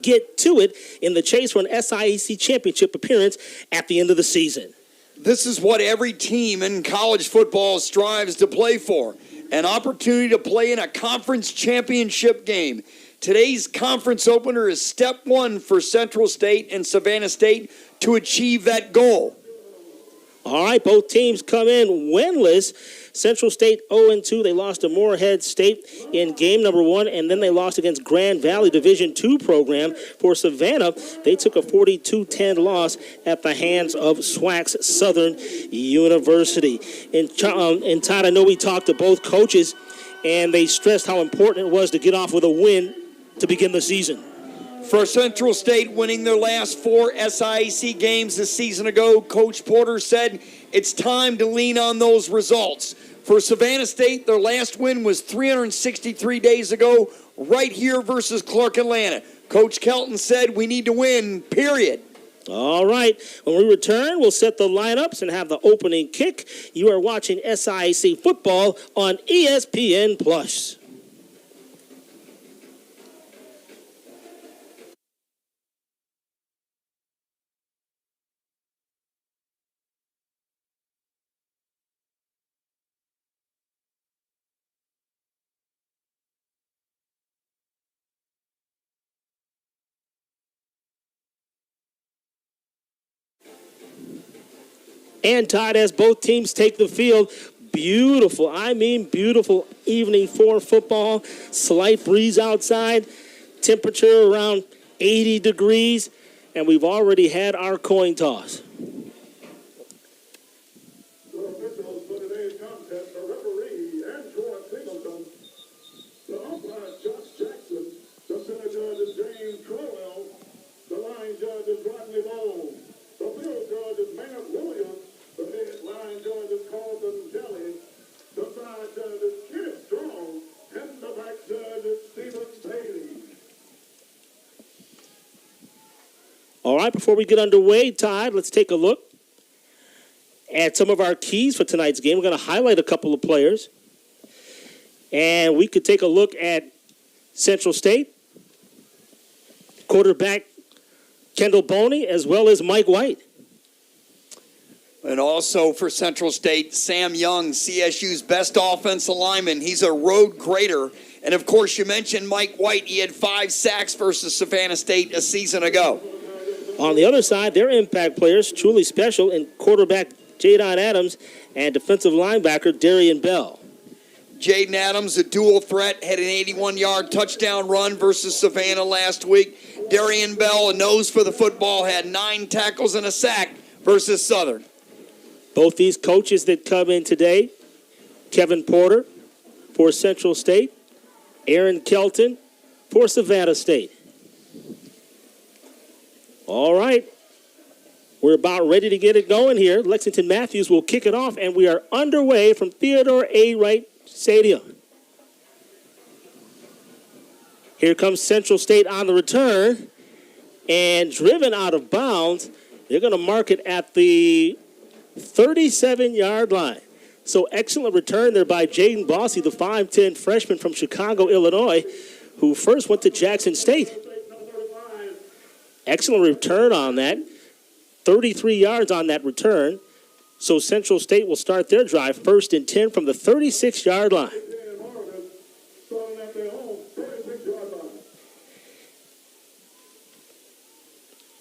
get to it in the chase for an SIAC championship appearance at the end of the season. This is what every team in college football strives to play for, an opportunity to play in a conference championship game. Today's conference opener is step one for Central State and Savannah State to achieve that goal. All right, both teams come in winless. Central State 0-2. They lost to Moorhead State in game number one, and then they lost against Grand Valley Division II program. For Savannah, they took a 42-10 loss at the hands of SWAC's Southern University. And Todd, I know we talked to both coaches, and they stressed how important it was to get off with a win to begin the season. For Central State winning their last 4 SIAC games this season ago, Coach Porter said it's time to lean on those results. For Savannah State, their last win was 363 days ago, right here versus Clark Atlanta. Coach Kelton said we need to win, period. All right. When we return, we'll set the lineups and have the opening kick. You are watching SIAC football on ESPN+. And Todd, as both teams take the field, beautiful evening for football. Slight breeze outside, temperature around 80 degrees, and we've already had our coin toss. The officials for today's contest, the referee, Andrew Singleton, the umpire, Josh Jackson, the center judge is James Crowell, the line judge is Rodney Bowles, the field judge is Maynard Williams, the head line judge is Carlton Kelly, the side judge is Kenneth Strong, and the back judge is Stephen Bailey. All right, before we get underway, Todd, let's take a look at some of our keys for tonight's game. We're going to highlight a couple of players. And we could take a look at Central State, quarterback Kendall Boney, as well as Mike White. And also for Central State, Sam Young, CSU's best offensive lineman. He's a road grader. And, of course, you mentioned Mike White. He had 5 sacks versus Savannah State a season ago. On the other side, their impact players, truly special, in quarterback Jadon Adams and defensive linebacker Darian Bell. Jaden Adams, a dual threat, had an 81-yard touchdown run versus Savannah last week. Darian Bell, a nose for the football, had 9 tackles and a sack versus Southern. Both these coaches that come in today, Kevin Porter for Central State, Aaron Kelton for Savannah State. All right. We're about ready to get it going here. Lexington Matthews will kick it off, and we are underway from Theodore A. Wright Stadium. Here comes Central State on the return, and driven out of bounds. They're going to mark it at the 37-yard line. So excellent return there by Jaden Bossy, the 5'10 freshman from Chicago, Illinois, who first went to Jackson State. Excellent return on that. 33 yards on that return. So Central State will start their drive 1st and 10 from the 36-yard line.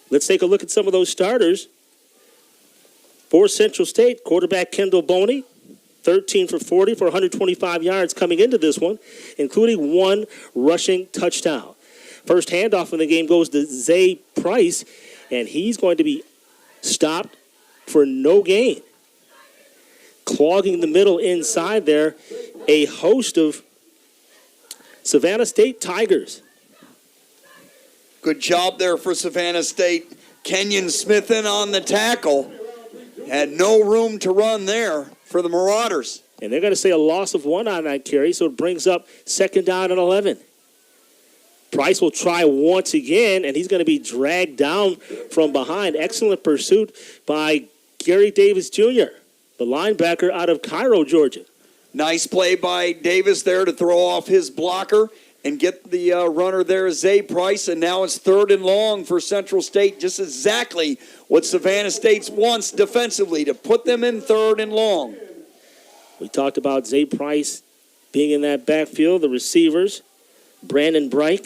Let's take a look at some of those starters. For Central State, quarterback Kendall Boney, 13 for 40 for 125 yards coming into this one, including 1 rushing touchdown. First handoff in the game goes to Zay Price, and he's going to be stopped for no gain. Clogging the middle inside there, a host of Savannah State Tigers. Good job there for Savannah State. Kenyon Smith in on the tackle. Had no room to run there for the Marauders. And they're going to say a loss of 1 on that carry, so it brings up 2nd down and 11. Price will try once again, and he's going to be dragged down from behind. Excellent pursuit by Gary Davis Jr., the linebacker out of Cairo, Georgia. Nice play by Davis there to throw off his blocker and get the runner there, Zay Price, and now it's 3rd and long for Central State, just exactly what Savannah State wants defensively, to put them in 3rd and long. We talked about Zay Price being in that backfield, the receivers, Brandon Brock,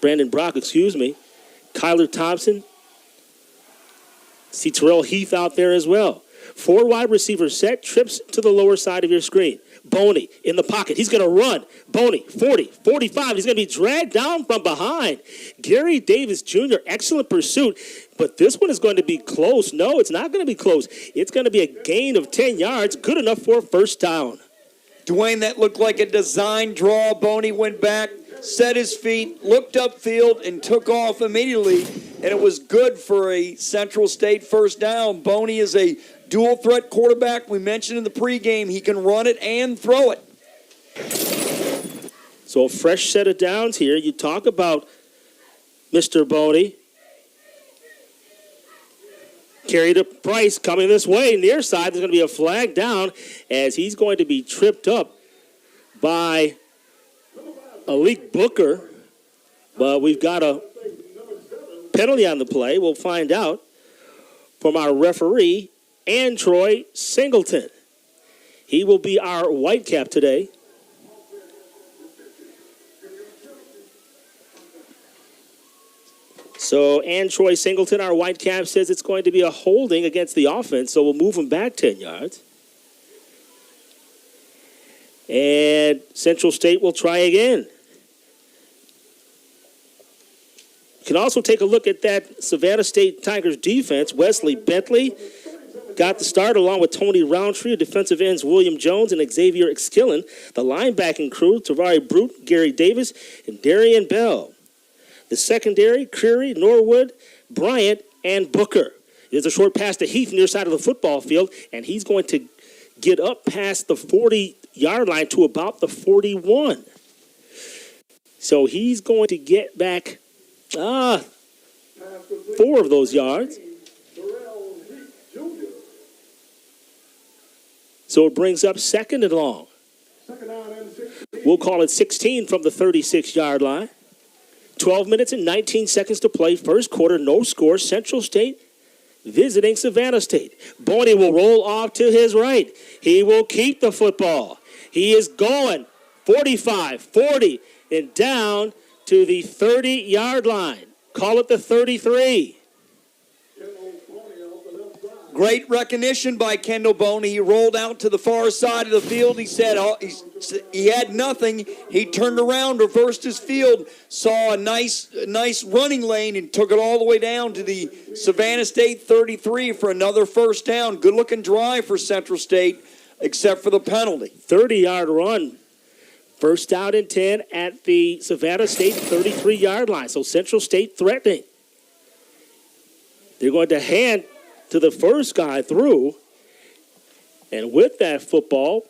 Kyler Thompson. See Terrell Heath out there as well. 4 wide receivers set, trips to the lower side of your screen. Boney in the pocket. He's going to run. Boney, 40, 45. He's going to be dragged down from behind. Gary Davis Jr., excellent pursuit. But this one is going to be close. No, it's not going to be close. It's going to be a gain of 10 yards. Good enough for a first down. Dwayne, that looked like a design draw. Boney went back, set his feet, looked upfield, and took off immediately. And it was good for a Central State first down. Boney is a dual threat quarterback. We mentioned in the pregame he can run it and throw it. So a fresh set of downs here. You talk about Mr. Boney. Carry to Price coming this way. Near side, there's going to be a flag down as he's going to be tripped up by Alik Booker. But we've got a penalty on the play. We'll find out from our referee, Troy Singleton. He will be our Whitecap today. So Troy Singleton, our Whitecap, says it's going to be a holding against the offense, so we'll move him back 10 yards. And Central State will try again. You can also take a look at that Savannah State Tigers defense. Wesley Bentley got the start along with Tony Roundtree, defensive ends William Jones and Xavier Exkillen. The linebacking crew, Tavari Brute, Gary Davis, and Darian Bell. The secondary, Creary, Norwood, Bryant, and Booker. There's a short pass to Heath near side of the football field, and he's going to get up past the 40-yard line to about the 41. So he's going to get back 4 of those yards. So it brings up 2nd and long. We'll call it 16 from the 36-yard line. 12 minutes and 19 seconds to play. First quarter, no score. Central State visiting Savannah State. Boney will roll off to his right. He will keep the football. He is going 45, 40, and down to the 30-yard line. Call it the 33. Great recognition by Kendall Boney. He rolled out to the far side of the field. He said he had nothing. He turned around, reversed his field, saw a nice running lane, and took it all the way down to the Savannah State 33 for another first down. Good-looking drive for Central State, except for the penalty. 30-yard run. First down and 10 at the Savannah State 33-yard line. So Central State threatening. They're going to hand to the first guy through. And with that football,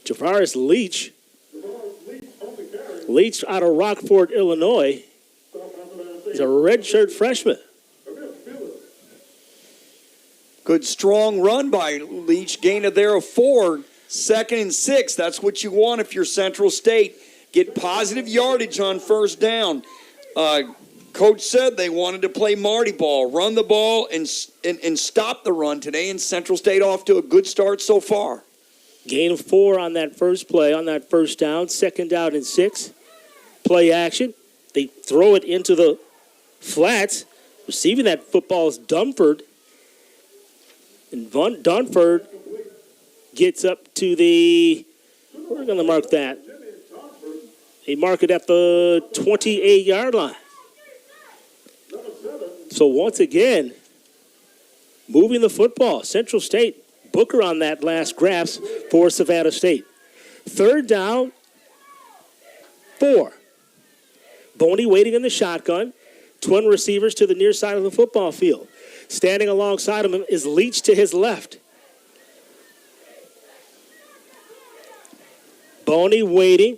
Javaris Leach out of Rockford, Illinois, is a redshirt freshman. Good strong run by Leach. Gain of there of 4. 2nd and 6. That's what you want if you're Central State. Get positive yardage on first down. Coach said they wanted to play Marty ball, run the ball, and stop the run today, and Central State off to a good start so far. Gain of 4 on that first play, on that first down. 2nd down and 6. Play action. They throw it into the flats. Receiving that football is Dunford. And Dunford gets up to the, we're going to mark that. They mark it at the 28-yard line. So once again, moving the football. Central State, Booker on that last grasp for Savannah State. 3rd down, 4. Boney waiting in the shotgun. Twin receivers to the near side of the football field. Standing alongside of him is Leach to his left. Boney waiting.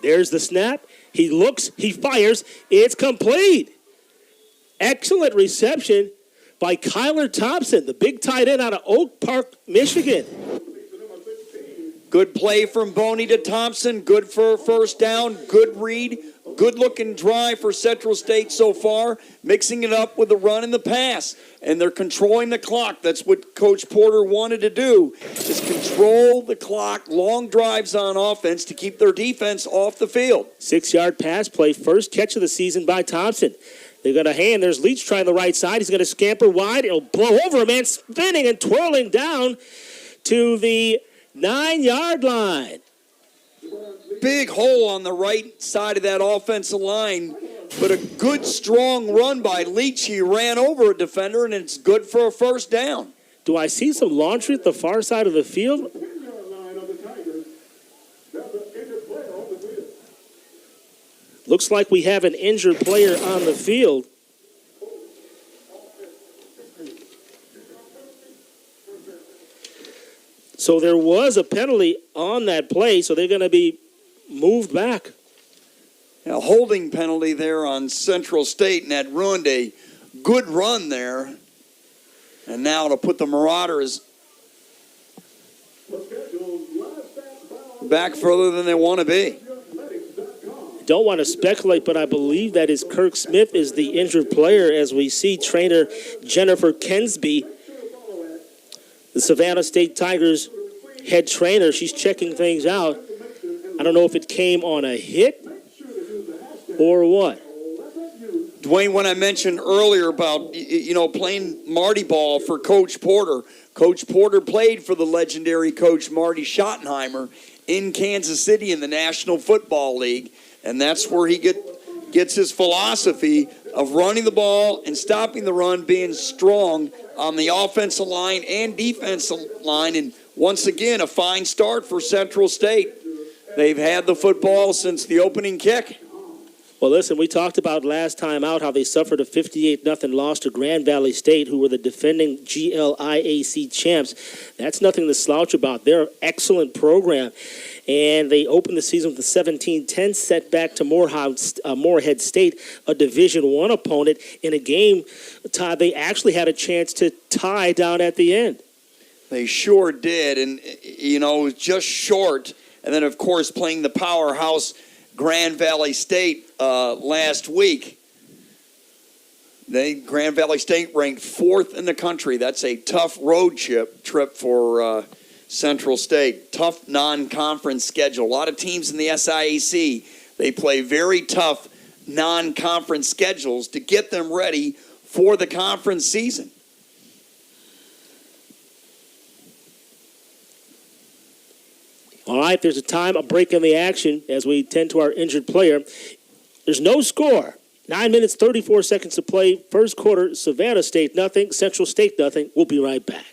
There's the snap. He looks, he fires. It's complete. Excellent reception by Kyler Thompson, the big tight end out of Oak Park, Michigan. Good play from Boney to Thompson. Good for a first down. Good read. Good looking drive for Central State so far. Mixing it up with the run and the pass. And they're controlling the clock. That's what Coach Porter wanted to do, is control the clock. Long drives on offense to keep their defense off the field. 6-yard pass play. First catch of the season by Thompson. They got a hand. There's Leach trying the right side. He's going to scamper wide. It'll blow over a man, spinning and twirling down to the 9-yard line. Big hole on the right side of that offensive line, but a good, strong run by Leach. He ran over a defender, and it's good for a first down. Do I see some laundry at the far side of the field? Looks like we have an injured player on the field. So there was a penalty on that play, so they're going to be moved back. A holding penalty there on Central State, and that ruined a good run there. And now to put the Marauders back further than they want to be. Don't want to speculate, but I believe that is Kirk Smith is the injured player, as we see trainer Jennifer Kensby, the Savannah State Tigers head trainer. She's checking things out. I don't know if it came on a hit or what. Dwayne, when I mentioned earlier about, playing Marty ball for Coach Porter, Coach Porter played for the legendary coach Marty Schottenheimer in Kansas City in the National Football League, and that's where he gets his philosophy of running the ball and stopping the run, being strong on the offensive line and defensive line. And once again, a fine start for Central State. They've had the football since the opening kick. Well, listen, we talked about last time out how they suffered a 58-0 loss to Grand Valley State, who were the defending GLIAC champs. That's nothing to slouch about. They're an excellent program. And they opened the season with a 17-10 setback to Morehead State, a Division I opponent, in a game, Todd, they actually had a chance to tie down at the end. They sure did, and, it was just short. And then, of course, playing the powerhouse Grand Valley State last week. Grand Valley State ranked 4th in the country. That's a tough road trip for Central State. Tough non-conference schedule. A lot of teams in the SIAC, they play very tough non-conference schedules to get them ready for the conference season. All right, there's a break in the action as we tend to our injured player. There's no score. 9 minutes, 34 seconds to play. First quarter, Savannah State nothing, Central State nothing. We'll be right back.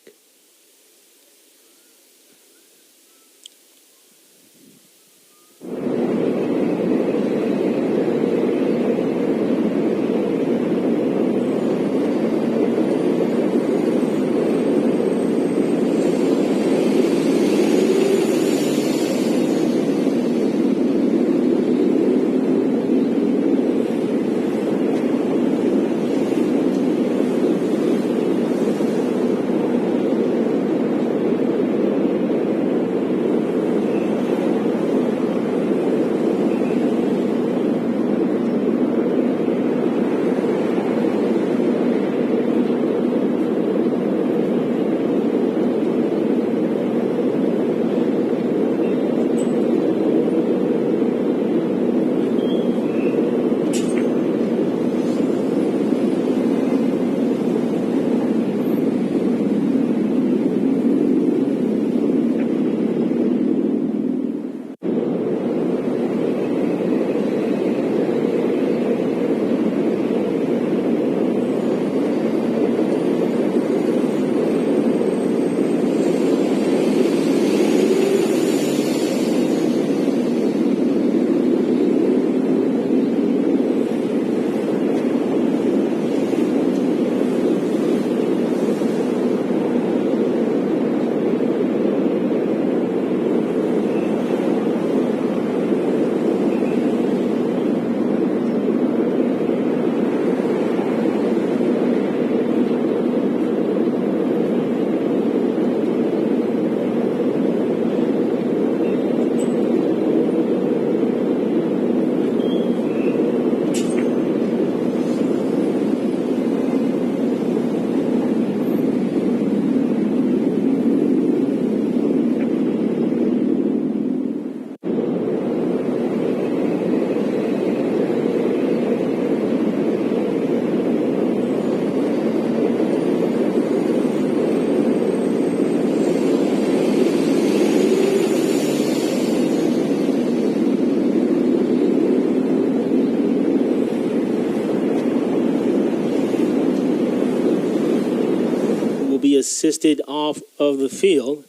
assisted off of the field.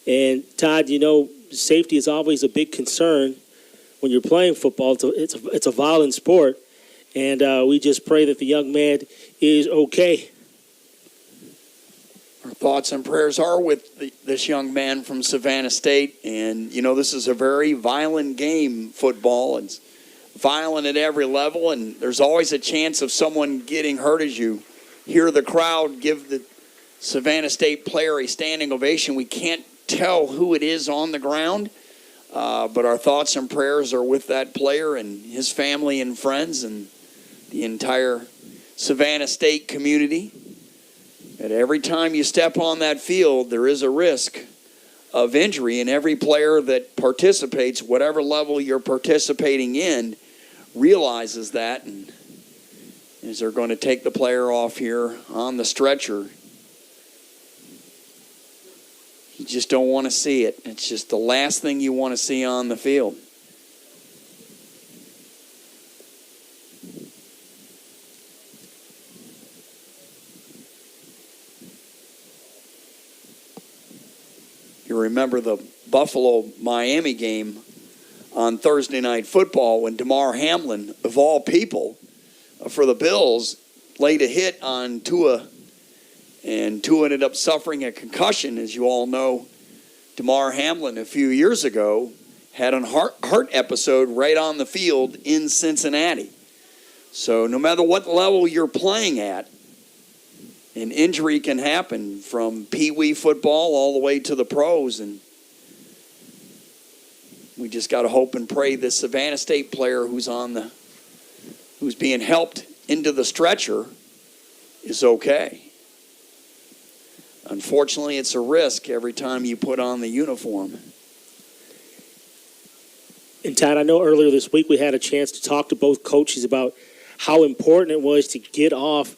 And Todd, safety is always a big concern when you're playing football. It's a violent sport, and we just pray that the young man is okay. Our thoughts and prayers are with this young man from Savannah State. And, this is a very violent game, football. It's violent at every level, and there's always a chance of someone getting hurt as you hear the crowd give the Savannah State player a standing ovation. We can't tell who it is on the ground, but our thoughts and prayers are with that player and his family and friends and the entire Savannah State community. And every time you step on that field, there is a risk of injury, and every player that participates, whatever level you're participating in, realizes that, and as they're going to take the player off here on the stretcher, you just don't want to see it. It's just the last thing you want to see on the field. You remember the Buffalo-Miami game on Thursday Night Football when Damar Hamlin, of all people, for the Bills, laid a hit on Tua, and Tua ended up suffering a concussion. As you all know, Damar Hamlin a few years ago had a heart episode right on the field in Cincinnati. So no matter what level you're playing at, an injury can happen from pee-wee football all the way to the pros, and we just got to hope and pray this Savannah State player who's being helped into the stretcher is okay. Unfortunately, it's a risk every time you put on the uniform. And Todd, I know earlier this week we had a chance to talk to both coaches about how important it was to get off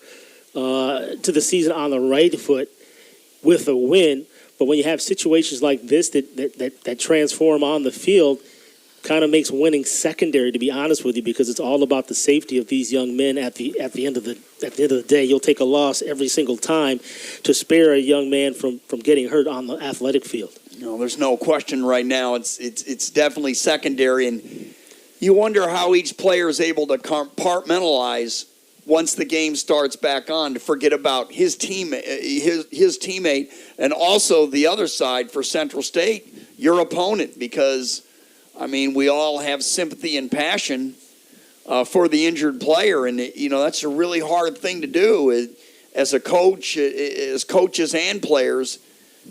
to the season on the right foot with a win. But when you have situations like this that transform on the field, kind of makes winning secondary, to be honest with you, because it's all about the safety of these young men at the end of the day. You'll take a loss every single time to spare a young man from getting hurt on the athletic field. No, there's no question right now. It's definitely secondary, and you wonder how each player is able to compartmentalize once the game starts back on, to forget about his teammate, and also the other side for Central State, your opponent, because, we all have sympathy and passion for the injured player, and, that's a really hard thing to do as a coach, as coaches and players,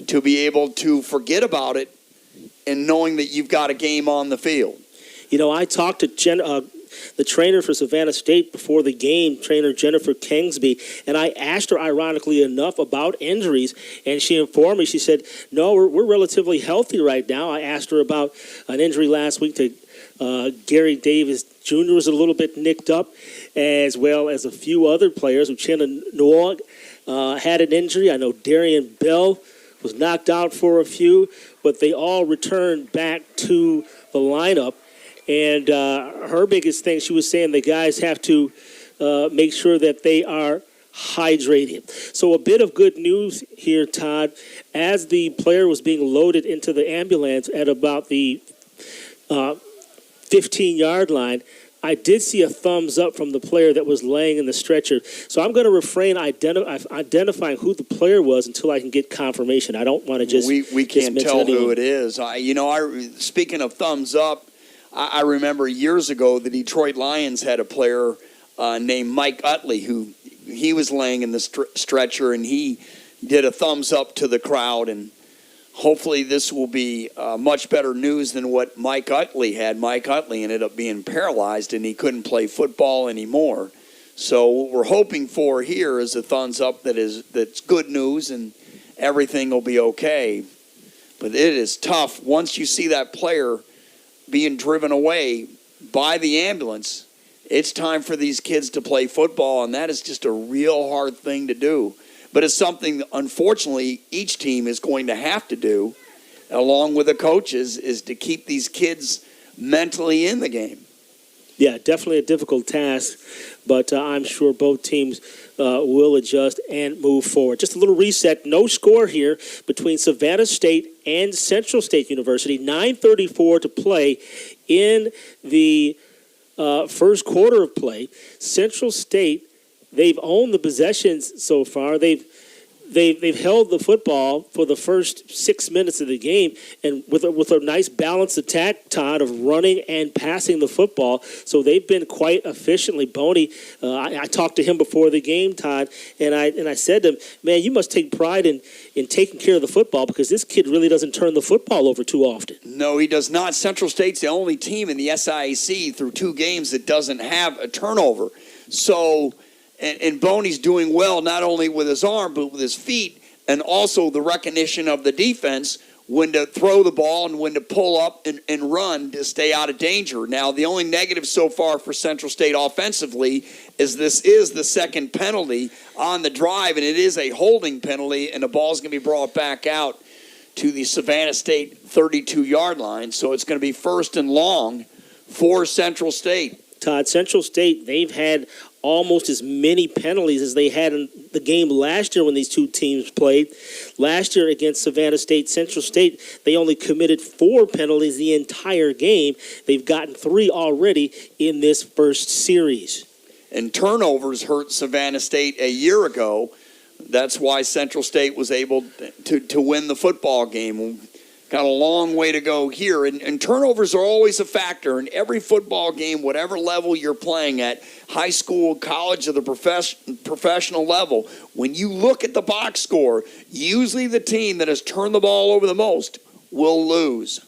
to be able to forget about it and knowing that you've got a game on the field. I talked to the trainer for Savannah State before the game, trainer Jennifer Kingsby, and I asked her, ironically enough, about injuries, and she informed me. She said, no, we're relatively healthy right now. I asked her about an injury last week to Gary Davis Jr. was a little bit nicked up, as well as a few other players. Uchenna Noah had an injury. I know Darian Bell was knocked out for a few, but they all returned back to the lineup. And her biggest thing, she was saying the guys have to make sure that they are hydrated. So a bit of good news here, Todd. As the player was being loaded into the ambulance at about the 15-yard line, I did see a thumbs up from the player that was laying in the stretcher. So I'm going to refrain identifying who the player was until I can get confirmation. I don't want to just we can't just tell anyone. who it is. Speaking of thumbs up, I remember years ago the Detroit Lions had a player named Mike Utley who he was laying in the stretcher, and he did a thumbs up to the crowd. And hopefully this will be much better news than what Mike Utley had. Mike Utley ended up being paralyzed, and he couldn't play football anymore. So what we're hoping for here is a thumbs up that's good news, and everything will be okay. But it is tough once you see that player being driven away by the ambulance. It's time for these kids to play football, and that is just a real hard thing to do. But it's something, unfortunately, each team is going to have to do, along with the coaches, is to keep these kids mentally in the game. Yeah, definitely a difficult task, but I'm sure both teams will adjust and move forward. Just a little reset. No score here between Savannah State and Central State University. 9:34 to play in the first quarter of play. Central State, they've owned the possessions so far. They've held the football for the first 6 minutes of the game, and with a nice balanced attack, Todd, of running and passing the football. So they've been quite efficiently. Boney, I talked to him before the game, Todd, and I said to him, man, you must take pride in taking care of the football, because this kid really doesn't turn the football over too often. No, he does not. Central State's the only team in the SIAC through 2 games that doesn't have a turnover. So... And Boney's doing well not only with his arm but with his feet, and also the recognition of the defense when to throw the ball and when to pull up and run to stay out of danger. Now, the only negative so far for Central State offensively is this is the second penalty on the drive, and it is a holding penalty, and the ball's going to be brought back out to the Savannah State 32-yard line. So it's going to be first and long for Central State. Todd, Central State, they've had almost as many penalties as they had in the game last year when these two teams played. Last year against Savannah State, Central State, they only committed 4 penalties the entire game. They've gotten 3 already in this first series. And turnovers hurt Savannah State a year ago. That's why Central State was able to win the football game. Got a long way to go here. And turnovers are always a factor in every football game, whatever level you're playing at, high school, college, or the professional level. When you look at the box score, usually the team that has turned the ball over the most will lose.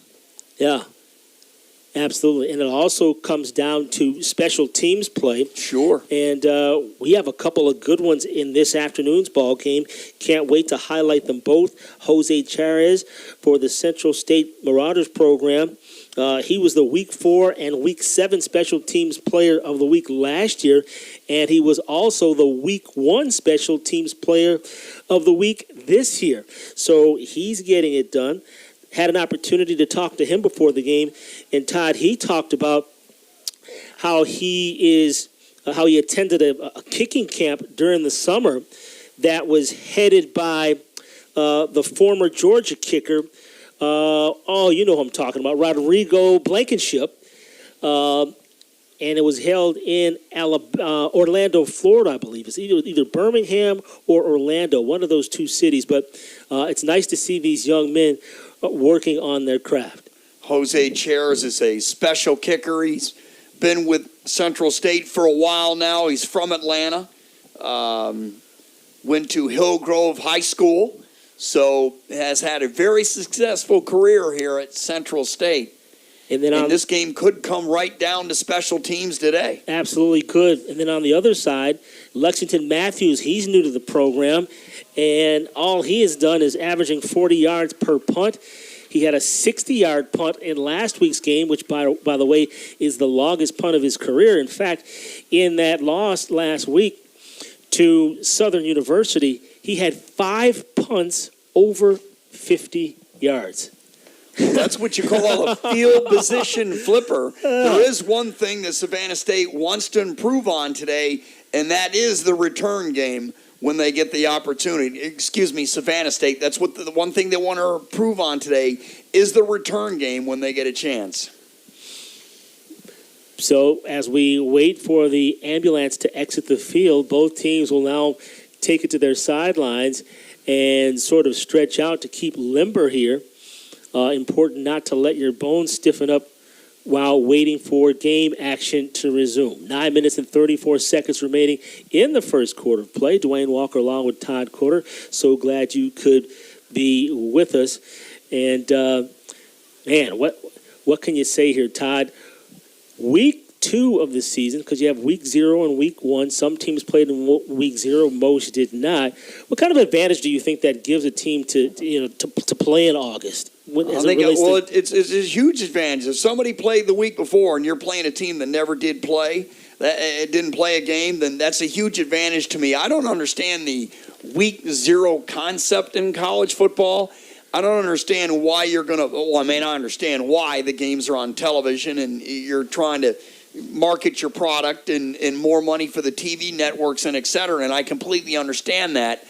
Yeah, absolutely. And it also comes down to special teams play. Sure. And we have a couple of good ones in this afternoon's ball game. Can't wait to highlight them both. Jose Charez for the Central State Marauders program. He was the Week 4 and Week 7 Special Teams Player of the Week last year, and he was also the Week 1 Special Teams Player of the Week this year. So he's getting it done. Had an opportunity to talk to him before the game, and Todd, he talked about how he attended a kicking camp during the summer that was headed by the former Georgia kicker. You know who I'm talking about, Rodrigo Blankenship. And it was held in Orlando, Florida, I believe. It's either Birmingham or Orlando, one of those 2 cities. But it's nice to see these young men working on their craft. Jose Charez is a special kicker. He's been with Central State for a while now. He's from Atlanta. Went to Hillgrove High School. So has had a very successful career here at Central State. And this game could come right down to special teams today. Absolutely could. And then on the other side, Lexington Matthews, he's new to the program, and all he has done is averaging 40 yards per punt. He had a 60-yard punt in last week's game, which, by the way, is the longest punt of his career. In fact, in that loss last week to Southern University, he had 5 punts over 50 yards. That's what you call a field position flipper. There is one thing that Savannah State wants to improve on today, and that is the return game when they get the opportunity. Savannah State. That's what the one thing they want to improve on today is the return game when they get a chance. So as we wait for the ambulance to exit the field, both teams will now take it to their sidelines and sort of stretch out to keep limber here. Important not to let your bones stiffen up while waiting for game action to resume. 9 minutes and 34 seconds remaining in the first quarter of play. Dwayne Walker along with Todd Corder. So glad you could be with us. And, man, what can you say here, Todd? Week 2 of the season, because you have Week 0 and Week 1. Some teams played in Week 0, most did not. What kind of advantage do you think that gives a team to play in August? It's a huge advantage. If somebody played the week before and you're playing a team that never did play, that didn't play a game, then that's a huge advantage to me. I don't understand the Week 0 concept in college football. I don't understand why you're going to – I understand why the games are on television and you're trying to market your product and more money for the TV networks and et cetera, and I completely understand that.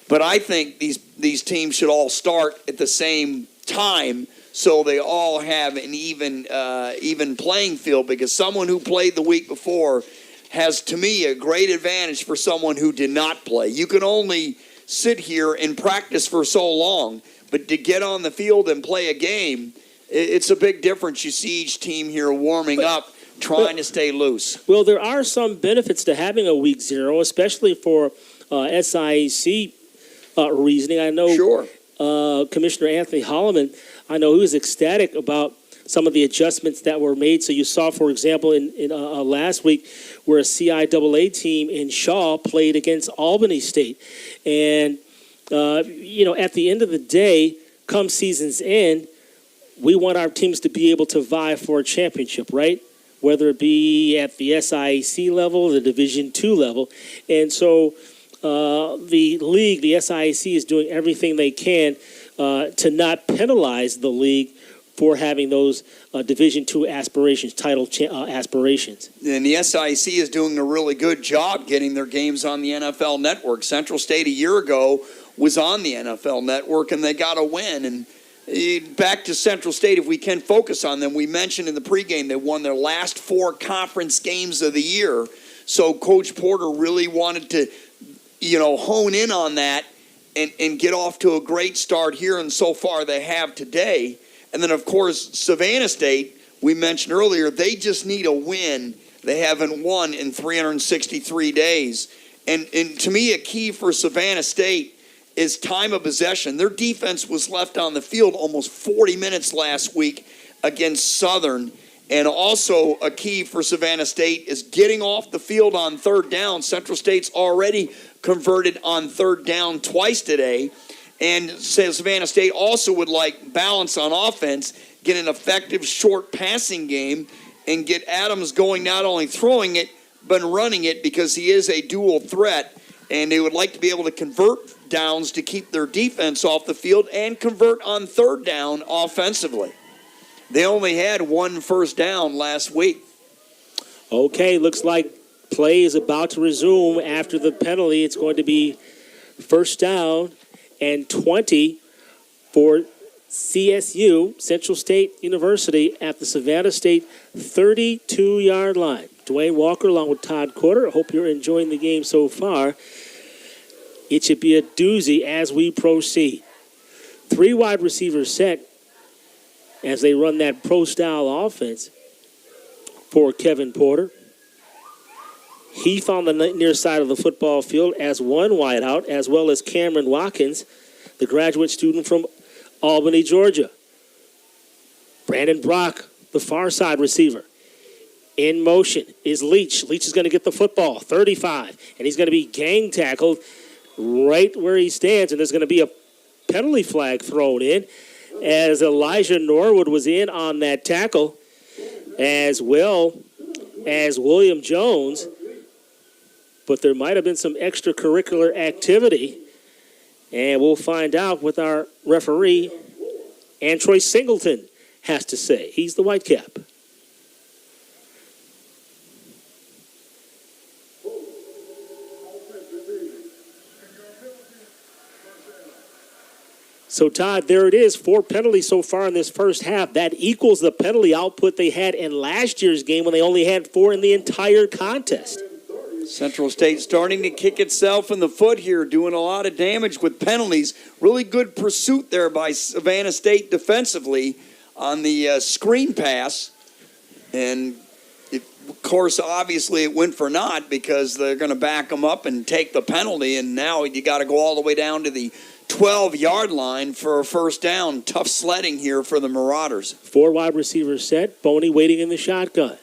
But I think these teams should all start at the same time so they all have an even playing field, because someone who played the week before has, to me, a great advantage for someone who did not play. You can only sit here and practice for so long, but to get on the field and play a game, it's a big difference. You see each team here warming up, trying to stay loose. Well, there are some benefits to having a week 0, especially for SIAC reasoning. I know Sure. Commissioner Anthony Holloman, I know he was ecstatic about some of the adjustments that were made. So you saw, for example, in last week where a CIAA team in Shaw played against Albany State. And, at the end of the day, come season's end, we want our teams to be able to vie for a championship, right? Whether it be at the SIAC level, the Division II level. And so the league, the SIAC, is doing everything they can to not penalize the league for having those Division II aspirations, aspirations. And the SIAC is doing a really good job getting their games on the NFL Network. Central State a year ago was on the NFL Network, and they got a win. And back to Central State, if we can focus on them, we mentioned in the pregame they won their last 4 conference games of the year. So Coach Porter really wanted to, hone in on that and get off to a great start here, and so far they have today. And then, of course, Savannah State, we mentioned earlier, they just need a win. They haven't won in 363 days. And to me, a key for Savannah State is time of possession. Their defense was left on the field almost 40 minutes last week against Southern. And also a key for Savannah State is getting off the field on third down. Central State's already converted on third down twice today. And Savannah State also would like balance on offense, get an effective short passing game, and get Adams going, not only throwing it, but running it, because he is a dual threat. And they would like to be able to convert downs to keep their defense off the field and convert on third down offensively. They only had 1 first down last week. Okay, looks like play is about to resume after the penalty. It's going to be first down and 20 for CSU, Central State University, at the Savannah State 32-yard line. Dwayne Walker along with Todd Quarter. I hope you're enjoying the game so far. It should be a doozy as we proceed. 3 wide receivers set as they run that pro-style offense for Kevin Porter. Heath on the near side of the football field as one wideout, as well as Cameron Watkins, the graduate student from Albany, Georgia. Brandon Brock, the far side receiver. In motion is Leach. Leach is going to get the football, 35, and he's going to be gang tackled right where he stands, and there's going to be a penalty flag thrown in as Elijah Norwood was in on that tackle, as well as William Jones. But there might have been some extracurricular activity, and we'll find out what our referee, Antroy Singleton, has to say. He's the white cap. So, Todd, there it is. 4 penalties so far in this first half. That equals the penalty output they had in last year's game when they only had 4 in the entire contest. Central State starting to kick itself in the foot here, doing a lot of damage with penalties. Really good pursuit there by Savannah State defensively on the screen pass. And, of course, obviously it went for naught because they're going to back them up and take the penalty. And now you got to go all the way down to the 12-yard line for a first down. Tough sledding here for the Marauders. 4 wide receivers set. Boney waiting in the shotgun.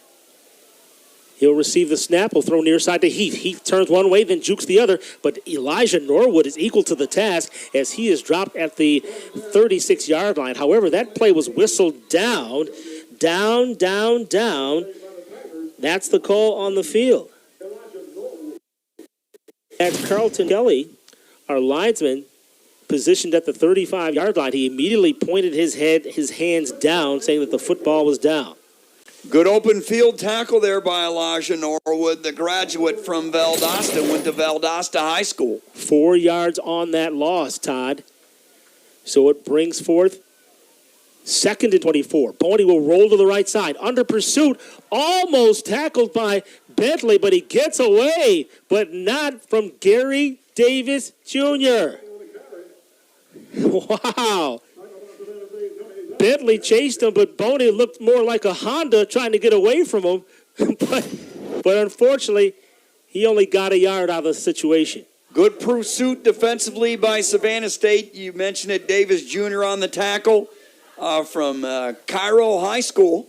He'll receive the snap. He'll throw near side to Heath. Heath turns one way, then jukes the other. But Elijah Norwood is equal to the task as he is dropped at the 36-yard line. However, that play was whistled down. That's the call on the field. As Carlton Kelly, our linesman, positioned at the 35-yard line, he immediately pointed his hands down, saying that the football was down. Good open field tackle there by Elijah Norwood, the graduate from Valdosta, went to Valdosta High School. 4 yards on that loss, Todd. So it brings forth 2nd and 24. Boney will roll to the right side. Under pursuit, almost tackled by Bentley, but he gets away, but not from Gary Davis Jr. Wow. Bentley chased him, but Boney looked more like a Honda trying to get away from him. but unfortunately, he only got a yard out of the situation. Good pursuit defensively by Savannah State. You mentioned it, Davis Jr. on the tackle from Cairo High School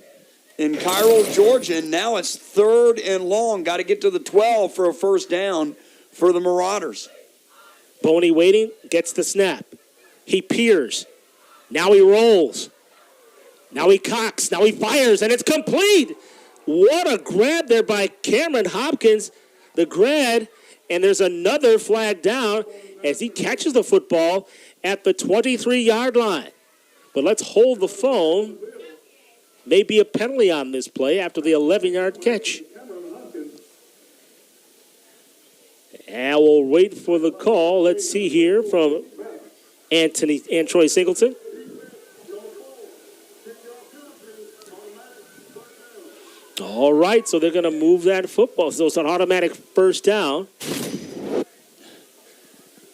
in Cairo, Georgia. And now it's 3rd and long. Got to get to the 12 for a first down for the Marauders. Boney waiting, gets the snap. He peers. Now he rolls. Now he cocks. Now he fires, and it's complete. What a grab there by Cameron Hopkins, the grad. And there's another flag down as he catches the football at the 23-yard line. But let's hold the phone. Maybe a penalty on this play after the 11-yard catch. And we'll wait for the call. Let's see here from Anthony and Troy Singleton. All right, so they're going to move that football. So it's an automatic first down.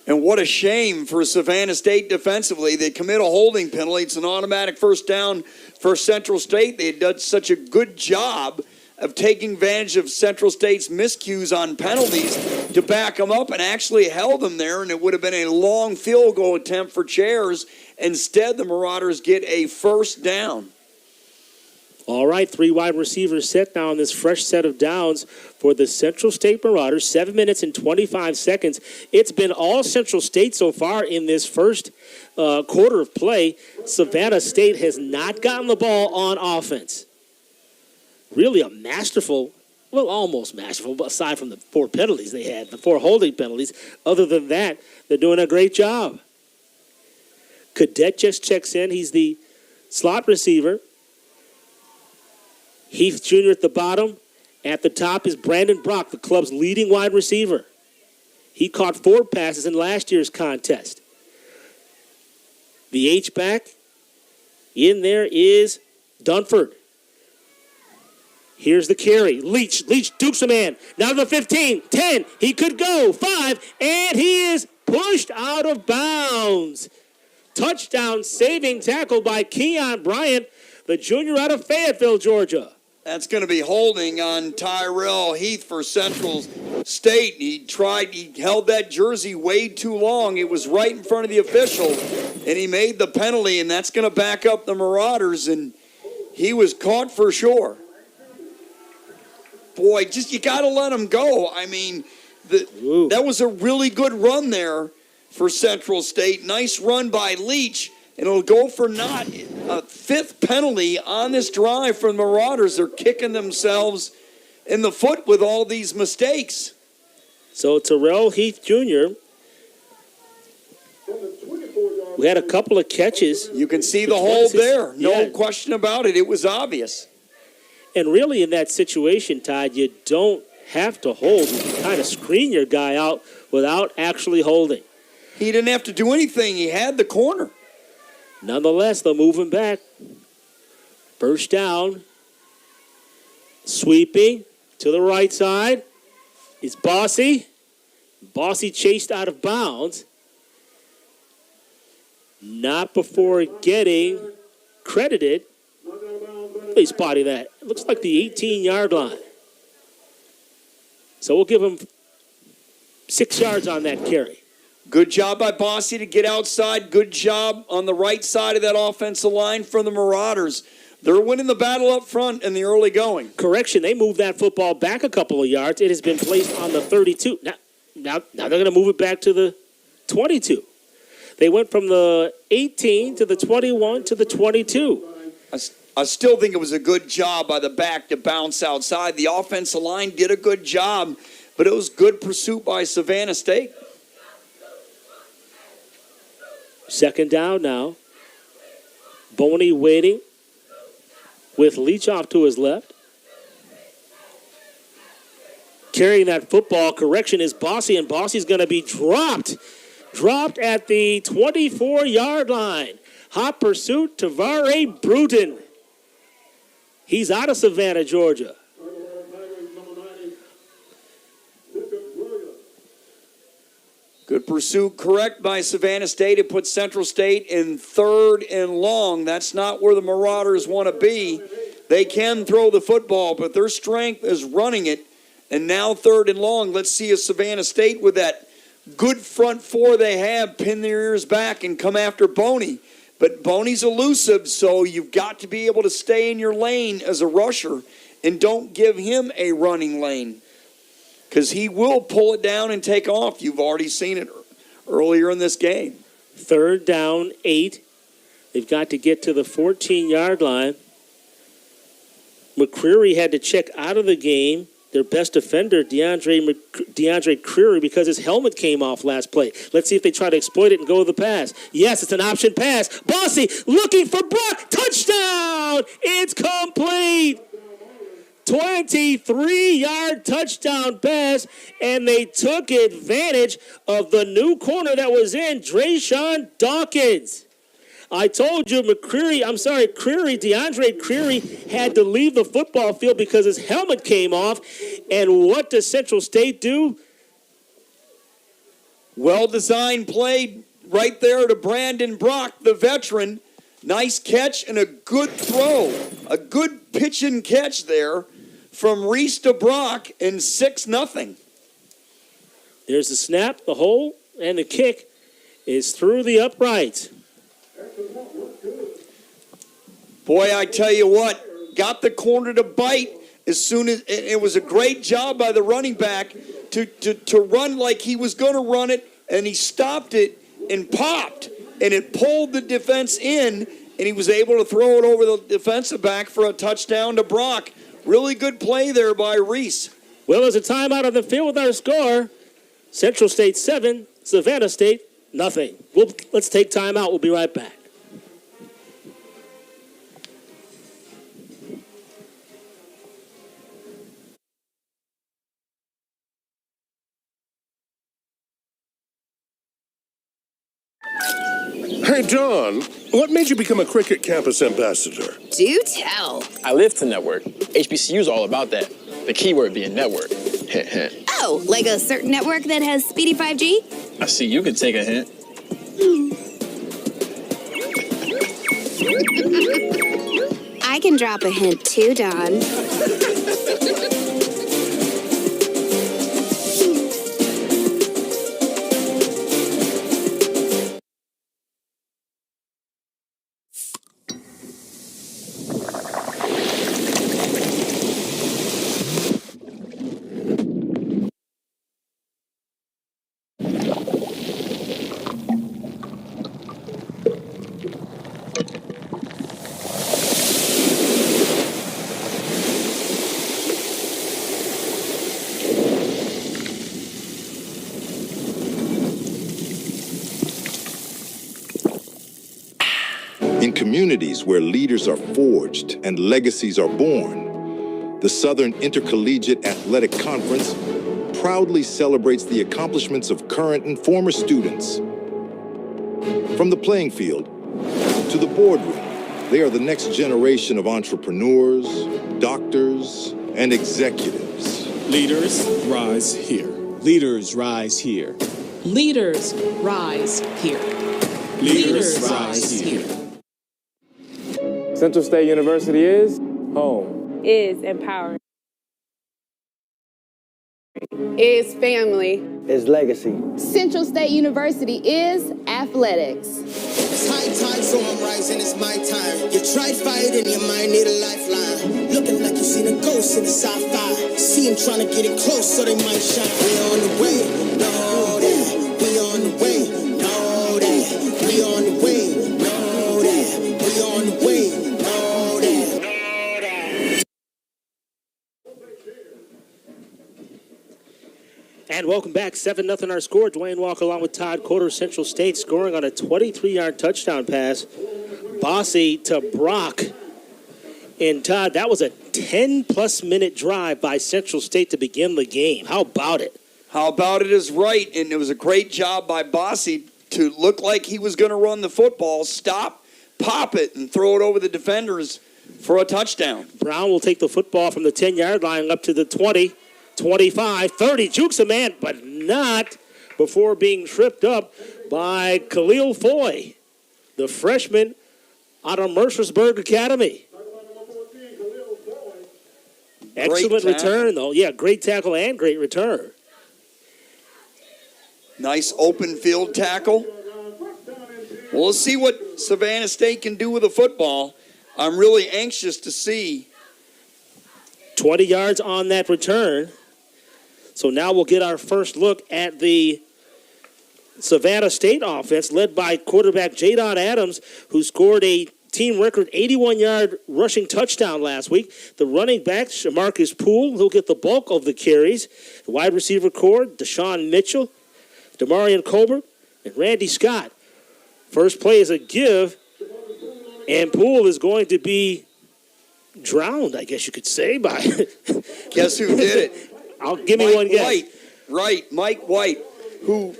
And what a shame for Savannah State defensively. They commit a holding penalty. It's an automatic first down for Central State. They had done such a good job of taking advantage of Central State's miscues on penalties to back them up and actually held them there, and it would have been a long field goal attempt for Chairs. Instead, the Marauders get a first down. All right, 3 wide receivers set now on this fresh set of downs for the Central State Marauders. 7 minutes and 25 seconds. It's been all Central State so far in this first quarter of play. Savannah State has not gotten the ball on offense. Really a masterful, well, almost masterful, but aside from the 4 penalties they had, the 4 holding penalties. Other than that, they're doing a great job. Cadet just checks in. He's the slot receiver. Heath Jr. at the bottom. At the top is Brandon Brock, the club's leading wide receiver. He caught 4 passes in last year's contest. The H-back, in there is Dunford. Here's the carry. Leach dukes a man. Now to the 15, 10. He could go. 5, and he is pushed out of bounds. Touchdown saving tackle by Keon Bryant, the junior out of Fayetteville, Georgia. That's going to be holding on Tyrell Heath for Central State. He held that jersey way too long. It was right in front of the official, and he made the penalty, and that's going to back up the Marauders, and he was caught for sure. Boy, you got to let him go. I mean, that was a really good run there for Central State. Nice run by Leach. And it'll go for not a 5th penalty on this drive for the Marauders. They're kicking themselves in the foot with all these mistakes. So Terrell Heath Jr., we had a couple of catches. You can see the hold there. No question about it. It was obvious. And really in that situation, Todd, you don't have to hold. You can kind of screen your guy out without actually holding. He didn't have to do anything. He had the corner. Nonetheless, they'll move him back. First down. Sweeping to the right side is Bossy. Bossy chased out of bounds. Not before getting credited. They spotted that. It looks like the 18-yard line. So we'll give him 6 yards on that carry. Good job by Bossy to get outside. Good job on the right side of that offensive line for the Marauders. They're winning the battle up front in the early going. Correction, they moved that football back a couple of yards. It has been placed on the 32. Now they're going to move it back to the 22. They went from the 18 to the 21 to the 22. I still think it was a good job by the back to bounce outside. The offensive line did a good job, but it was good pursuit by Savannah State. Second down now. Boney waiting. with Leach off to his left. Carrying that football, correction, is Bossy, and Bossy's going to be dropped. Dropped at the 24-yard line. Hot pursuit, Tavare Bruton. He's out of Savannah, Georgia. Good pursuit, correct by Savannah State. It puts Central State in 3rd and long. That's not where the Marauders want to be. They can throw the football, but their strength is running it. And now 3rd and long. Let's see if Savannah State, with that good front four they have, pin their ears back and come after Boney. But Boney's elusive, so you've got to be able to stay in your lane as a rusher and don't give him a running lane, because he will pull it down and take off. You've already seen it earlier in this game. 3rd down, 8. They've got to get to the 14-yard line. McCreary had to check out of the game. Their best defender, DeAndre Creary, because his helmet came off last play. Let's see if they try to exploit it and go with the pass. Yes, it's an option pass. Bossy looking for Brock. Touchdown! It's complete. 23-yard touchdown pass, and they took advantage of the new corner that was in, Drayshawn Dawkins. I told you DeAndre Creary had to leave the football field because his helmet came off. And what does Central State do? Well-designed play right there to Brandon Brock, the veteran. Nice catch and a good throw. A good pitch and catch there from Reese to Brock, and 6-0. There's the snap, the hole, and the kick is through the uprights. Boy, I tell you what, got the corner to bite as soon as it was a great job by the running back to run like he was going to run it, and he stopped it and popped, and it pulled the defense in, and he was able to throw it over the defensive back for a touchdown to Brock. Really good play there by Reese. Well, there's a timeout on the field with our score. Central State 7, Savannah State nothing. Let's take time out. We'll be right back. Hey, John, what made you become a Cricket Campus ambassador? Do tell. I live to network. HBCU's all about that. The keyword being network. Hint, hint. Oh, like a certain network that has speedy 5G? I see you could take a hint. I can drop a hint too, Don. In communities where leaders are forged and legacies are born, the Southern Intercollegiate Athletic Conference proudly celebrates the accomplishments of current and former students. From the playing field to the boardroom, they are the next generation of entrepreneurs, doctors, and executives. Leaders rise here. Leaders rise here. Leaders rise here. Leaders rise here. Central State University is home. Is empowering. Is family. Is legacy. Central State University is athletics. It's high tide, so I'm rising, it's my time. You tried fighting, your mind need a lifeline. Looking like you seen a ghost in the sci-fi. See him trying to get in close so they might shine. We on the way, know that. We on the way, know that. We on the way, know that. We on the way, know that. And welcome back. 7-0 our score. Dwayne Walker along with Todd Coder. Central State scoring on a 23-yard touchdown pass. Bossy to Brock. And Todd, that was a 10-plus minute drive by Central State to begin the game. How about it? How about it is right, and it was a great job by Bossy to look like he was going to run the football, stop, pop it, and throw it over the defenders for a touchdown. Brown will take the football from the 10-yard line up to the 20, 25, 30. Jukes a man, but not before being tripped up by Khalil Foy, the freshman out of Mercersburg Academy. Excellent return, though. Yeah, great tackle and great return. Nice open field tackle. Well, let's see what Savannah State can do with the football. I'm really anxious to see. 20 yards on that return. So now we'll get our first look at the Savannah State offense led by quarterback Jadon Adams, who scored a team record 81-yard rushing touchdown last week. The running back, Shamarcus Poole, he'll get the bulk of the carries. The wide receiver core, Deshaun Mitchell, Damarian Colbert, and Randy Scott. First play is a give, and Poole is going to be drowned, I guess you could say, by... Guess who did it? Give me one guess. White. Right, Mike White, who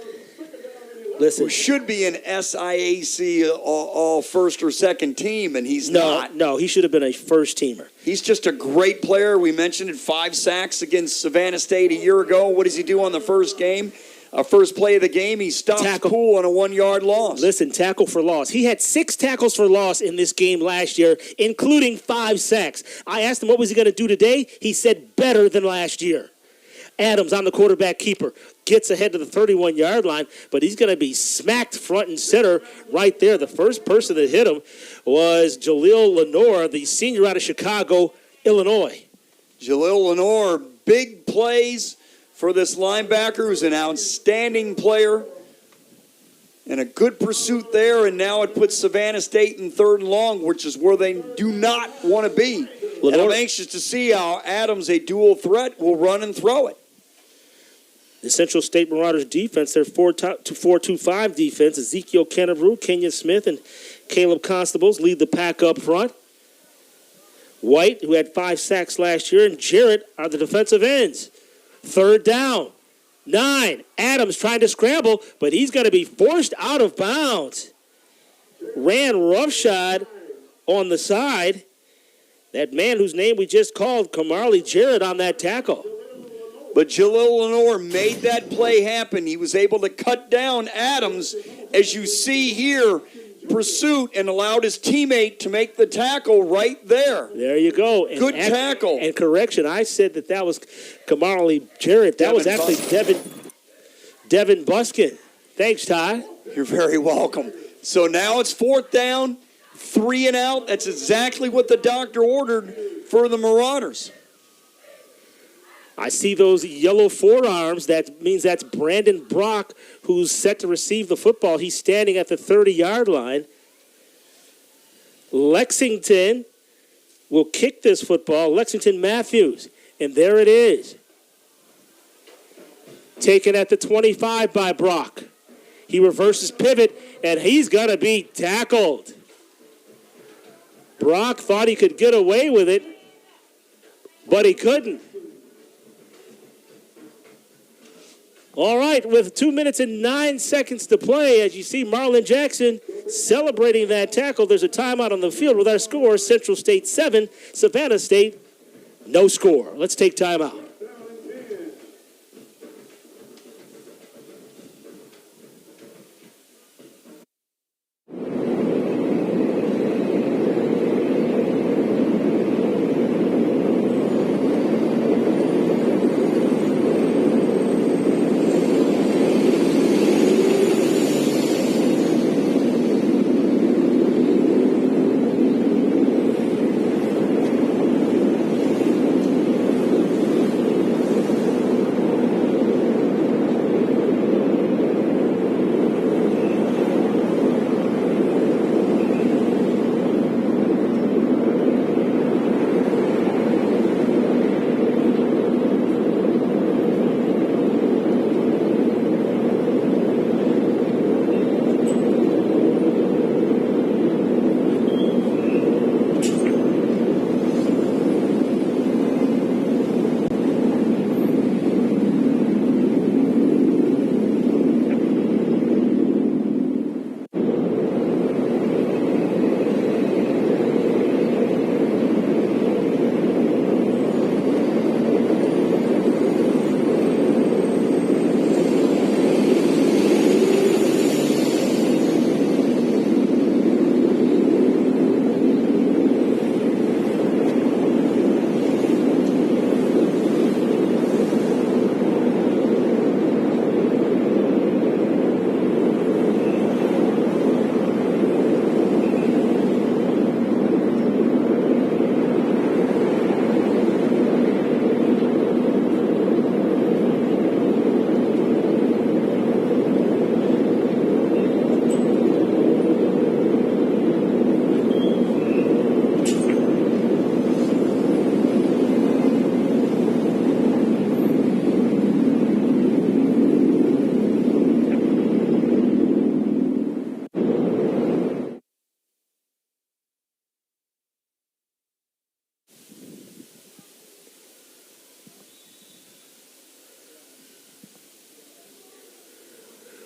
should be an SIAC all first or second team, and he's not. No, he should have been a first-teamer. He's just a great player. We mentioned it, 5 sacks against Savannah State a year ago. What does he do on the first game? First play of the game, he stops Poole on a 1-yard loss. Listen, tackle for loss. He had 6 tackles for loss in this game last year, including 5 sacks. I asked him what was he going to do today. He said better than last year. Adams on the quarterback keeper. Gets ahead to the 31-yard line, but he's going to be smacked front and center right there. The first person that hit him was Jaleel Lenore, the senior out of Chicago, Illinois. Jaleel Lenore, big plays for this linebacker, who's an outstanding player. And a good pursuit there, and now it puts Savannah State in 3rd and long, which is where they do not want to be. And I'm anxious to see how Adams, a dual threat, will run and throw it. The Central State Marauders defense, their 4-2-5 defense, Ezekiel Kennebrew, Kenyon Smith, and Caleb Constables lead the pack up front. White, who had 5 sacks last year, and Jarrett are the defensive ends. 3rd down. 9. Adams trying to scramble, but he's going to be forced out of bounds. Ran roughshod on the side. That man whose name we just called, Kamarly Jarrett, on that tackle. But Jaleel Lenore made that play happen. He was able to cut down Adams, as you see here, pursuit, and allowed his teammate to make the tackle right there. There you go. And good tackle. And correction, I said that was Kamarly Jarrett. That was actually Devin Buskin. Thanks, Ty. You're very welcome. So now it's 4th down, 3 and out. That's exactly what the doctor ordered for the Marauders. I see those yellow forearms. That means that's Brandon Brock, who's set to receive the football. He's standing at the 30-yard line. Lexington will kick this football. Lexington Matthews. And there it is. Taken at the 25 by Brock. He reverses pivot, and he's going to be tackled. Brock thought he could get away with it, but he couldn't. All right, with 2 minutes and 9 seconds to play, as you see Marlon Jackson celebrating that tackle, there's a timeout on the field with our score, Central State 7, Savannah State, no score. Let's take timeout.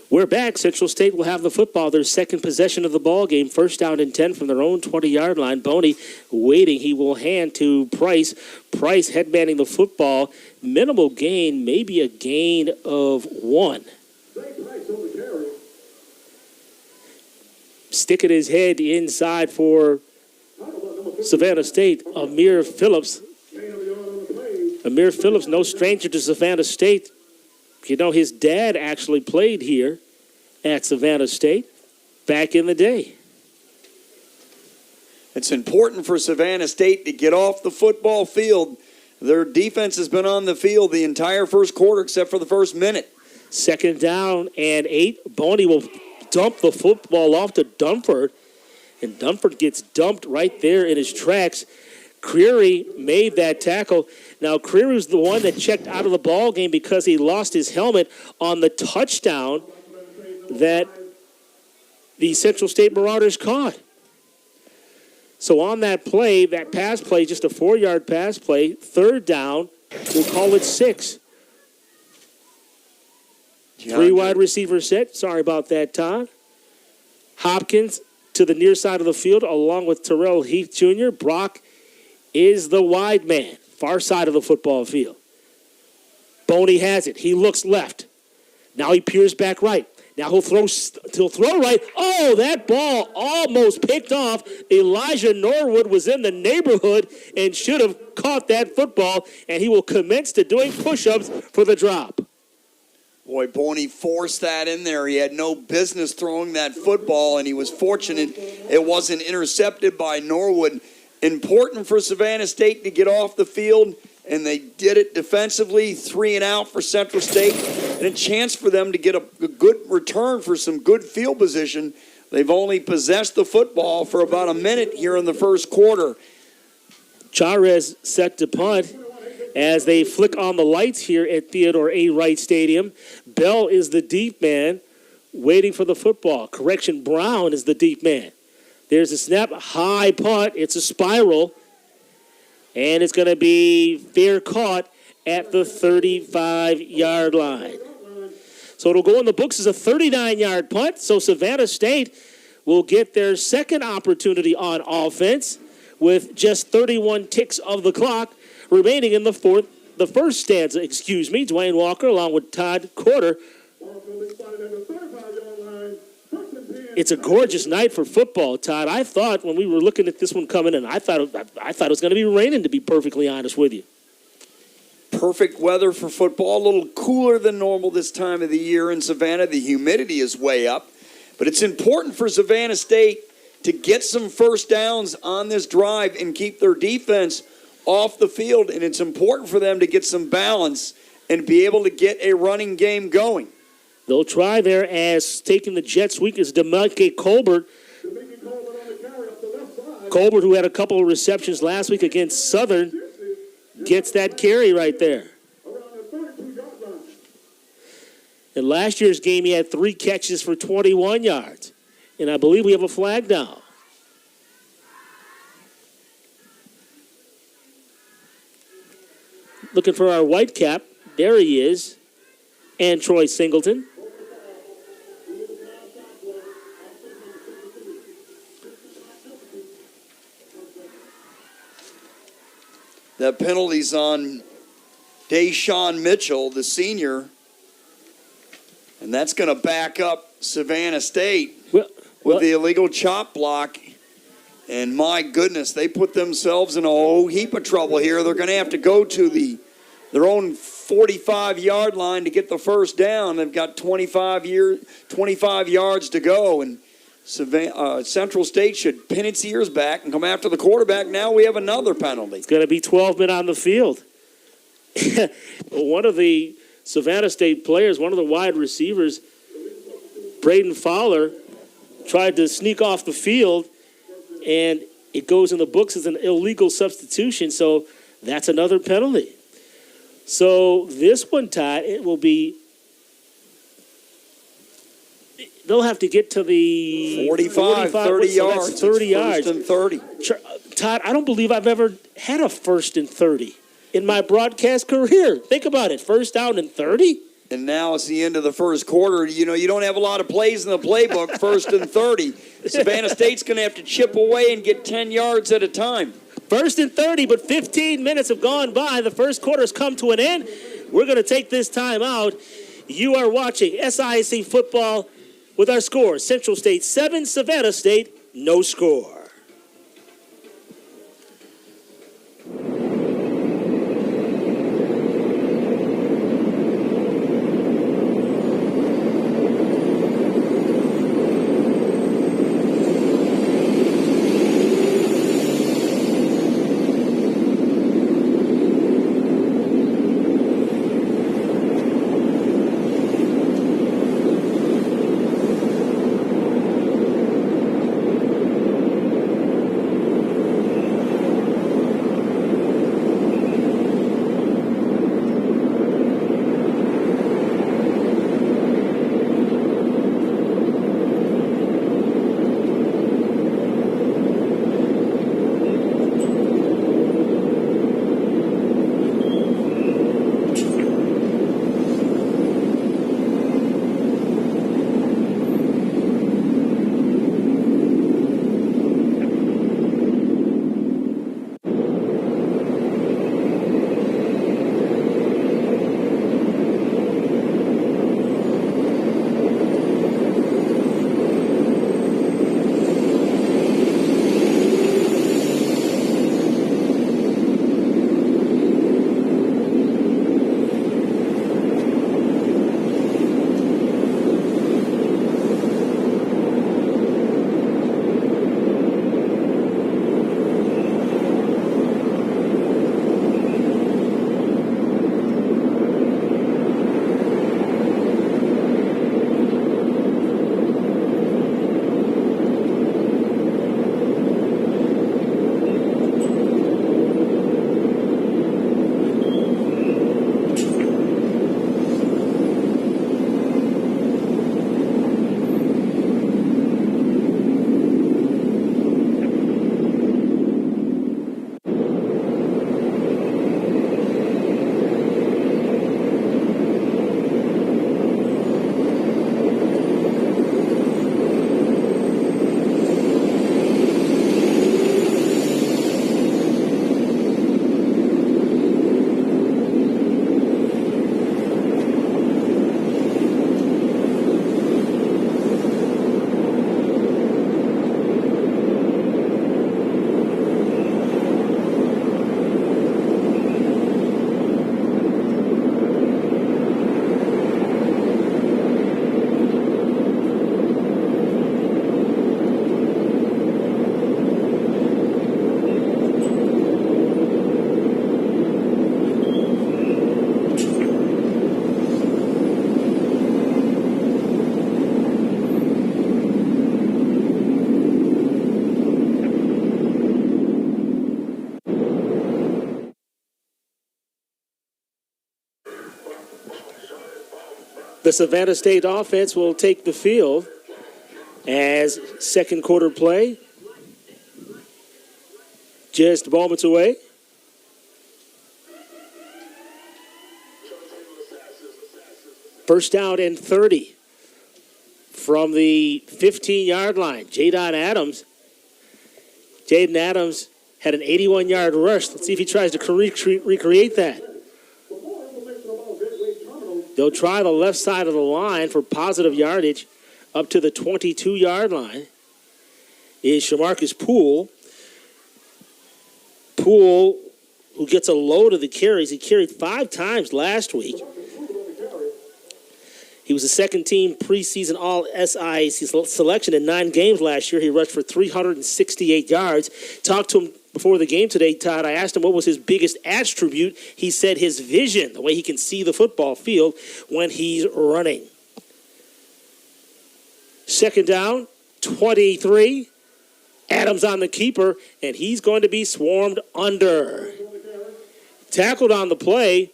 We're back. Central State will have the football. Their second possession of the ball game. First down and 10 from their own 20-yard line. Boney waiting. He will hand to Price. Price headmanning the football. Minimal gain, maybe a gain of 1. Sticking his head inside for Savannah State, Amir Phillips. Amir Phillips, no stranger to Savannah State. You know, his dad actually played here at Savannah State back in the day. It's important for Savannah State to get off the football field. Their defense has been on the field the entire first quarter except for the first minute. Second down and 8. Boney will dump the football off to Dunford, and Dunford gets dumped right there in his tracks. Creary made that tackle. Now, Creary's the one that checked out of the ball game because he lost his helmet on the touchdown that the Central State Marauders caught. So on that play, that pass play, just a 4-yard pass play, third down, we'll call it 6. 3 wide receiver set. Sorry about that, Todd. Hopkins to the near side of the field along with Terrell Heath Jr. Brock is the wide man, far side of the football field. Boney has it. He looks left. Now he peers back right. Now he'll throw right. Oh, that ball almost picked off. Elijah Norwood was in the neighborhood and should have caught that football, and he will commence to doing push-ups for the drop. Boy, Boney forced that in there. He had no business throwing that football, and he was fortunate it wasn't intercepted by Norwood. Important for Savannah State to get off the field, and they did it defensively. 3 and out for Central State, and a chance for them to get a good return for some good field position. They've only possessed the football for about a minute here in the first quarter. Charez set to punt as they flick on the lights here at Theodore A. Wright Stadium. Bell is the deep man waiting for the football. Correction, Brown is the deep man. There's a snap, high punt. It's a spiral. And it's going to be fair caught at the 35-yard line. So it'll go in the books as a 39-yard punt. So Savannah State will get their second opportunity on offense with just 31 ticks of the clock remaining in the first stanza, Dwayne Walker along with Todd Corder. It's a gorgeous night for football, Todd. I thought when we were looking at this one coming in, I thought it was going to be raining, to be perfectly honest with you. Perfect weather for football. A little cooler than normal this time of the year in Savannah. The humidity is way up. But it's important for Savannah State to get some first downs on this drive and keep their defense off the field. And it's important for them to get some balance and be able to get a running game going. They'll try there as taking the jet sweep is DeMelke Colbert. Colbert, who had a couple of receptions last week against Southern, gets that carry right there. In last year's game, he had 3 catches for 21 yards. And I believe we have a flag now. Looking for our white cap. There he is. And Troy Singleton. That penalty's on Deshaun Mitchell, the senior. And that's going to back up Savannah State with the illegal chop block. And my goodness, they put themselves in a whole heap of trouble here. They're going to have to go to their own 45-yard line to get the first down. They've got 25 yards to go. And Central State should pin its ears back and come after the quarterback. Now we have another penalty. It's going to be 12 men on the field. One of the Savannah State players, one of the wide receivers, Braden Fowler, tried to sneak off the field, and it goes in the books as an illegal substitution, so that's another penalty. So this one, Todd, it will be, they'll have to get to the 45 30 yards. So that's 30 yards. First and 30. Todd, I don't believe I've ever had a 1st and 30 in my broadcast career. Think about it. 1st down and 30? And now it's the end of the first quarter. You know, you don't have a lot of plays in the playbook, 1st and 30. Savannah State's going to have to chip away and get 10 yards at a time. 1st and 30, but 15 minutes have gone by. The first quarter has come to an end. We're going to take this time out. You are watching SIAC football with our score. Central State 7, Savannah State no score. The Savannah State offense will take the field as second quarter play. Just moments away. First down and 30 from the 15-yard line. Jaden Adams had an 81-yard rush. Let's see if he tries to recreate that. They'll try the left side of the line for positive yardage up to the 22-yard line. Is Shamarcus Poole. Poole, who gets a load of the carries. He carried 5 times last week. He was a second-team preseason All-SIAC selection in 9 games last year. He rushed for 368 yards. Talked to him before the game today, Todd. I asked him what was his biggest attribute. He said his vision, the way he can see the football field when he's running. Second down, 23. Adams on the keeper, and he's going to be swarmed under. Tackled on the play.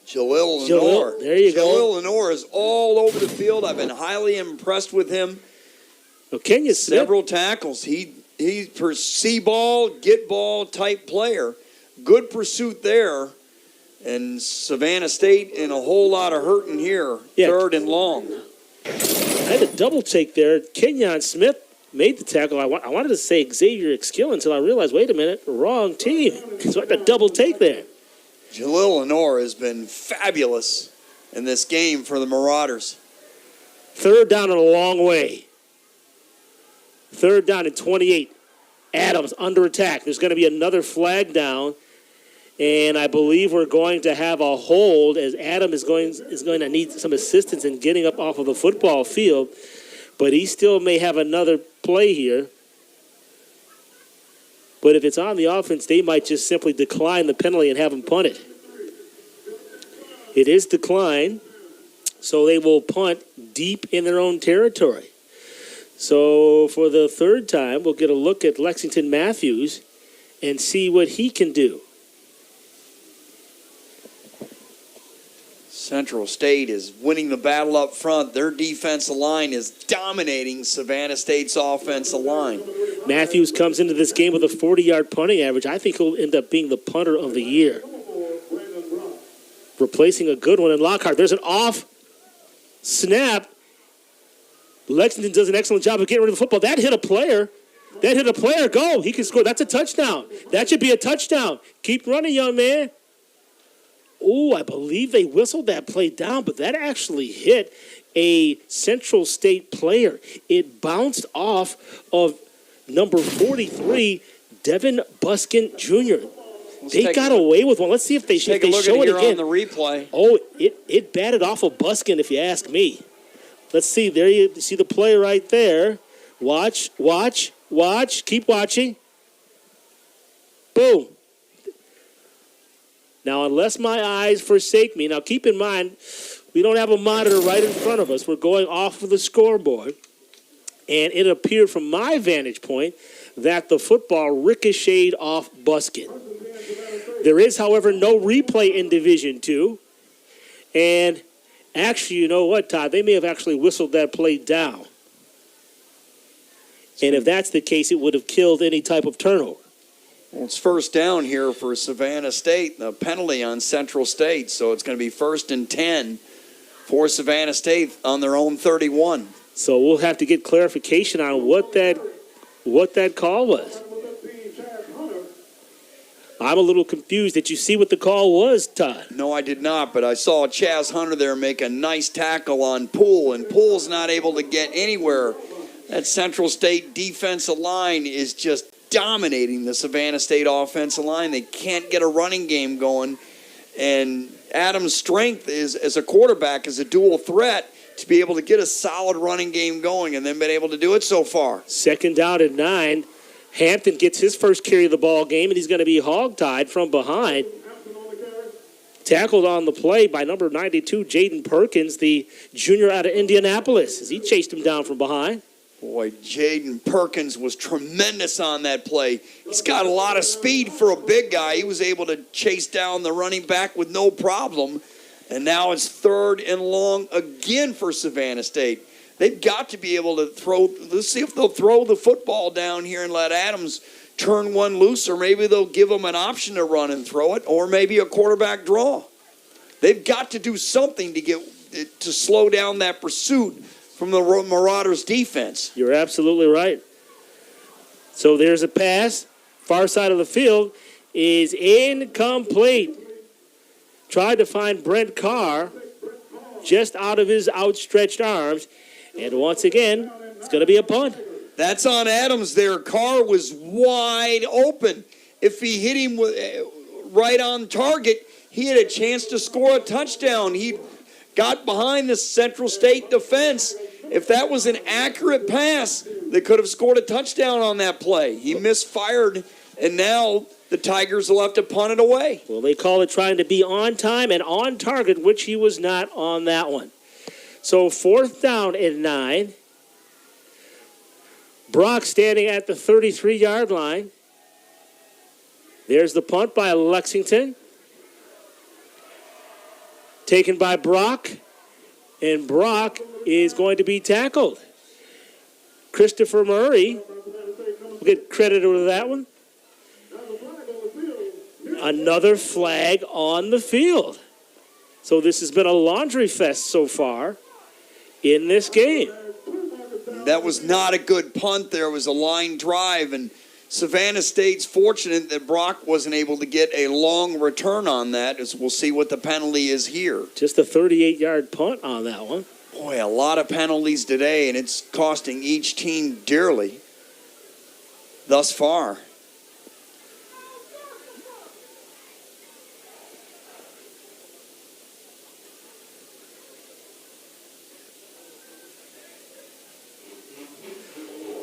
Jalil Lenore. There you go. Jalil Lenore is all over the field. I've been highly impressed with him. Well, Kenya Smith. Several tackles. He's for see ball, get ball type player. Good pursuit there And Savannah State in a whole lot of hurting here. Yeah. 3rd and long. I had a double take there. Kenyon Smith made the tackle. I wanted to say Xavier Exkill until I realized, wait a minute, wrong team. So I had a double take there. Jalil Lenore has been fabulous in this game for the Marauders. 3rd down and a long way. 3rd down and 28. Adams under attack. There's going to be another flag down. And I believe we're going to have a hold as Adam is going to need some assistance in getting up off of the football field. But he still may have another play here. But if it's on the offense, they might just simply decline the penalty and have him punt it. It is declined, so they will punt deep in their own territory. So for the 3rd time, we'll get a look at Lexington Matthews and see what he can do. Central State is winning the battle up front. Their defensive line is dominating Savannah State's offensive line. Matthews comes into this game with a 40-yard punting average. I think he'll end up being the punter of the year. Replacing a good one in Lockhart. There's an off snap. Lexington does an excellent job of getting rid of the football. That hit a player. Go. He can score. That's a touchdown. That should be a touchdown. Keep running, young man. Oh, I believe they whistled that play down, but that actually hit a Central State player. It bounced off of number 43, Devin Buskin Jr. They got away with one. Let's see if they show it again. Take a look at it here on the replay. Oh, it batted off of Buskin, if you ask me. Let's see. There you see the play right there. Watch. Keep watching. Boom. Now, unless my eyes forsake me, now keep in mind, we don't have a monitor right in front of us. We're going off of the scoreboard. And it appeared from my vantage point that the football ricocheted off Buskin. There is, however, no replay in Division II. And actually, you know what, Todd? They may have actually whistled that play down. And if that's the case, it would have killed any type of turnover. Well, it's 1st down here for Savannah State, the penalty on Central State. So it's going to be 1st and 10 for Savannah State on their own 31. So we'll have to get clarification on what that call was. I'm a little confused. Did you see what the call was, Todd? No, I did not, but I saw Chaz Hunter there make a nice tackle on Poole, and Poole's not able to get anywhere. That Central State defensive line is just dominating the Savannah State offensive line. They can't get a running game going, and Adams' strength is as a quarterback is a dual threat to be able to get a solid running game going, and then been able to do it so far. 2nd down and 9. Hampton gets his first carry of the ball game, and he's going to be hogtied from behind. Tackled on the play by number 92, Jaden Perkins, the junior out of Indianapolis, as he chased him down from behind. Boy, Jaden Perkins was tremendous on that play. He's got a lot of speed for a big guy. He was able to chase down the running back with no problem. And now it's 3rd and long again for Savannah State. They've got to be able to throw. Let's see if they'll throw the football down here and let Adams turn one loose, or maybe they'll give them an option to run and throw it, or maybe a quarterback draw. They've got to do something to slow down that pursuit from the Marauders defense. You're absolutely right. So there's a pass. Far side of the field is incomplete. Tried to find Brent Carr just out of his outstretched arms. And once again, it's going to be a punt. That's on Adams there. Carr was wide open. If he hit him right on target, he had a chance to score a touchdown. He got behind the Central State defense. If that was an accurate pass, they could have scored a touchdown on that play. He misfired, and now the Tigers will have to punt it away. Well, they call it trying to be on time and on target, which he was not on that one. So 4th down and 9. Brock standing at the 33-yard line. There's the punt by Lexington. Taken by Brock. And Brock is going to be tackled. Christopher Murray will get credit over that one. Another flag on the field. So this has been a laundry fest so far in this game. That was not a good punt. There was a line drive, and Savannah State's fortunate that Brock wasn't able to get a long return on that, as we'll see what the penalty is here. Just a 38-yard punt on that one. Boy, a lot of penalties today, and it's costing each team dearly thus far.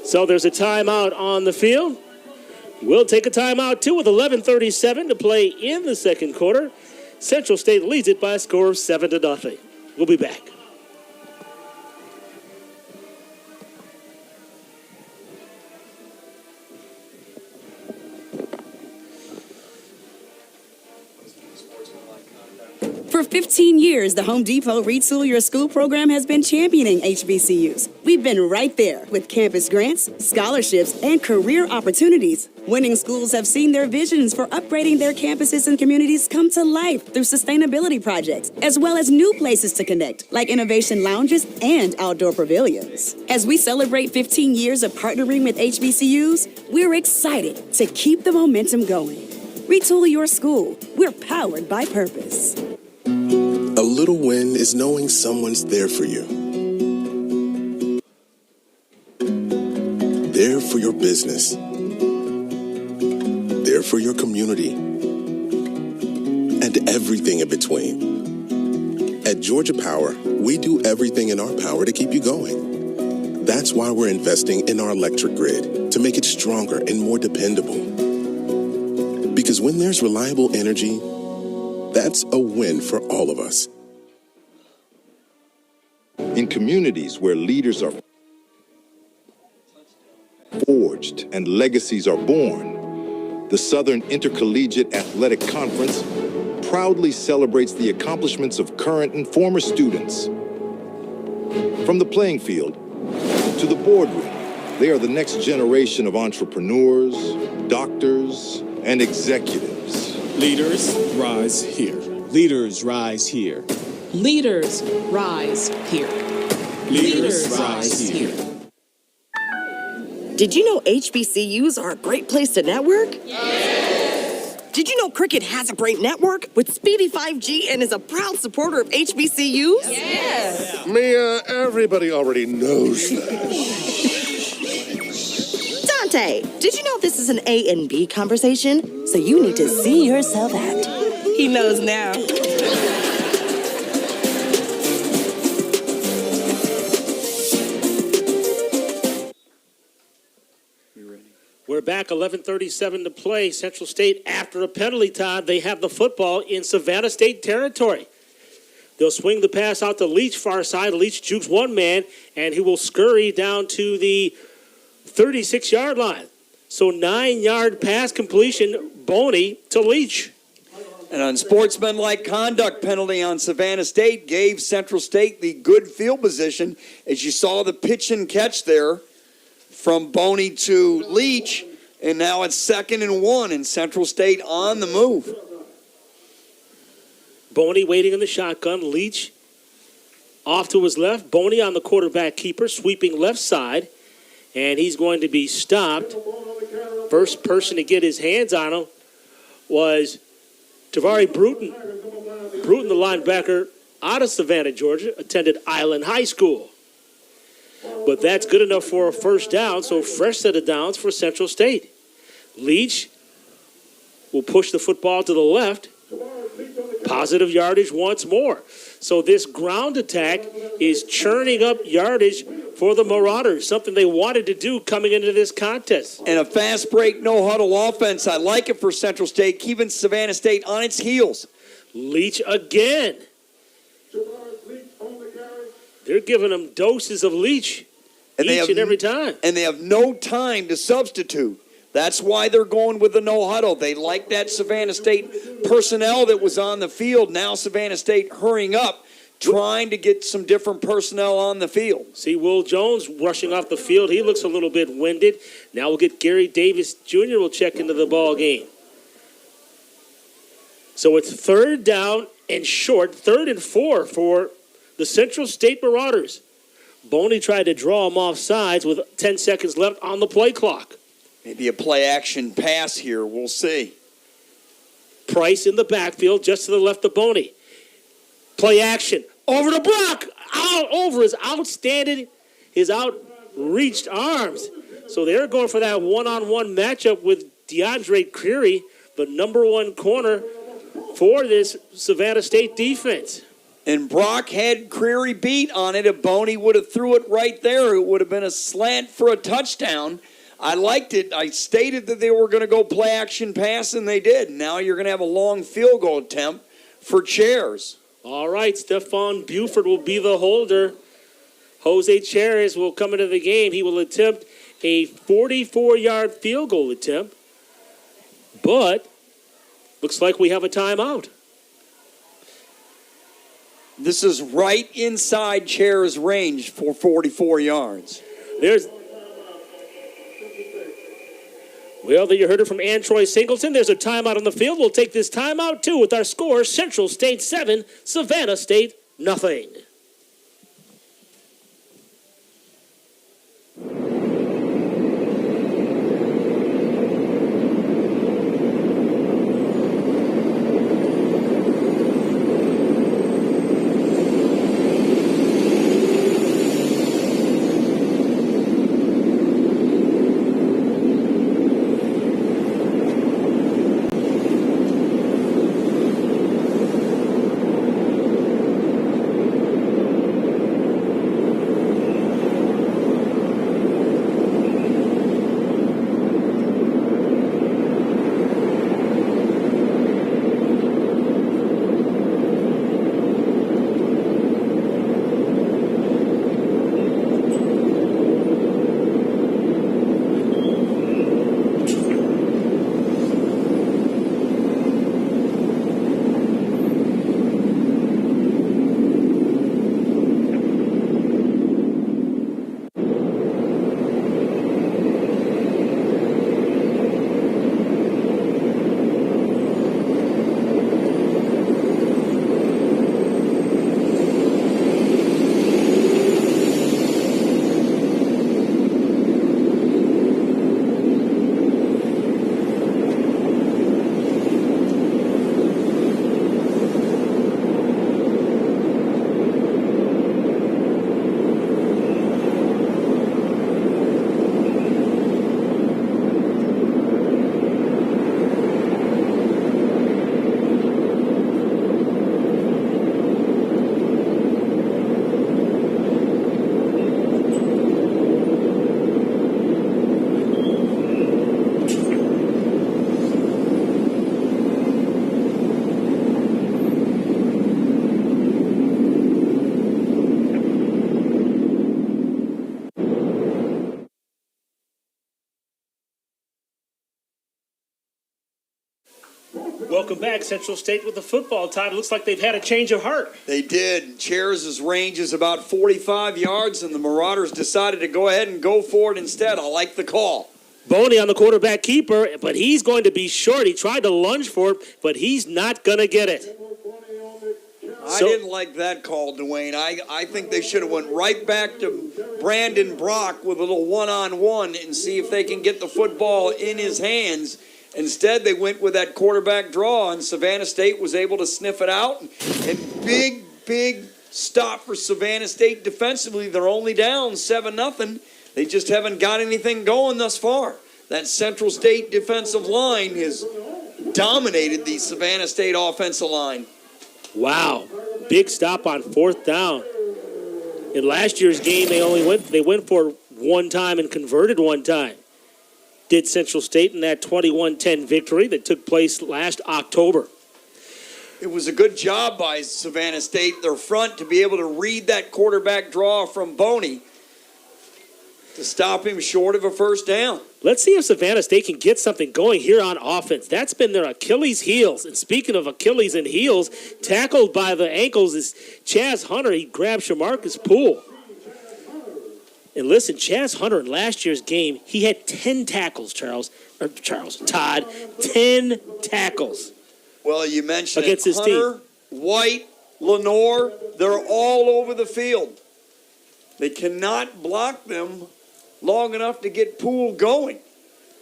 So there's a timeout on the field. We'll take a timeout, too, with 11:37 to play in the second quarter. Central State leads it by a score of 7-0. We'll be back. For 15 years, the Home Depot Retool Your School program has been championing HBCUs. We've been right there with campus grants, scholarships, and career opportunities. Winning schools have seen their visions for upgrading their campuses and communities come to life through sustainability projects, as well as new places to connect, like innovation lounges and outdoor pavilions. As we celebrate 15 years of partnering with HBCUs, we're excited to keep the momentum going. Retool your school. We're powered by purpose. A little win is knowing someone's there for you. There for your business. There for your community. And everything in between. At Georgia Power, we do everything in our power to keep you going. That's why we're investing in our electric grid, to make it stronger and more dependable. Because when there's reliable energy, that's a win for all of us. In communities where leaders are forged and legacies are born, the Southern Intercollegiate Athletic Conference proudly celebrates the accomplishments of current and former students. From the playing field to the boardroom, they are the next generation of entrepreneurs, doctors, and executives. Leaders rise here. Leaders rise here. Leaders rise here. Leaders rise here. Did you know HBCUs are a great place to network? Yes. Did you know Cricket has a great network with speedy 5G and is a proud supporter of HBCUs? Yes. Mia, everybody already knows that. Dante, did you know this is an A and B conversation? So you need to see yourself at. He knows now. We're back, 11:37 to play. Central State, after a penalty time, they have the football in Savannah State territory. They'll swing the pass out to Leach, far side. Leach jukes one man, and he will scurry down to the 36-yard line. So 9-yard pass completion, Boney to Leach. An unsportsmanlike conduct penalty on Savannah State gave Central State the good field position. As you saw the pitch and catch there from Boney to Leach, and now it's 2nd and 1, and Central State on the move. Boney waiting in the shotgun. Leach off to his left. Boney on the quarterback keeper, sweeping left side, and he's going to be stopped. First person to get his hands on him was Tavari Bruton. Bruton, the linebacker out of Savannah, Georgia, attended Island High School. But that's good enough for a first down, so fresh set of downs for Central State. Leach will push the football to the left. Positive yardage once more. So this ground attack is churning up yardage for the Marauders, something they wanted to do coming into this contest. And a fast break, no huddle offense. I like it for Central State, keeping Savannah State on its heels. Leach again. They're giving them doses of Leach each and every time. And they have no time to substitute. That's why they're going with the no huddle. They like that Savannah State personnel that was on the field. Now Savannah State hurrying up, trying to get some different personnel on the field. See Will Jones rushing off the field. He looks a little bit winded. Now we'll get Gary Davis Jr. will check into the ball game. So it's 3rd down and short, 3rd and 4 for the Central State Marauders. Boney tried to draw him off sides with 10 seconds left on the play clock. Maybe a play-action pass here. We'll see. Price in the backfield just to the left of Boney. Play action. Over to Brock. Out over his outreached arms. So they're going for that one-on-one matchup with DeAndre Creary, the number 1 corner for this Savannah State defense. And Brock had Creary beat on it. If Boney would have threw it right there, it would have been a slant for a touchdown. I liked it. I stated that they were going to go play action pass, and they did. Now you're going to have a long field goal attempt for Chairs. All right, Stephon Buford will be the holder. Jose Chairs will come into the game. He will attempt a 44-yard field goal attempt. But looks like we have a timeout. This is right inside Chairs' range for 44 yards. Well, you heard it from Antroy Singleton. There's a timeout on the field. We'll take this timeout, too, with our score, Central State 7, Savannah State nothing. Welcome back, Central State with the football. Todd, it looks like they've had a change of heart. They did. Chairs' range is about 45 yards, and the Marauders decided to go ahead and go for it instead. I like the call. Boney on the quarterback keeper, but he's going to be short. He tried to lunge for it, but he's not going to get it. I didn't like that call, Dwayne. I think they should have went right back to Brandon Brock with a little one-on-one and see if they can get the football in his hands. Instead, they went with that quarterback draw, and Savannah State was able to sniff it out. And big stop for Savannah State defensively. They're only down 7-0. They just haven't got anything going thus far. That Central State defensive line has dominated the Savannah State offensive line. Wow, big stop on 4th down. In last year's game, they went for one time and converted one time. Did Central State in that 21-10 victory that took place last October. It was a good job by Savannah State, their front, to be able to read that quarterback draw from Boney to stop him short of a first down. Let's see if Savannah State can get something going here on offense. That's been their Achilles heels. And speaking of Achilles and heels, tackled by the ankles is Chaz Hunter. He grabbed Shamarcus Poole. And listen, Chaz Hunter in last year's game, he had 10 tackles, Todd. 10 tackles. Well, you mentioned against it. his Hunter, team. White, Lenore, they're all over the field. They cannot block them long enough to get Poole going.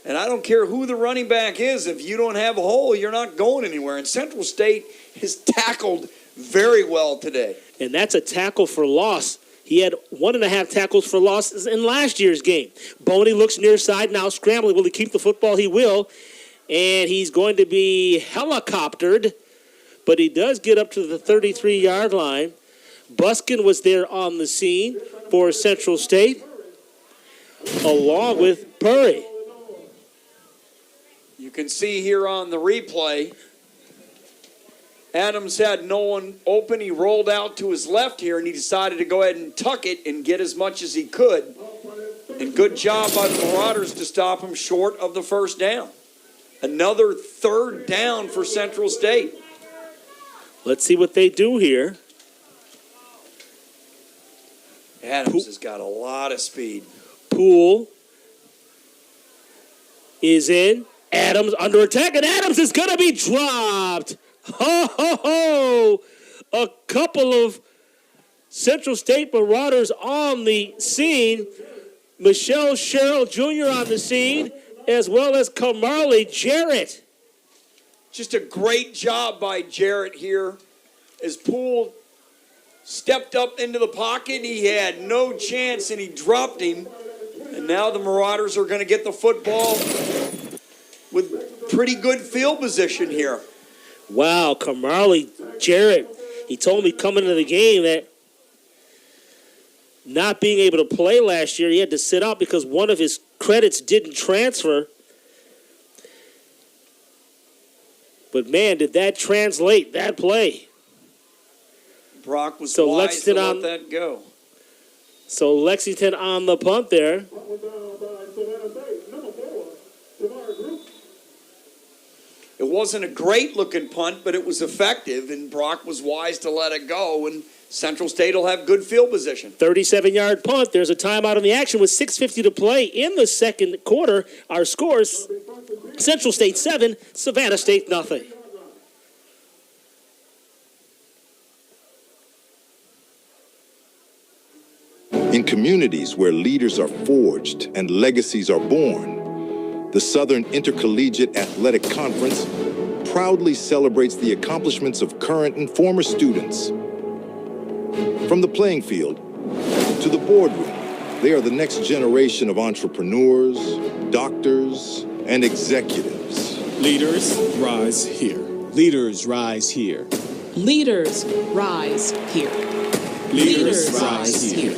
And I don't care who the running back is. If you don't have a hole, you're not going anywhere. And Central State is tackled very well today. And that's a tackle for loss. He had 1.5 tackles for losses in last year's game. Boney looks near side now, scrambling. Will he keep the football? He will. And he's going to be helicoptered. But he does get up to the 33-yard line. Buskin was there on the scene for Central State, along with Purry. You can see here on the replay, Adams had no one open. He rolled out to his left here, and he decided to go ahead and tuck it and get as much as he could. And good job by the Marauders to stop him short of the first down. Another third down for Central State. Let's see what they do here. Adams has got a lot of speed. Poole is in. Adams under attack, and Adams is going to be dropped. Ho, ho, ho. A couple of Central State Marauders on the scene. Michelle Sherrill Jr. on the scene, as well as Kamarley Jarrett. Just a great job by Jarrett here. As Poole stepped up into the pocket, he had no chance, and he dropped him. And now the Marauders are going to get the football with pretty good field position here. Wow, Kamarley Jarrett. He told me coming into the game that not being able to play last year, he had to sit out because one of his credits didn't transfer. But, man, did that translate, that play. Brock was wise to let that go. So Lexington on the punt there. It wasn't a great-looking punt, but it was effective, and Brock was wise to let it go, and Central State will have good field position. 37-yard punt. There's a timeout in the action with 6:50 to play in the second quarter. Our scores, Central State 7, Savannah State nothing. In communities where leaders are forged and legacies are born, the Southern Intercollegiate Athletic Conference proudly celebrates the accomplishments of current and former students. From the playing field to the boardroom, they are the next generation of entrepreneurs, doctors, and executives. Leaders rise here. Leaders rise here. Leaders rise here. Leaders rise here.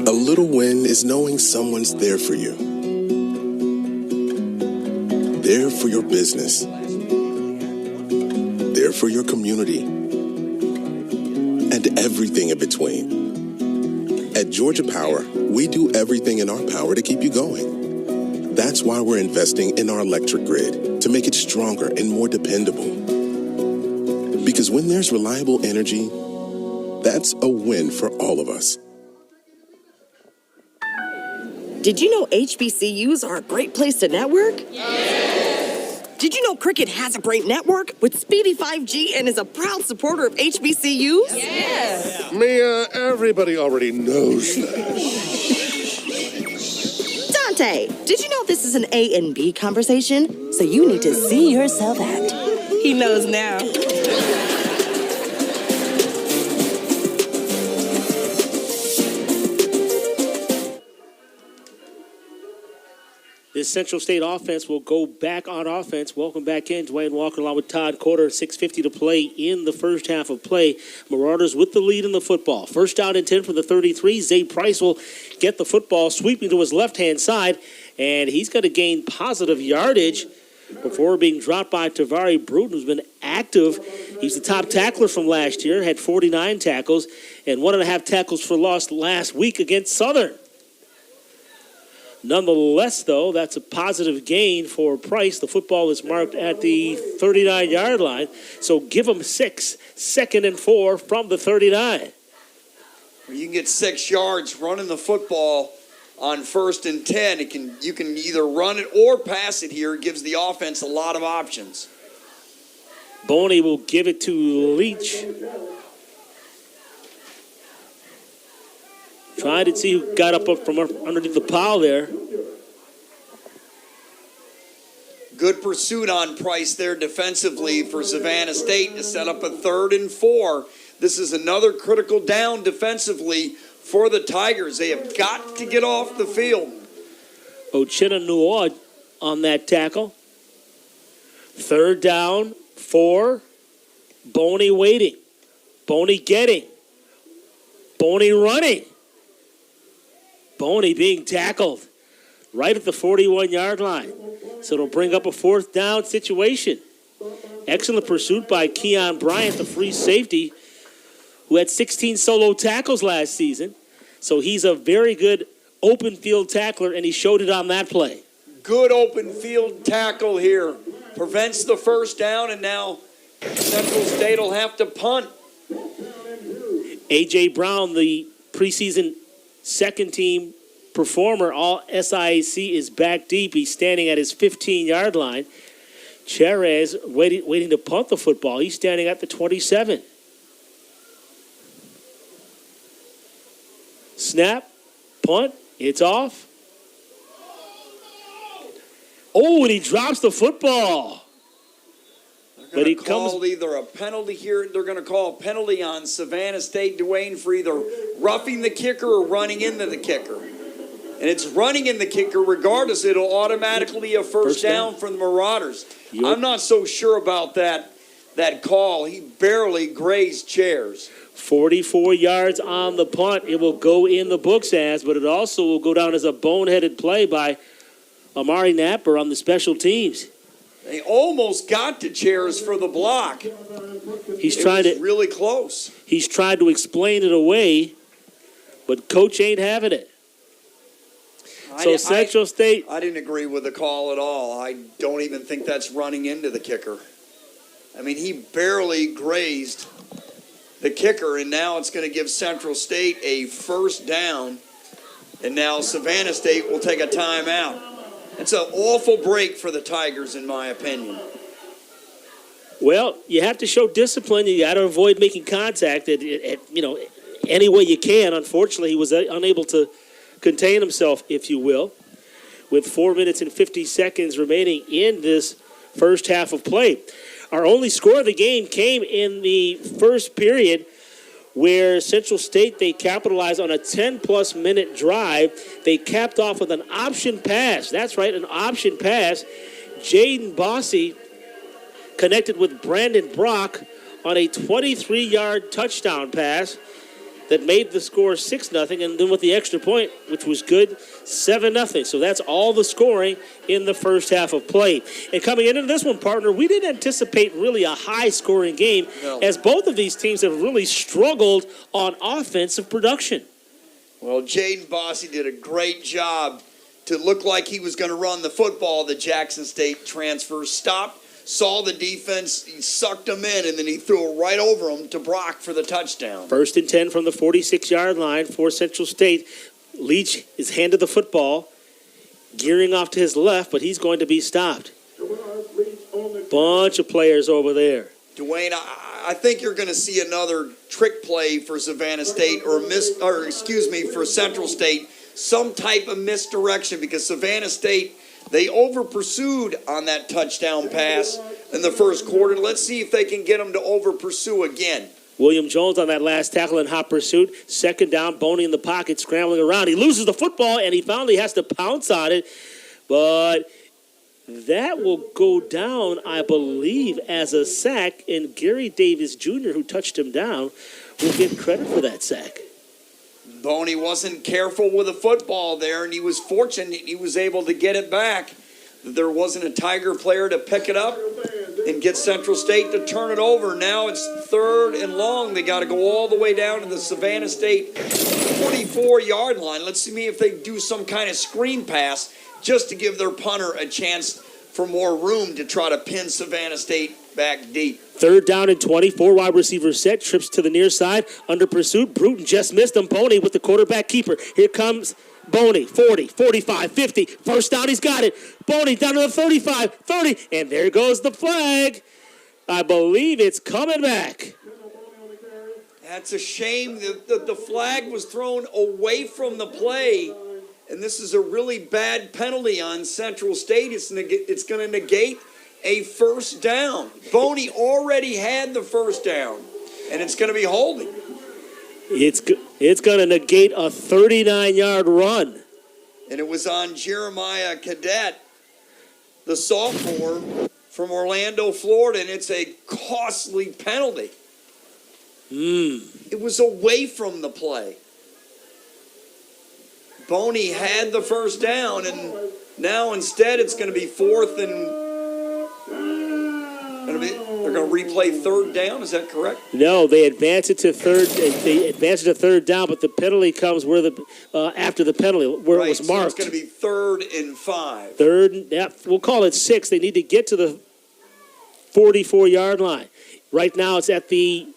A little win is knowing someone's there for you. There for your business. There for your community. And everything in between. At Georgia Power, we do everything in our power to keep you going. That's why we're investing in our electric grid to make it stronger and more dependable. Because when there's reliable energy, that's a win for all of us. Did you know HBCUs are a great place to network? Yes. Did you know Cricket has a great network with speedy 5G and is a proud supporter of HBCUs? Yes. Mia, everybody already knows that. Dante, did you know this is an A and B conversation? So you need to see yourself act. He knows now. This Central State offense will go back on offense. Welcome back in. Dwayne Walker along with Todd Corder. 6:50 to play in the first half of play. Marauders with the lead in the football. First down and 10 for the 33. Zay Price will get the football, sweeping to his left-hand side, and he's going to gain positive yardage before being dropped by Tavari Bruton, who's been active. He's the top tackler from last year, had 49 tackles and 1.5 tackles for loss last week against Southern. Nonetheless, though, that's a positive gain for Price. The football is marked at the 39-yard line, so give him 6, 2nd and 4 from the 39. You can get 6 yards running the football on 1st and 10. You can either run it or pass it here. It gives the offense a lot of options. Boney will give it to Leach. Trying to see who got up from underneath the pile there. Good pursuit on Price there defensively for Savannah State to set up a 3rd and 4. This is another critical down defensively for the Tigers. They have got to get off the field. Ochinanua on that tackle. 3rd down, 4. Boney waiting. Boney getting. Boney running. Boney being tackled right at the 41-yard line. So it'll bring up a 4th down situation. Excellent pursuit by Keon Bryant, the free safety, who had 16 solo tackles last season. So he's a very good open field tackler, and he showed it on that play. Good open field tackle here. Prevents the 1st down, and now Central State will have to punt. A.J. Brown, the preseason second-team performer, all SIAC, is back deep. He's standing at his 15-yard line. Cherez waiting to punt the football. He's standing at the 27. Snap, punt, it's off. Oh, and he drops the football. But he comes either a penalty here. They're going to call a penalty on Savannah State, Dwayne, for either roughing the kicker or running into the kicker. And it's running in the kicker regardless. It'll automatically be a first down from the Marauders. I'm not so sure about that call. He barely grazed chairs. 44 yards on the punt. It will go in the books as, but it also will go down as a boneheaded play by Amari Napper on the special teams. They almost got to chairs for the block. He's trying to really close. He's tried to explain it away, but coach ain't having it. So Central State. I didn't agree with the call at all. I don't even think that's running into the kicker. I mean, he barely grazed the kicker, and now it's going to give Central State a first down, and now Savannah State will take a timeout. It's an awful break for the Tigers, in my opinion. Well, you have to show discipline. You got to avoid making contact any way you can. Unfortunately, he was unable to contain himself, if you will, with 4 minutes and 50 seconds remaining in this first half of play. Our only score of the game came in the first period, where Central State, they capitalized on a 10-plus minute drive. They capped off with an option pass. That's right, an option pass. Jaden Bossy connected with Brandon Brock on a 23-yard touchdown pass that made the score 6-0, and then with the extra point, which was good, 7-0. So that's all the scoring in the first half of play. And coming into this one, partner, we didn't anticipate really a high-scoring game, as both of these teams have really struggled on offensive production. Well, Jaden Bossy did a great job to look like he was going to run the football. The Jackson State transfer stopped, saw the defense, he sucked him in, and then he threw it right over him to Brock for the touchdown. 1st and 10 from the 46-yard line for Central State. Leach is handed the football, gearing off to his left, but he's going to be stopped. Bunch of players over there. Dwayne, I think you're going to see another trick play for Savannah State for Central State, some type of misdirection, because Savannah State, they over-pursued on that touchdown pass in the first quarter. Let's see if they can get them to over-pursue again. William Jones on that last tackle and hot pursuit. 2nd down, Boney in the pocket, scrambling around. He loses the football, and he finally has to pounce on it. But that will go down, I believe, as a sack. And Gary Davis Jr., who touched him down, will get credit for that sack. Boney wasn't careful with the football there, and he was fortunate he was able to get it back. that there wasn't a Tiger player to pick it up and get Central State to turn it over. Now it's 3rd and long. They got to go all the way down to the Savannah State 44-yard line. Let's see if they do some kind of screen pass just to give their punter a chance for more room to try to pin Savannah State back deep. 3rd down and 24. Wide receiver set. Trips to the near side. Under pursuit. Bruton just missed him. Boney with the quarterback keeper. Here comes Boney. 40, 45, 50. First down. He's got it. Boney down to the 35, 30. And there goes the flag. I believe it's coming back. That's a shame that the flag was thrown away from the play. And this is a really bad penalty on Central State. It's going to negate a first down. Boney already had the first down, and it's going to be holding. It's going to negate a 39-yard run. And it was on Jeremiah Cadet, the sophomore from Orlando, Florida, and it's a costly penalty. It was away from the play. Boney had the first down, and now instead it's going to be 4th and they're going to replay 3rd down. Is that correct? No, they advance it to 3rd. They advance it to 3rd down, but the penalty comes where after the penalty where it was marked. So it's going to be 3rd and 5. 3rd, yeah, we'll call it 6. They need to get to the 44-yard line. Right now it's at the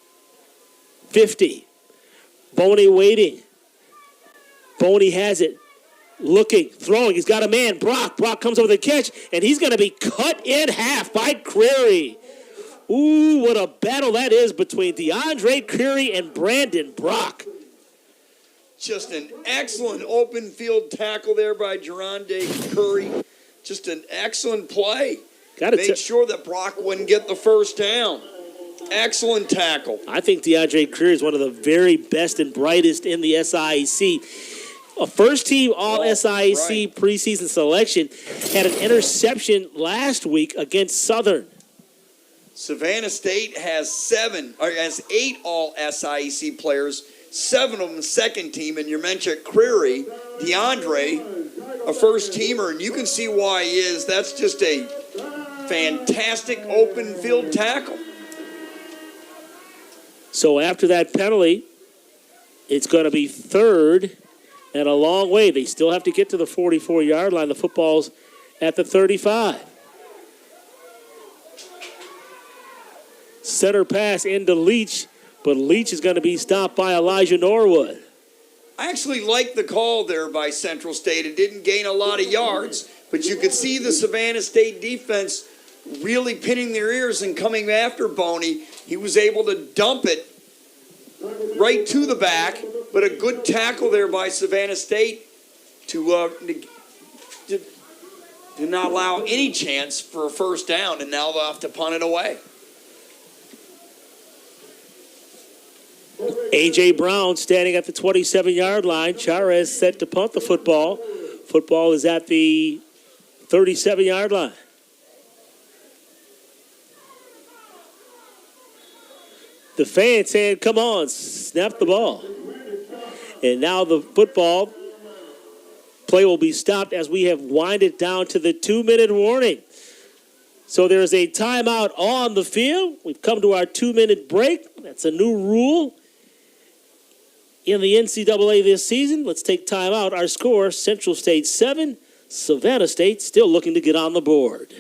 50. Boney waiting. Boney has it. Looking, throwing. He's got a man. Brock comes over the catch, and he's going to be cut in half by Creary. Ooh, what a battle that is between DeAndre Creary and Brandon Brock. Just an excellent open field tackle there by Geronde Curry. Just an excellent play. Made sure that Brock wouldn't get the first down. Excellent tackle. I think DeAndre Creary is one of the very best and brightest in the SIAC. A first-team All-SIAC preseason selection had an interception last week against Southern. Savannah State has 8 All-SIAC players, 7 of them second team, and you mentioned Creary, DeAndre, a first-teamer, and you can see why he is. That's just a fantastic open field tackle. So after that penalty, it's going to be 3rd and a long way. They still have to get to the 44-yard line. The football's at the 35. Center pass into Leach, but Leach is going to be stopped by Elijah Norwood. I actually like the call there by Central State. It didn't gain a lot of yards, but you could see the Savannah State defense really pinning their ears and coming after Boney. He was able to dump it right to the back, but a good tackle there by Savannah State to not allow any chance for a first down, and now they'll have to punt it away. A.J. Brown standing at the 27-yard line. Charez set to punt the football. Football is at the 37-yard line. The fans saying, come on, snap the ball. And now the football play will be stopped as we have winded down to the 2-minute warning. So there's a timeout on the field. We've come to our 2-minute break. That's a new rule in the NCAA this season. Let's take timeout. Our score, Central State 7, Savannah State still looking to get on the board.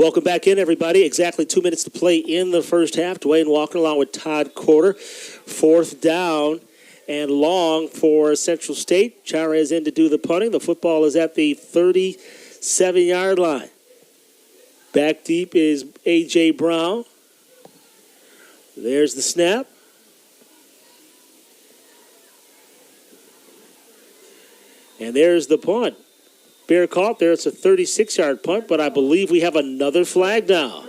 Welcome back in, everybody. Exactly 2 minutes to play in the first half. Dwayne Walker along with Todd Corder. 4th down and long for Central State. Chara is in to do the punting. The football is at the 37-yard line. Back deep is A.J. Brown. There's the snap. And there's the punt. Bear caught there. It's a 36-yard punt, but I believe we have another flag now.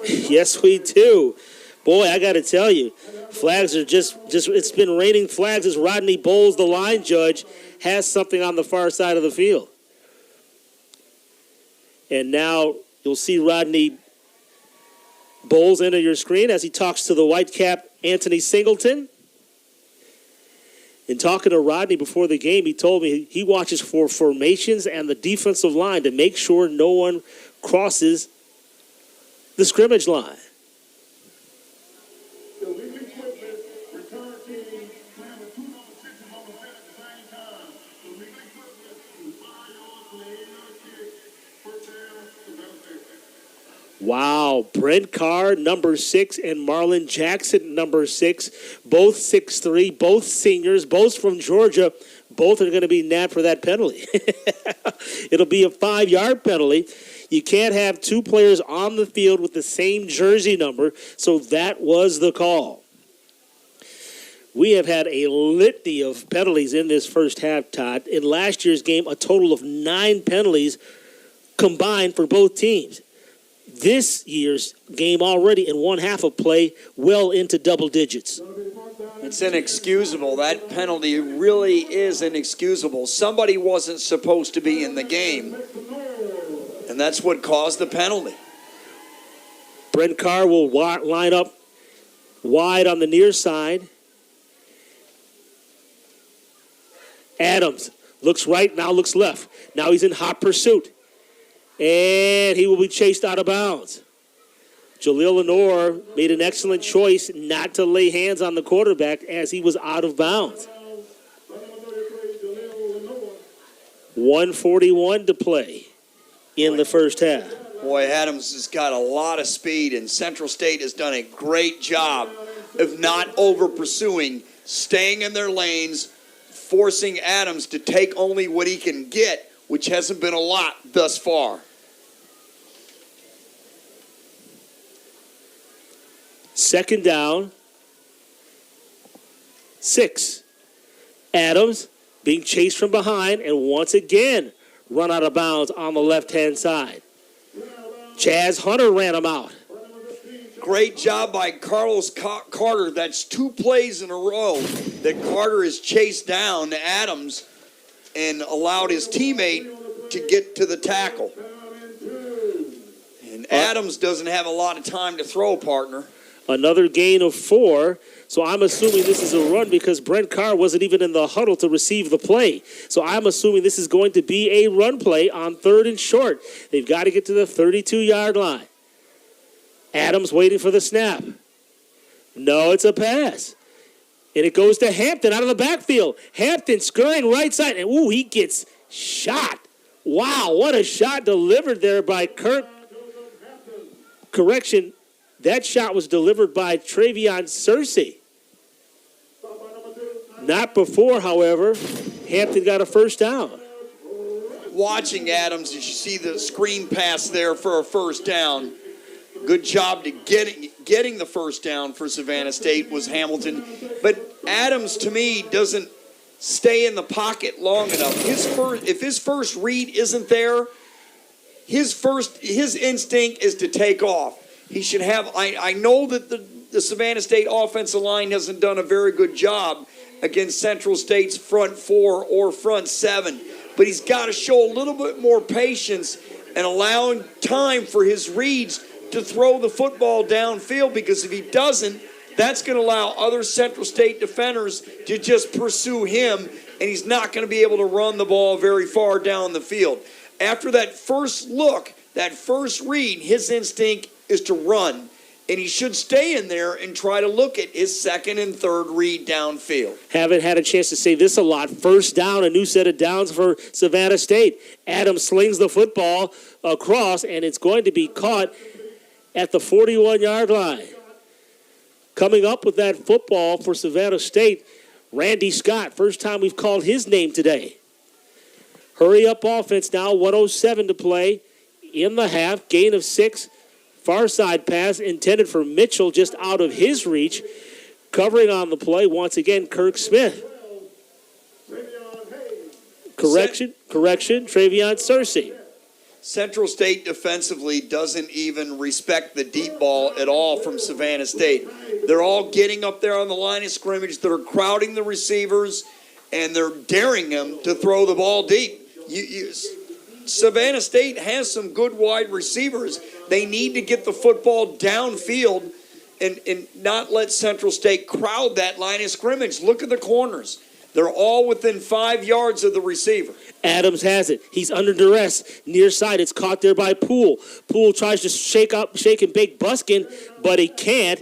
Yes, we do. Boy, I got to tell you, flags are just it's been raining flags as Rodney Bowles, the line judge, has something on the far side of the field. And now you'll see Rodney Bowles enter your screen as he talks to the Whitecap Anthony Singleton. In talking to Rodney before the game, he told me he watches for formations and the defensive line to make sure no one crosses the scrimmage line. Wow, Brent Carr, number 6, and Marlon Jackson, number 6, both 6'3", both seniors, both from Georgia. Both are going to be nabbed for that penalty. It'll be a 5-yard penalty. You can't have two players on the field with the same jersey number, so that was the call. We have had a litany of penalties in this first half, Todd. In last year's game, a total of 9 penalties combined for both teams. This year's game already in one half of play well into double digits. It's inexcusable. That penalty really is inexcusable. Somebody wasn't supposed to be in the game, and that's what caused the penalty. Brent Carr will line up wide on the near side. Adams looks right, now looks left. Now he's in hot pursuit. And he will be chased out of bounds. Jaleel Lenore made an excellent choice not to lay hands on the quarterback as he was out of bounds. 1:41 to play in the first half. Boy, Adams has got a lot of speed, and Central State has done a great job of not over-pursuing, staying in their lanes, forcing Adams to take only what he can get, which hasn't been a lot thus far. Second down, 6. Adams being chased from behind and once again run out of bounds on the left-hand side. Chaz Hunter ran him out. Great job by Carlos Carter. That's 2 plays in a row that Carter has chased down Adams and allowed his teammate to get to the tackle. And Adams doesn't have a lot of time to throw, partner. Another gain of 4. So I'm assuming this is a run because Brent Carr wasn't even in the huddle to receive the play. So I'm assuming this is going to be a run play on 3rd and short. They've got to get to the 32-yard line. Adams waiting for the snap. No, it's a pass. And it goes to Hampton out of the backfield. Hampton scurrying right side. And, ooh, he gets shot. Wow, what a shot delivered there by Kirk. Correction, that shot was delivered by Travion Searcy. Not before, however, Hampton got a first down. Watching Adams, as you see the screen pass there for a first down. Good job to getting the first down for Savannah State was Hamilton. But Adams, to me, doesn't stay in the pocket long enough. If his first read isn't there, his instinct is to take off. He should have. I know that the Savannah State offensive line hasn't done a very good job against Central State's front 4 or front 7, but he's got to show a little bit more patience and allowing time for his reads to throw the football downfield, because if he doesn't, that's going to allow other Central State defenders to just pursue him, and he's not going to be able to run the ball very far down the field. After that first look, that first read, his instinct is to run. and he should stay in there and try to look at his second and third read downfield. Haven't had a chance to say this a lot. First down, a new set of downs for Savannah State. Adams slings the football across, and it's going to be caught at the 41-yard line. Coming up with that football for Savannah State, Randy Scott. First time we've called his name today. Hurry up offense now, 1:07 to play in the half. Gain of 6. Far side pass intended for Mitchell, just out of his reach. Covering on the play, once again, Kirk Smith. Correction, Travion Searcy. Central State defensively doesn't even respect the deep ball at all from Savannah State. They're all getting up there on the line of scrimmage. They're crowding the receivers, and they're daring them to throw the ball deep. Savannah State has some good wide receivers. They need to get the football downfield and not let Central State crowd that line of scrimmage. Look at the corners. They're all within 5 yards of the receiver. Adams has it. He's under duress. Near side. It's caught there by Poole. Poole tries to shake and bake Buskin, but he can't.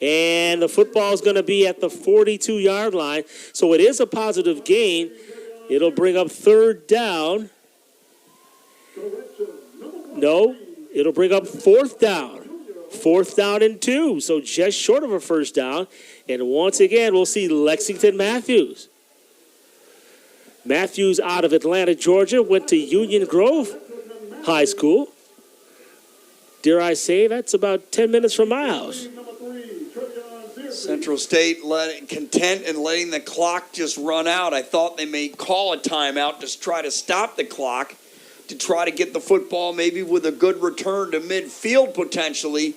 And the football is going to be at the 42-yard line. So it is a positive gain. It'll bring up third down. No, it'll bring up fourth down. 4th down and 2. So just short of a first down. And once again, we'll see Lexington Matthews. Matthews out of Atlanta, Georgia, went to Union Grove High School. Dare I say, that's about 10 minutes from my house. Central State content and letting the clock just run out. I thought they may call a timeout to try to stop the clock, to try to get the football maybe with a good return to midfield potentially.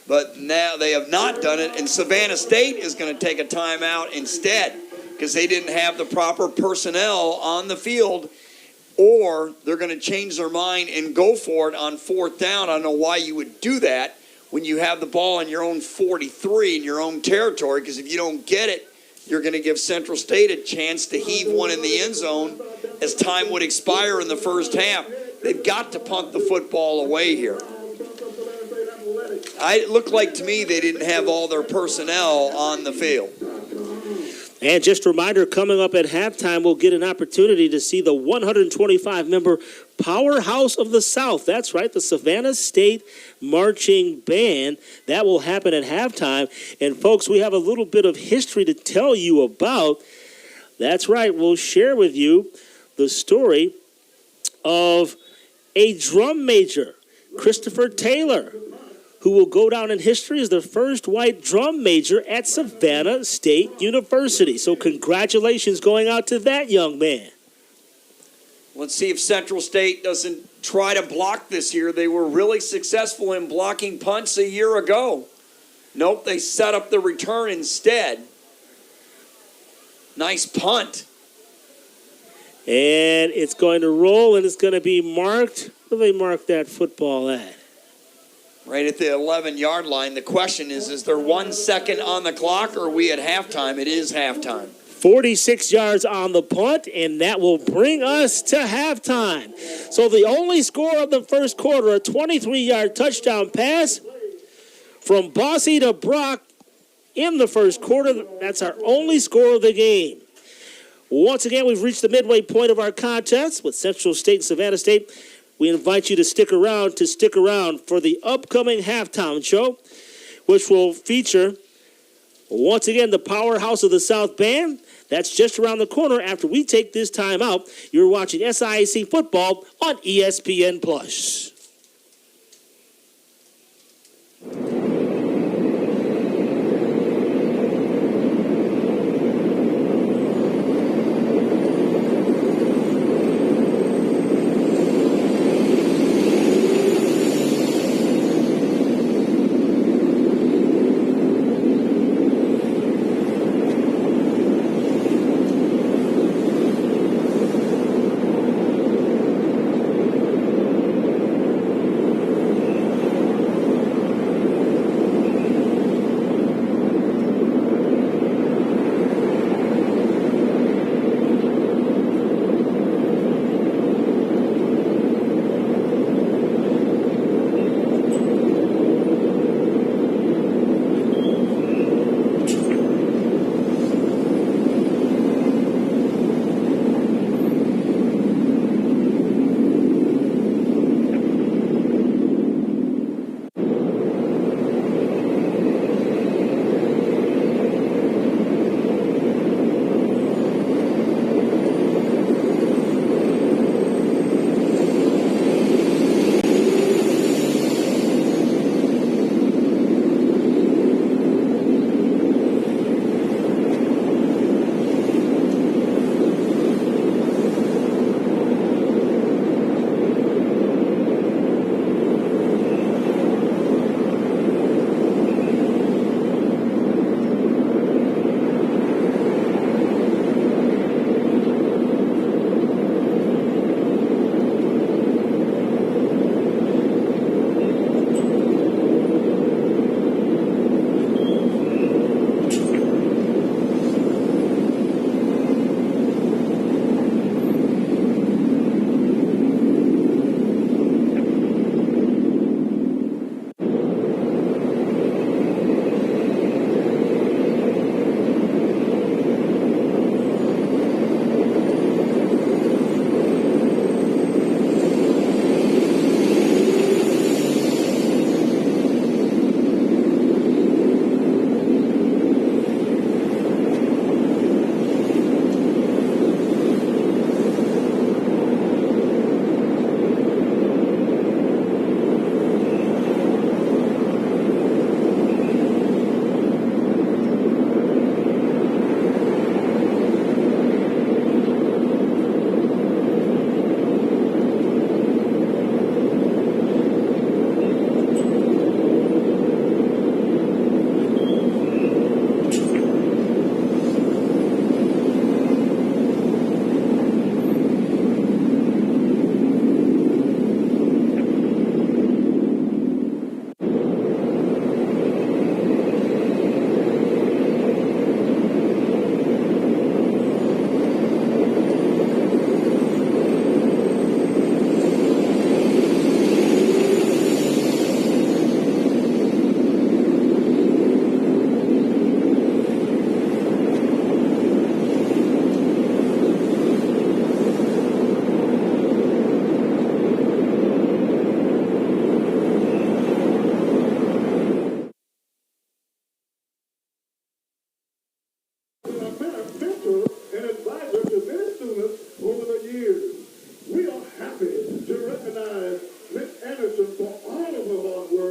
But now they have not done it, and Savannah State is going to take a timeout instead because they didn't have the proper personnel on the field, or they're going to change their mind and go for it on 4th down. I don't know why you would do that when you have the ball in your own 43 in your own territory, because if you don't get it, you're going to give Central State a chance to heave one in the end zone as time would expire in the first half. They've got to punt the football away here. It looked like to me they didn't have all their personnel on the field. And just a reminder, coming up at halftime, we'll get an opportunity to see the 125-member Powerhouse of the South. That's right, the Savannah State Marching Band. That will happen at halftime. And, folks, we have a little bit of history to tell you about. That's right, we'll share with you the story of a drum major, Christopher Taylor, who will go down in history as the first white drum major at Savannah State University. So congratulations going out to that young man. Let's see if Central State doesn't try to block this year. They were really successful in blocking punts a year ago. Nope, they set up the return instead. Nice punt. And it's going to roll, and it's going to be marked. Where do they mark that football at? Right at the 11-yard line. The question is there 1 second on the clock, or are we at halftime? It is halftime. 46 yards on the punt, and that will bring us to halftime. So the only score of the first quarter, a 23-yard touchdown pass from Bossy to Brock in the first quarter. That's our only score of the game. Once again, we've reached the midway point of our contest with Central State and Savannah State. We invite you to stick around for the upcoming halftime show, which will feature, once again, the Powerhouse of the South Band. That's just around the corner after we take this time out. You're watching SIAC football on ESPN+.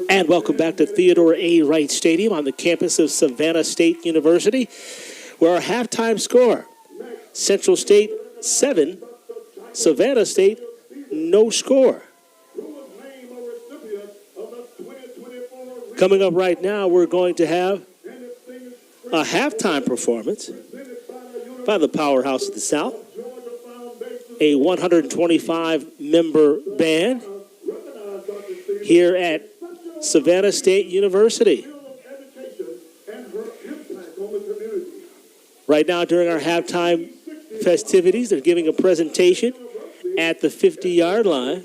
And welcome back to Theodore A. Wright Stadium on the campus of Savannah State University, where our halftime score, Central State 7, Savannah State no score. Coming up right now, we're going to have a halftime performance by the Powerhouse of the South, a 125-member band here at Savannah State University. Right now, during our halftime festivities, they're giving a presentation at the 50-yard line.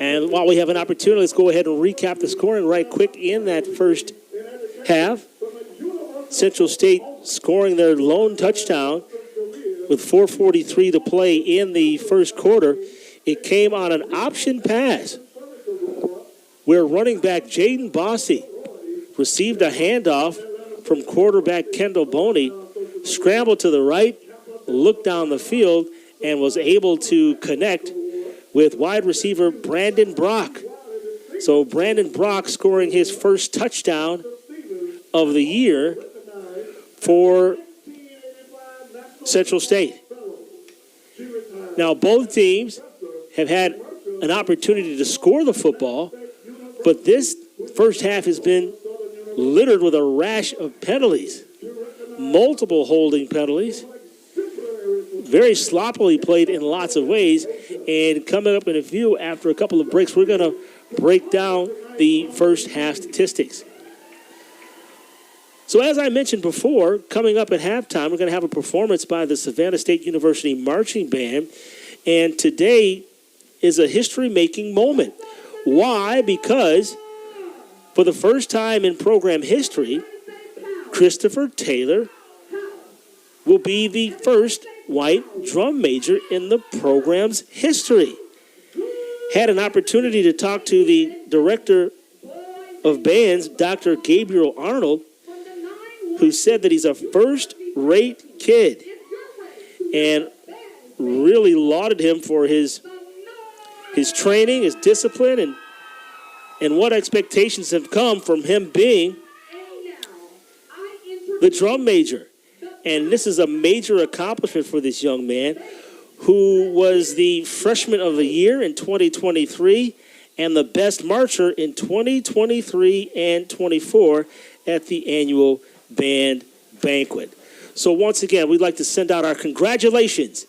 And while we have an opportunity, let's go ahead and recap the scoring right quick in that first half. Central State scoring their lone touchdown with 4:43 to play in the first quarter. It came on an option pass where running back Jaden Bossy received a handoff from quarterback Kendall Boney, scrambled to the right, looked down the field, and was able to connect with wide receiver Brandon Brock. So Brandon Brock scoring his first touchdown of the year for Central State. Now, both teams have had an opportunity to score the football, but this first half has been littered with a rash of penalties. Multiple holding penalties. Very sloppily played in lots of ways. And coming up in a few, after a couple of breaks, we're going to break down the first half statistics. So as I mentioned before, coming up at halftime, we're going to have a performance by the Savannah State University Marching Band. And today is a history-making moment. Why? Because for the first time in program history, Christopher Taylor will be the first white drum major in the program's history. Had an opportunity to talk to the director of bands, Dr. Gabriel Arnold, who said that he's a first-rate kid and really lauded him for his training, his discipline, and what expectations have come from him being the drum major. And this is a major accomplishment for this young man, who was the freshman of the year in 2023 and the best marcher in 2023 and 24 at the annual band banquet. So once again, we'd like to send out our congratulations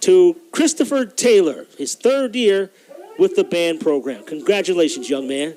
to Christopher Taylor, his third year with the band program. Congratulations, young man.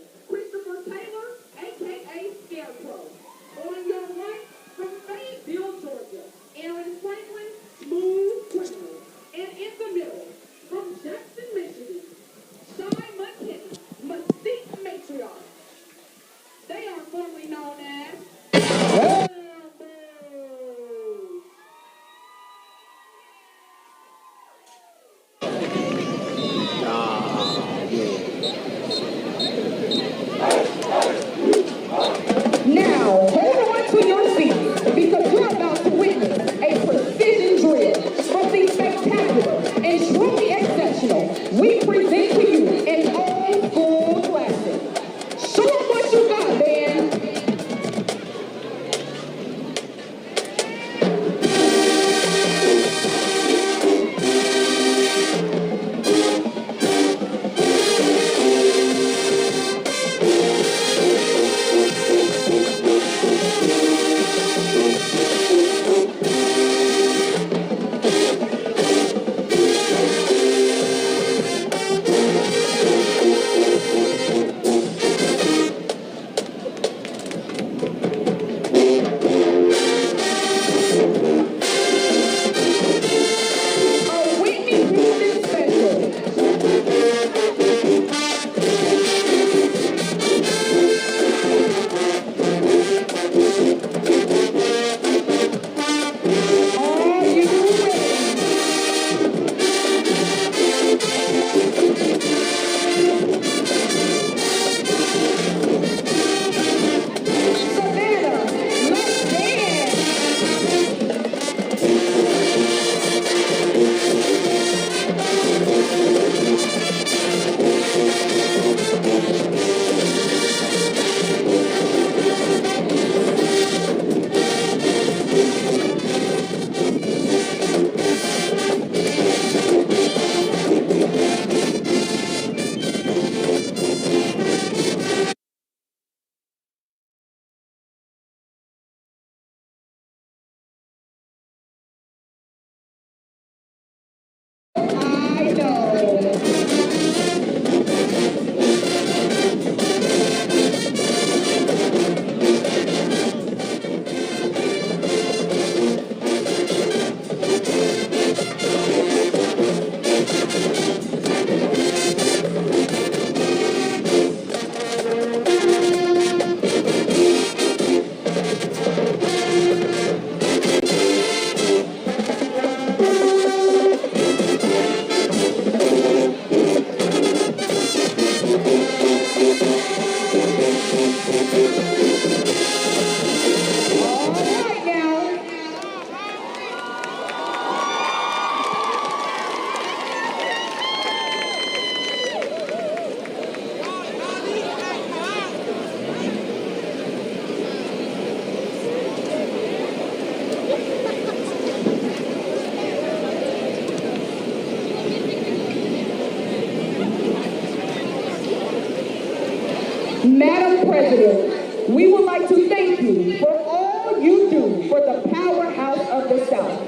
Madam President, we would like to thank you for all you do for the powerhouse of the South.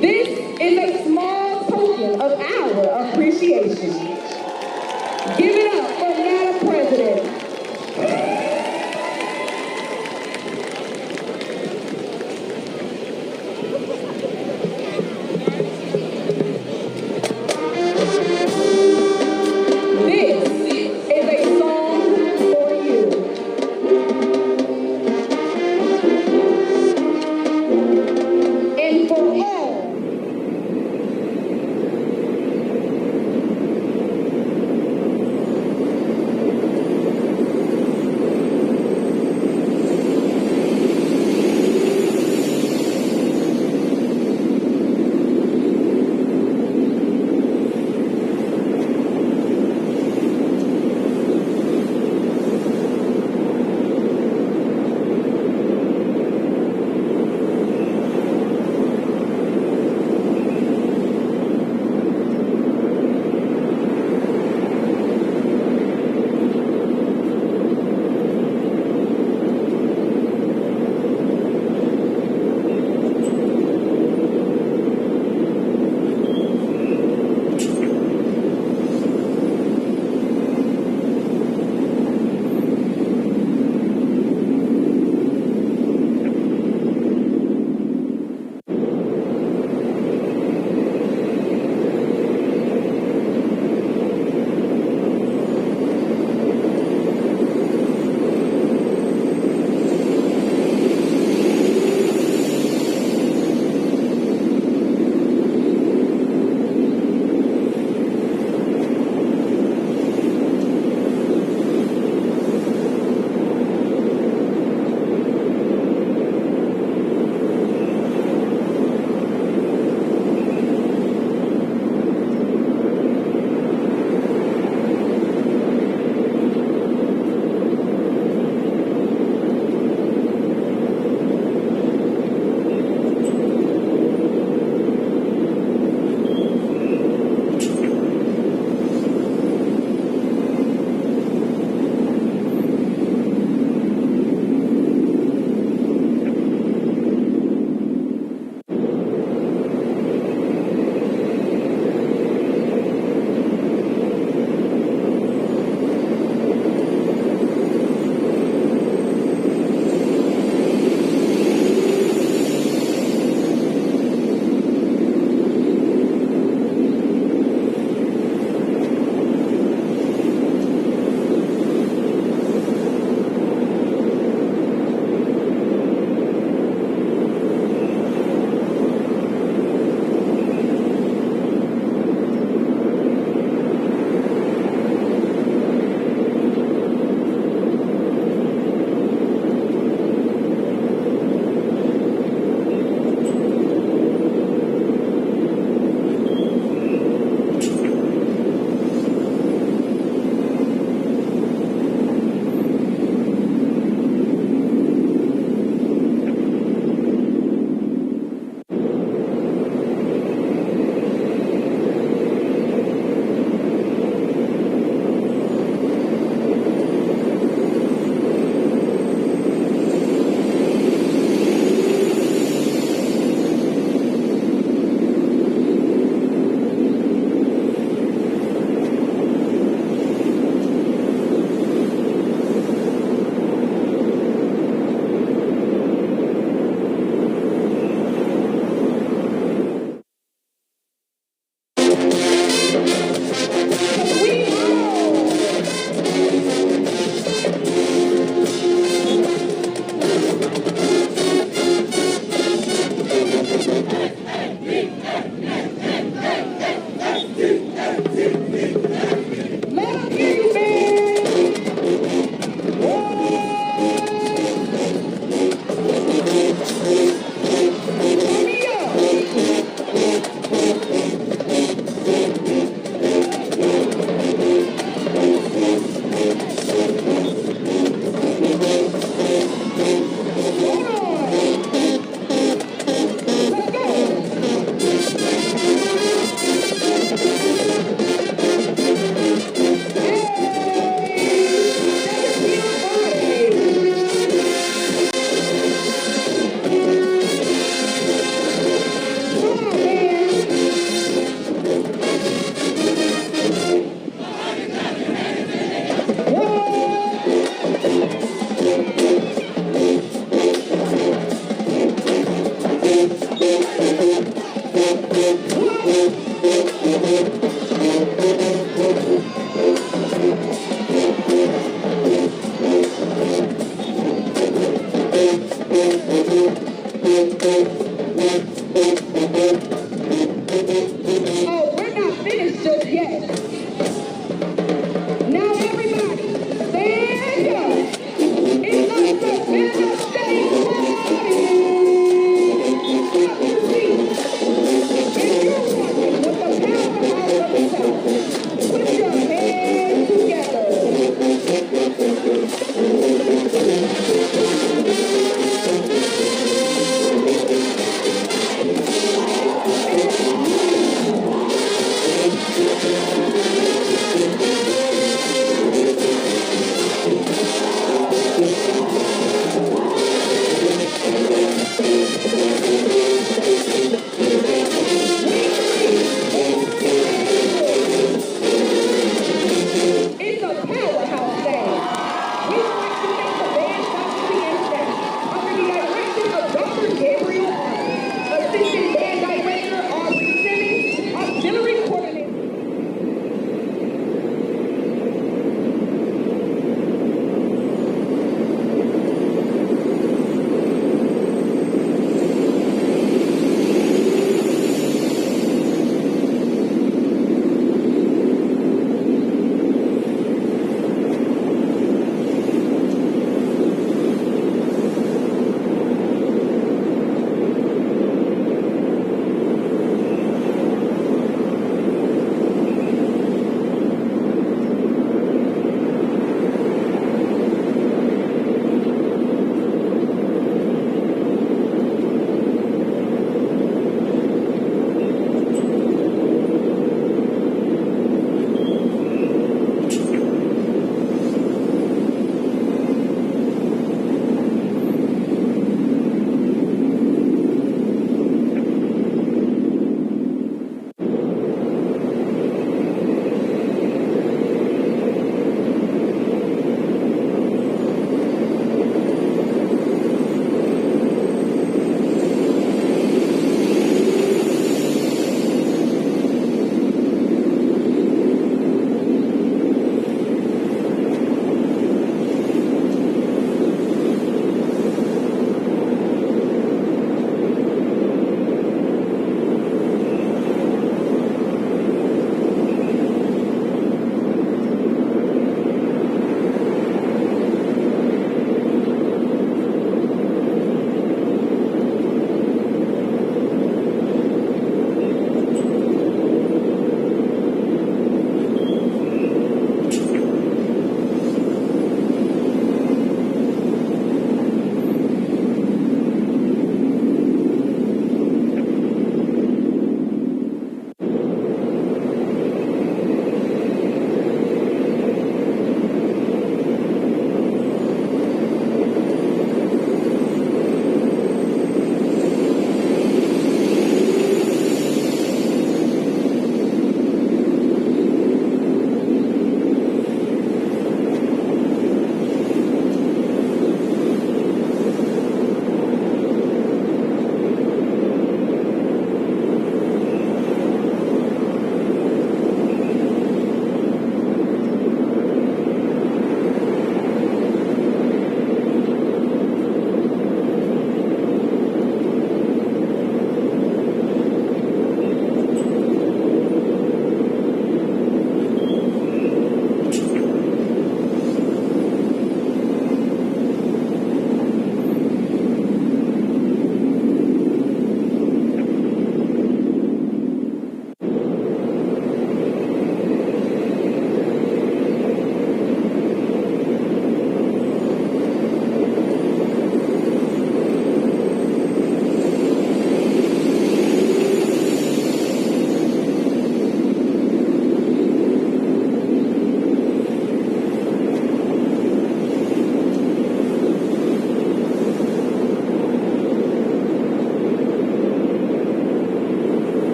This is a small token of our appreciation. Give it up for Madam President.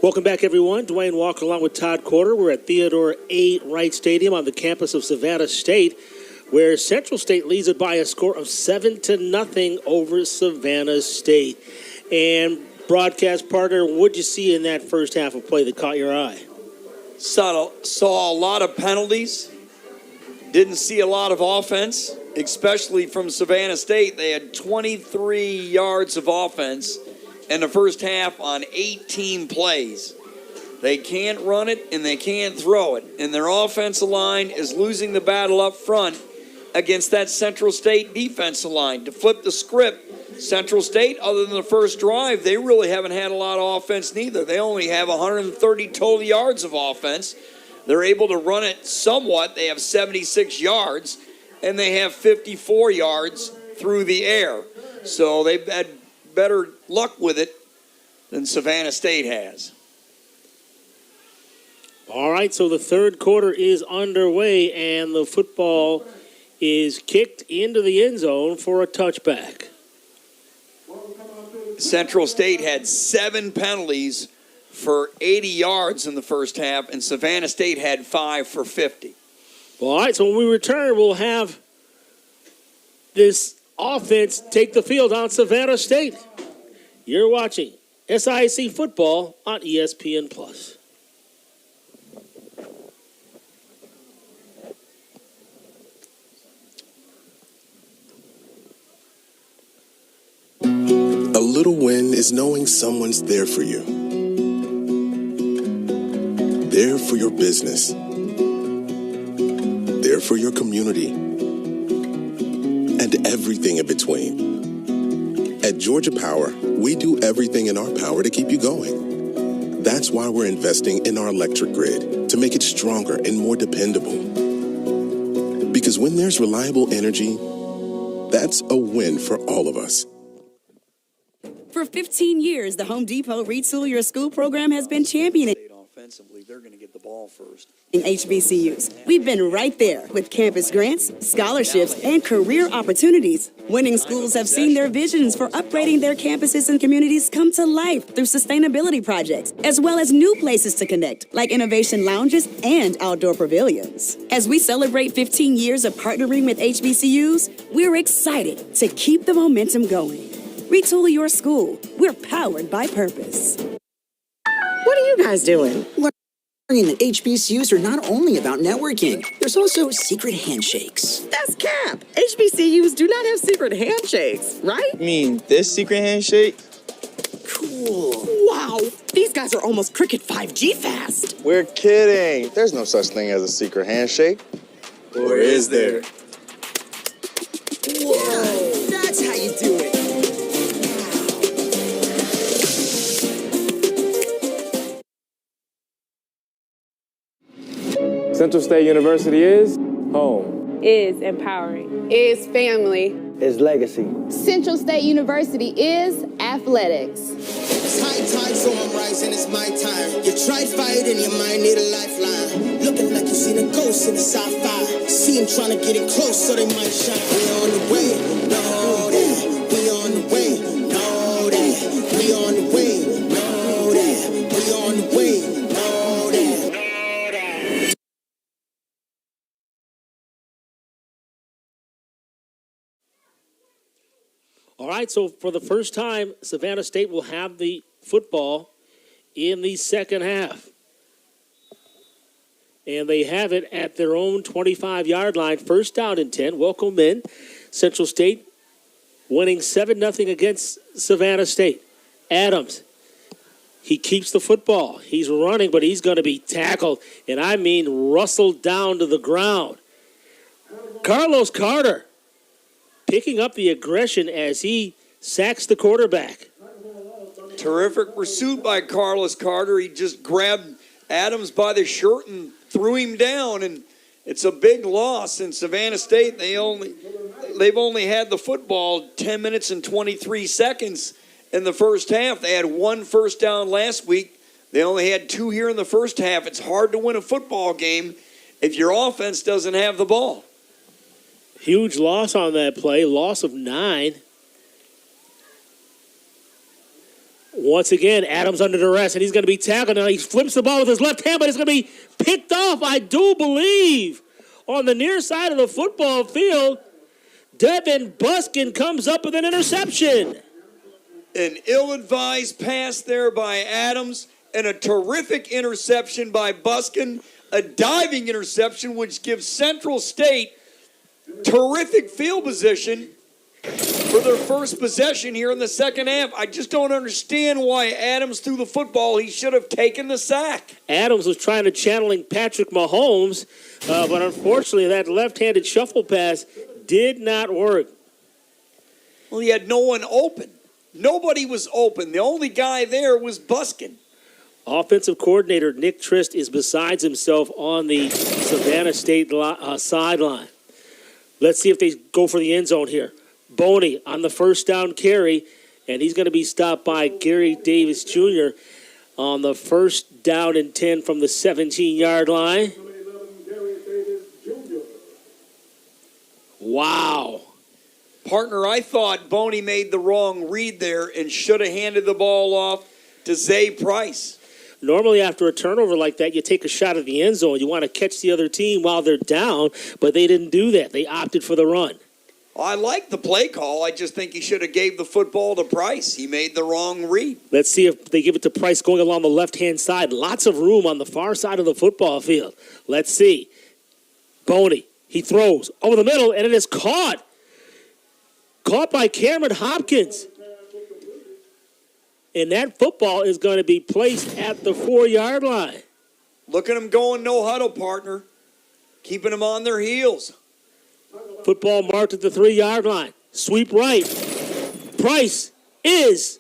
Welcome back, everyone. Dwayne Walker along with Todd Corder. We're at Theodore A. Wright Stadium on the campus of Savannah State, where Central State leads it by a score of 7-0 over Savannah State. And broadcast partner, what'd you see in that first half of play that caught your eye? Saw a lot of penalties. Didn't see a lot of offense, especially from Savannah State. They had 23 yards of offense in the first half on 18 plays. They can't run it and they can't throw it. And their offensive line is losing the battle up front against that Central State defensive line. To flip the script, Central State, other than the first drive, they really haven't had a lot of offense neither. They only have 130 total yards of offense. They're able to run it somewhat. They have 76 yards, and they have 54 yards through the air. So they've had better luck with it than Savannah State has. All right, so the third quarter is underway, and the football is kicked into the end zone for a touchback. Central State had 7 penalties for 80 yards in the first half, and Savannah State had 5 for 50. All right, so when we return, we'll have this offense take the field on Savannah State. You're watching SIAC football on ESPN+. A little win is knowing someone's there for you. There for your business. There for your community. And everything in between. At Georgia Power, we do everything in our power to keep you going. That's why we're investing in our electric grid to make it stronger and more dependable. Because when there's reliable energy, that's a win for all of us. For 15 years, the Home Depot Retool Your School program has been championing Offensively, they're going to get the ball first. in HBCUs. We've been right there with campus grants, scholarships, and career opportunities. Winning schools have seen their visions for upgrading their campuses and communities come to life through sustainability projects, as well as new places to connect, like innovation lounges and outdoor pavilions. As we celebrate 15 years of partnering with HBCUs, we're excited to keep the momentum going. Retool your school. We're powered by purpose. What are you guys doing? Learning that HBCUs are not only about networking, there's also secret handshakes. That's cap. HBCUs do not have secret handshakes, right? You mean this secret handshake? Cool. Wow, these guys are almost Cricket 5G fast. We're kidding. There's no such thing as a secret handshake. Or is there? Whoa, that's how you do it. Central State University is home. Is empowering. Is family. Is legacy. Central State University is athletics. It's high tide, so I'm rising, it's my time. You tried fighting, your mind need a lifeline. Looking like you seen a ghost in the sci-fi. See him trying to get in close so they might shine. We on the way, know that. We on the way, know that. We on the way, know that. We on the way, know that. All right, so for the first time, Savannah State will have the football in the second half. And they have it at their own 25-yard line, first down and 10. Welcome in. Central State winning 7-0 against Savannah State. Adams, he keeps the football. He's running, but he's going to be tackled, and I mean rustled down to the ground. Carlos Carter picking up the aggression as he sacks the quarterback. Terrific pursuit by Carlos Carter. He just grabbed Adams by the shirt and threw him down, and it's a big loss. In Savannah State, they've only had the football 10 minutes and 23 seconds in the first half. They had 1 first down last week. They only had 2 here in the first half. It's hard to win a football game if your offense doesn't have the ball. Huge loss on that play, loss of 9. Once again, Adams under duress, and he's going to be tackled. Now he flips the ball with his left hand, but it's going to be picked off, I do believe, on the near side of the football field. Devin Buskin comes up with an interception. An ill-advised pass there by Adams and a terrific interception by Buskin. A diving interception which gives Central State terrific field position for their first possession here in the second half. I just don't understand why Adams threw the football. He should have taken the sack. Adams was trying to channeling Patrick Mahomes, but unfortunately that left-handed shuffle pass did not work. Well, he had no one open. Nobody was open. The only guy there was Buskin. Offensive coordinator Nick Trist is besides himself on the Savannah State sideline. Let's see if they go for the end zone here. Boney on the first down carry, and he's going to be stopped by Gary Davis Jr. on the first down and 10 from the 17-yard line. Wow. Partner, I thought Boney made the wrong read there and should have handed the ball off to Zay Price. Normally after a turnover like that, you take a shot at the end zone. You want to catch the other team while they're down, but they didn't do that. They opted for the run. I like the play call. I just think he should have gave the football to Price. He made the wrong read. Let's see if they give it to Price going along the left-hand side. Lots of room on the far side of the football field. Let's see. Boney, he throws over the middle, and it is caught. Caught by Cameron Hopkins. And that football is going to be placed at the 4-yard line. Look at them going no huddle, partner. Keeping them on their heels. Football marked at the 3-yard line. Sweep right. Price is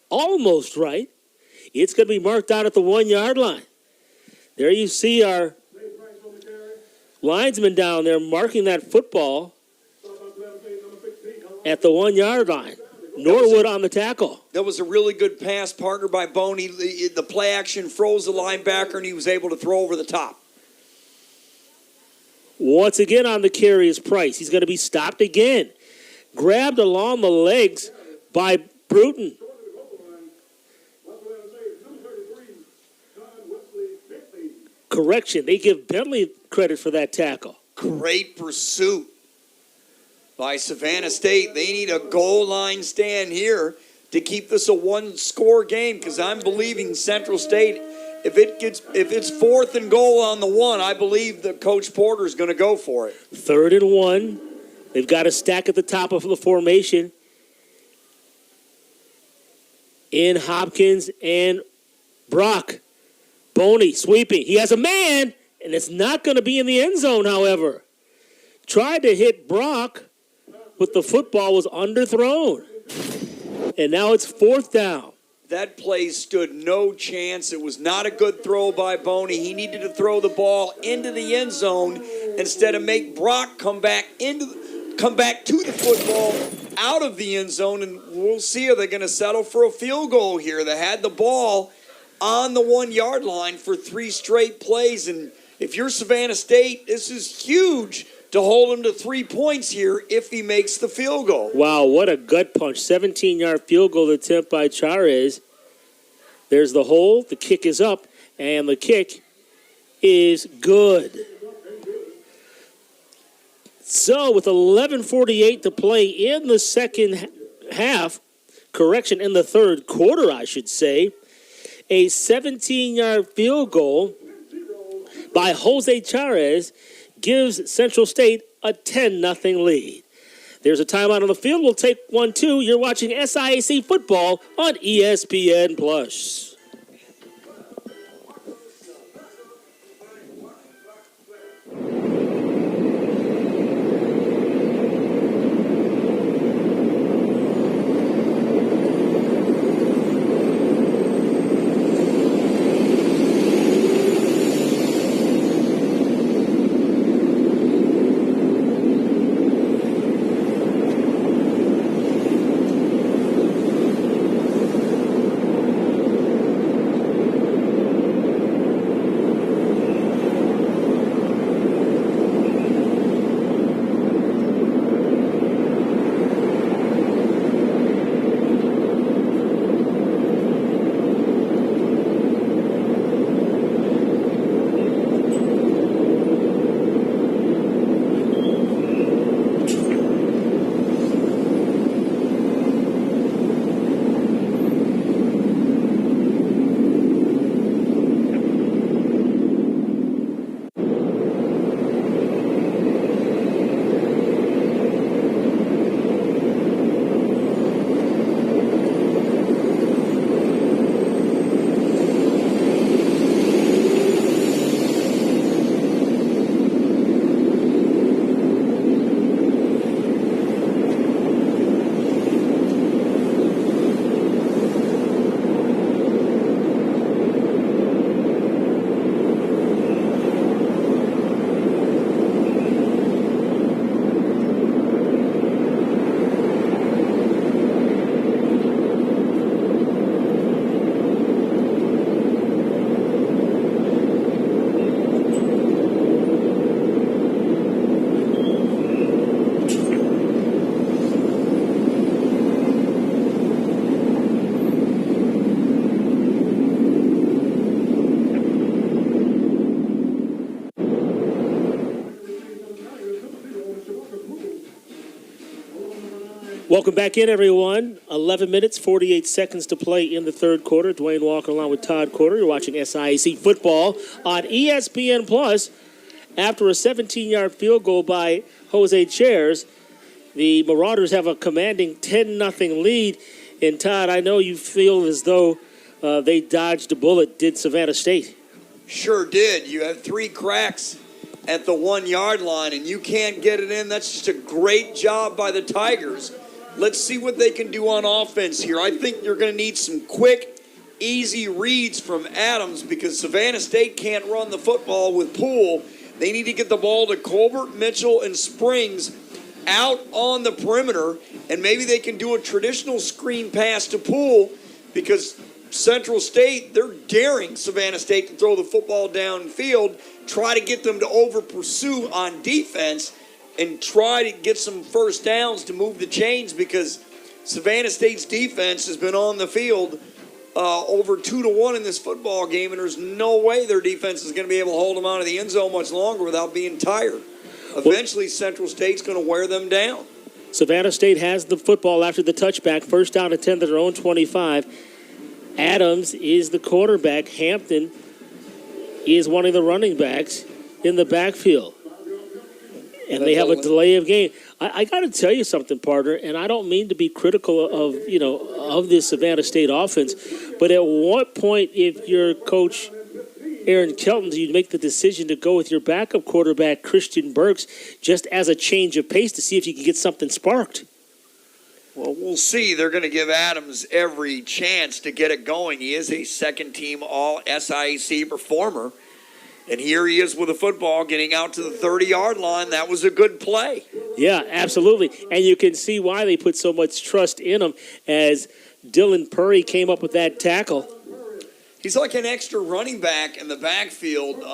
almost right. It's going to be marked out at the 1-yard line. There you see our linesman down there marking that football at the 1-yard line. Norwood on the tackle. That was a really good pass, partner, by Boney. The play action froze the linebacker, and he was able to throw over the top. Once again on the carry is Price. He's going to be stopped again. Grabbed along the legs by Bruton. Correction, they give Bentley credit for that tackle. Great pursuit by Savannah State. They need a goal line stand here to keep this a one-score game, because I'm believing Central State, if it's 4th and goal on the 1, I believe that Coach Porter is going to go for it. 3rd and 1. They've got a stack at the top of the formation. In Hopkins and Brock. Boney sweeping. He has a man, and it's not going to be in the end zone, however. Tried to hit Brock, but the football was underthrown. And now it's 4th down. That play stood no chance. It was not a good throw by Boney. He needed to throw the ball into the end zone instead of make Brock come back to the football out of the end zone. And we'll see, are they going to settle for a field goal here? They had the ball on the 1-yard line for 3 straight plays. And if you're Savannah State, this is huge to hold him to 3 points here if he makes the field goal. Wow, what a gut punch. 17-yard field goal attempt by Charez. There's the hole. The kick is up, and the kick is good. So with 11:48 to play in the second half, in the third quarter, I should say, a 17-yard field goal by Jose Charez gives Central State a 10-0 lead. There's a timeout on the field. We'll take 1, 2. You're watching SIAC football on ESPN+. Welcome back in, everyone. 11 minutes, 48 seconds to play in the third quarter. Dwayne Walker along with Todd Corder. You're watching SIAC football on ESPN Plus. After a 17-yard field goal by Jose Chairs, the Marauders have a commanding 10-0 lead. And, Todd, I know you feel as though they dodged a bullet, did Savannah State. Sure did. You have 3 cracks at the 1-yard line, and you can't get it in. That's just a great job by the Tigers. Let's see what they can do on offense here. I think you're going to need some quick, easy reads from Adams because Savannah State can't run the football with Poole. They need to get the ball to Colbert, Mitchell, and Springs out on the perimeter, and maybe they can do a traditional screen pass to Poole because Central State, they're daring Savannah State to throw the football downfield, try to get them to over-pursue on defense, and try to get some first downs to move the chains because Savannah State's defense has been on the field over 2-1 in this football game, and there's no way their defense is going to be able to hold them out of the end zone much longer without being tired. Eventually, Central State's going to wear them down. Savannah State has the football after the touchback. First down and 10 to their own 25. Adams is the quarterback. Hampton is one of the running backs in the backfield. And they have a delay of game. I got to tell you something, partner, and I don't mean to be critical of this Savannah State offense, but at what point, if you're Coach Aaron Kelton, do you make the decision to go with your backup quarterback, Christian Burks, just as a change of pace to see if you can get something sparked? Well, we'll see. They're going to give Adams every chance to get it going. He is a second-team All-SIAC performer. And here he is with a football getting out to the 30-yard line. That was a good play. Yeah, absolutely. And you can see why they put so much trust in him as Dylan Purry came up with that tackle. He's like an extra running back in the backfield.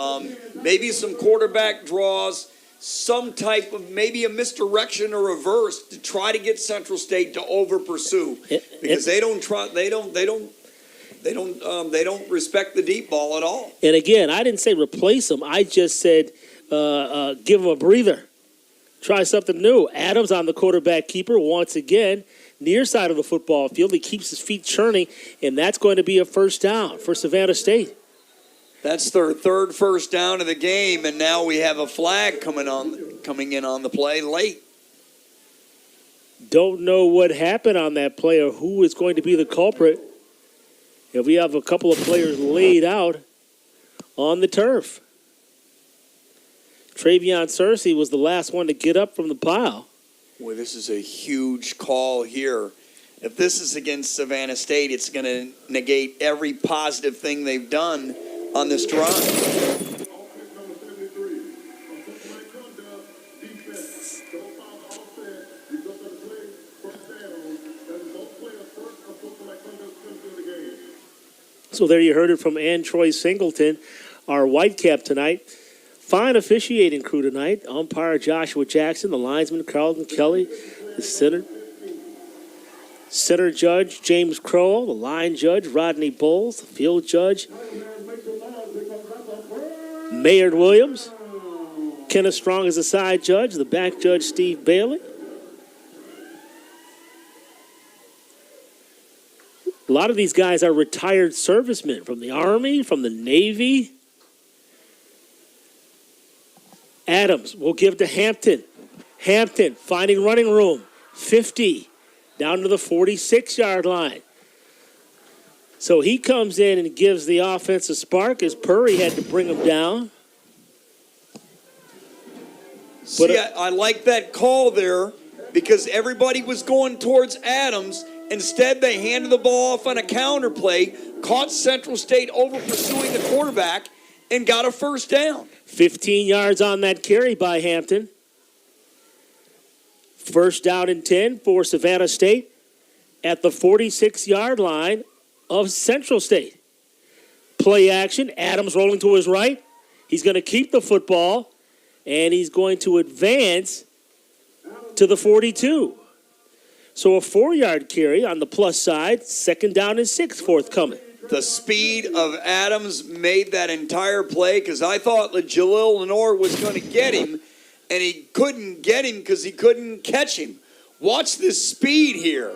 Maybe some quarterback draws, some type of maybe a misdirection or reverse to try to get Central State to over pursue because they don't respect the deep ball at all. And again, I didn't say replace him. I just said give him a breather. Try something new. Adams on the quarterback keeper once again. Near side of the football field. He keeps his feet churning, and that's going to be a first down for Savannah State. That's their third first down of the game, and now we have a flag coming in on the play late. Don't know what happened on that play or who is going to be the culprit. If we have a couple of players laid out on the turf. Travion Searcy was the last one to get up from the pile. Boy, this is a huge call here. If this is against Savannah State, it's going to negate every positive thing they've done on this drive. So there you heard it from Ann Troy Singleton, our Whitecap tonight. Fine officiating crew tonight. Umpire Joshua Jackson, the linesman Carlton Kelly, the center judge James Crowell, the line judge Rodney Bowles, the field judge Maynard Williams, Kenneth Strong is the side judge, the back judge Steve Bailey. A lot of these guys are retired servicemen from the Army, from the Navy. Adams will give to Hampton. Hampton finding running room. 50 down to the 46-yard line. So he comes in and gives the offense a spark as Purry had to bring him down. See, I like that call there because everybody was going towards Adams. Instead, they handed the ball off on a counter play, caught Central State over pursuing the quarterback, and got a first down. 15 yards on that carry by Hampton. First down and 10 for Savannah State at the 46-yard line of Central State. Play action. Adams rolling to his right. He's going to keep the football, and he's going to advance to the 42. So a 4-yard carry on the plus side. Second down and 6 forthcoming. The speed of Adams made that entire play because I thought Jalil Lenore was going to get him, and he couldn't get him because he couldn't catch him. Watch this speed here.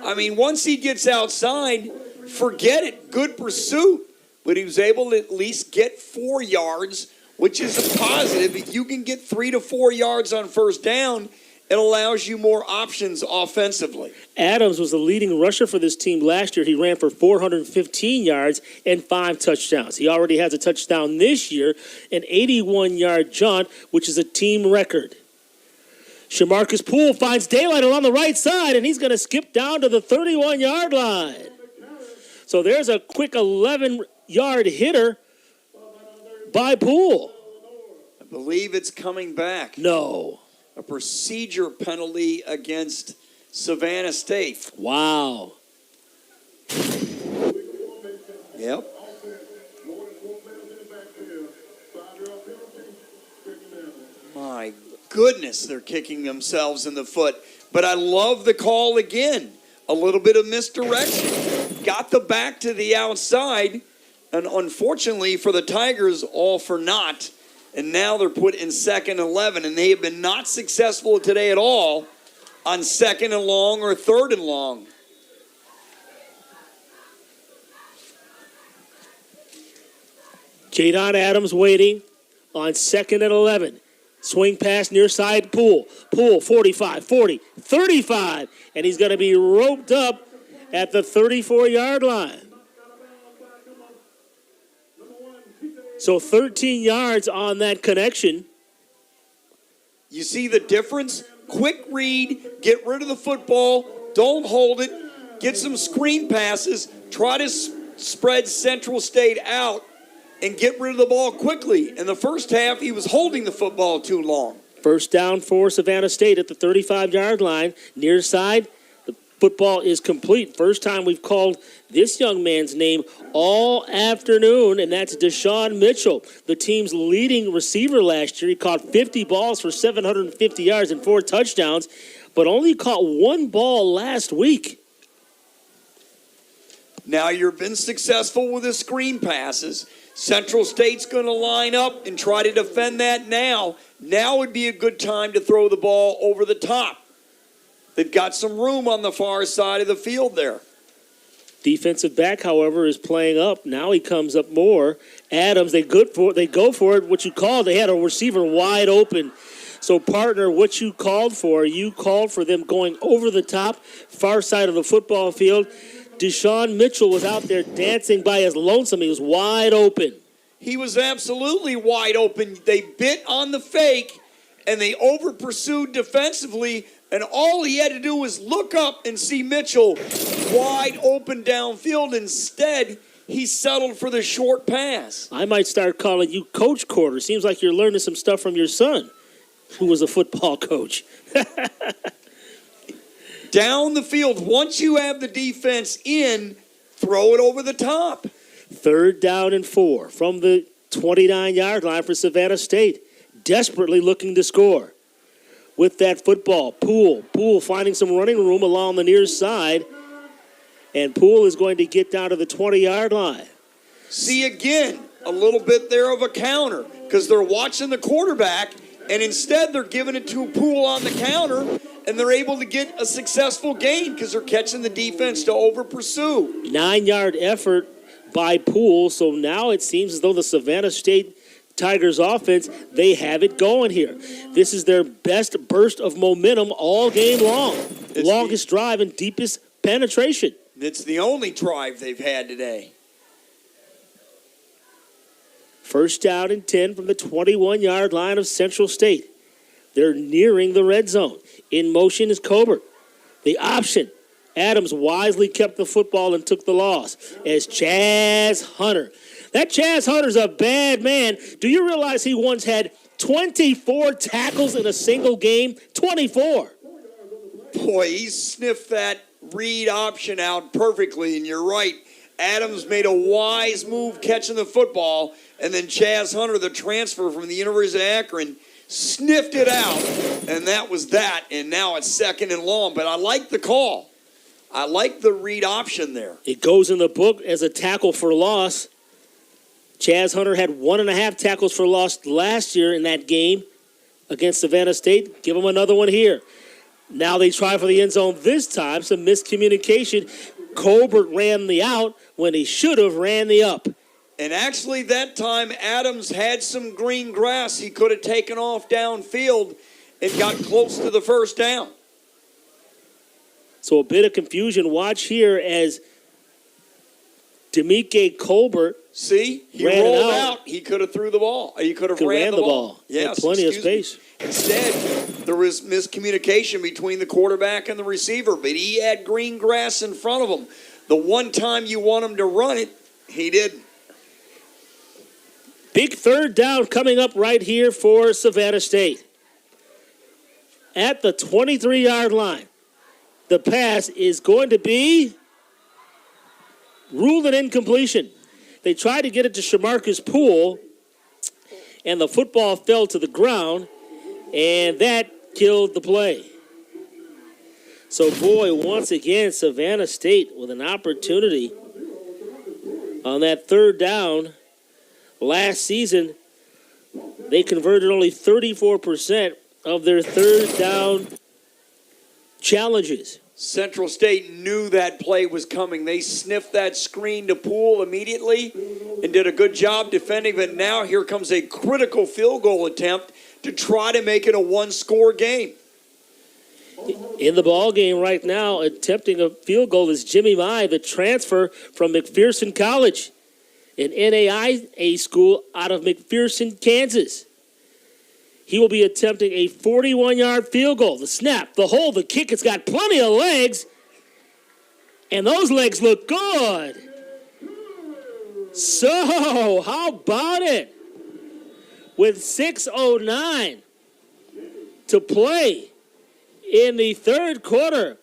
I mean, once he gets outside, forget it. Good pursuit. But he was able to at least get 4 yards, which is a positive. If you can get 3 to 4 yards on first down, it allows you more options offensively. Adams was the leading rusher for this team last year. He ran for 415 yards and 5 touchdowns. He already has a touchdown this year, an 81-yard jaunt, which is a team record. Shamarcus Poole finds daylight along the right side, and he's going to skip down to the 31-yard line. So there's a quick 11-yard hitter by Poole. I believe it's coming back. No. A procedure penalty against Savannah State. Wow. Yep. My goodness, they're kicking themselves in the foot. But I love the call again. A little bit of misdirection. Got the back to the outside. And unfortunately for the Tigers, all for naught. And now they're put in 2nd and 11. And they have been not successful today at all on 2nd and long or 3rd and long. Jadon Adams waiting on 2nd and 11. Swing pass near side Poole. Poole, 45, 40, 35. And he's going to be roped up at the 34-yard line. So 13 yards on that connection. You see the difference? Quick read, get rid of the football, don't hold it, get some screen passes, try to spread Central State out, and get rid of the ball quickly. In the first half, he was holding the football too long. First down for Savannah State at the 35-yard line. Near side, the football is complete. First time we've called this young man's name all afternoon, and that's Deshaun Mitchell, the team's leading receiver last year. He caught 50 balls for 750 yards and 4 touchdowns, but only caught 1 ball last week. Now you've been successful with the screen passes. Central State's going to line up and try to defend that now. Now would be a good time to throw the ball over the top. They've got some room on the far side of the field there. Defensive back, however, is playing up. Now he comes up more. Adams, they go for it, what you called. They had a receiver wide open. So, partner, what you called for them going over the top, far side of the football field. Deshaun Mitchell was out there dancing by his lonesome. He was wide open. He was absolutely wide open. They bit on the fake, and they over-pursued defensively, and all he had to do was look up and see Mitchell wide open downfield. Instead, he settled for the short pass. I might start calling you Coach Quarter. Seems like you're learning some stuff from your son, who was a football coach. Down the field, once you have the defense in, throw it over the top. 3rd down and 4 from the 29-yard line for Savannah State. Desperately looking to score. With that football, Poole finding some running room along the near side. And Poole is going to get down to the 20-yard line. See, again, a little bit there of a counter because they're watching the quarterback, and instead they're giving it to Poole on the counter, and they're able to get a successful gain because they're catching the defense to over-pursue. 9-yard effort by Poole, so now it seems as though the Savannah State Tigers offense, they have it going here. This is their best burst of momentum all game long. Longest drive and deepest penetration. It's the only drive they've had today. First down and 10 from the 21-yard line of Central State. They're nearing the red zone. In motion is Colbert. The option. Adams wisely kept the football and took the loss as Chaz Hunter. That Chaz Hunter's a bad man. Do you realize he once had 24 tackles in a single game? 24. Boy, he sniffed that read option out perfectly, and you're right. Adams made a wise move catching the football, and then Chaz Hunter, the transfer from the University of Akron, sniffed it out, and that was that, and now it's 2nd and long. But I like the call. I like the read option there. It goes in the book as a tackle for loss. Chaz Hunter had 1.5 tackles for loss last year in that game against Savannah State. Give him another one here. Now they try for the end zone this time. Some miscommunication. Colbert ran the out when he should have ran the up. And actually that time Adams had some green grass he could have taken off downfield and got close to the first down. So a bit of confusion. Watch here as Demike Colbert he rolled out. He could have threw the ball. He could have ran the ball. Yes, plenty of space. Instead, there was miscommunication between the quarterback and the receiver, but he had green grass in front of him. The one time you want him to run it, he didn't. Big third down coming up right here for Savannah State. At the 23-yard line, the pass is going to be ruled an incompletion. They tried to get it to Shamarcus Poole, and the football fell to the ground, and that killed the play. So, boy, once again, Savannah State with an opportunity on that third down. Last season, they converted only 34% of their third down challenges. Central State knew that play was coming. They sniffed that screen to Poole immediately and did a good job defending. But now here comes a critical field goal attempt to try to make it a one-score game. In the ball game right now, attempting a field goal is Jimmy Mai, the transfer from McPherson College, an NAIA school out of McPherson, Kansas. He will be attempting a 41-yard field goal. The snap, the hold, the kick, it's got plenty of legs. And those legs look good. So, how about it? With 6:09 to play in the third quarter,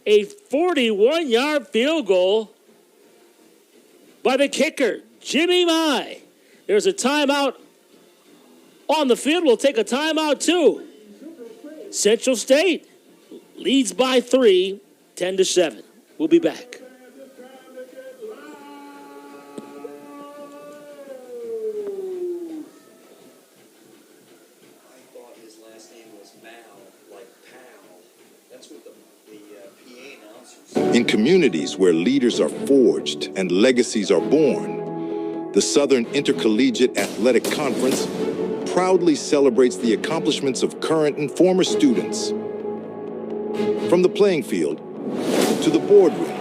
a 41-yard field goal by the kicker, Jimmy Mai. There's a timeout on the field. We'll take a timeout too. Central State leads by 3, 10-7. We'll be back. In communities where leaders are forged and legacies are born, the Southern Intercollegiate Athletic Conference proudly celebrates the accomplishments of current and former students. From the playing field to the boardroom,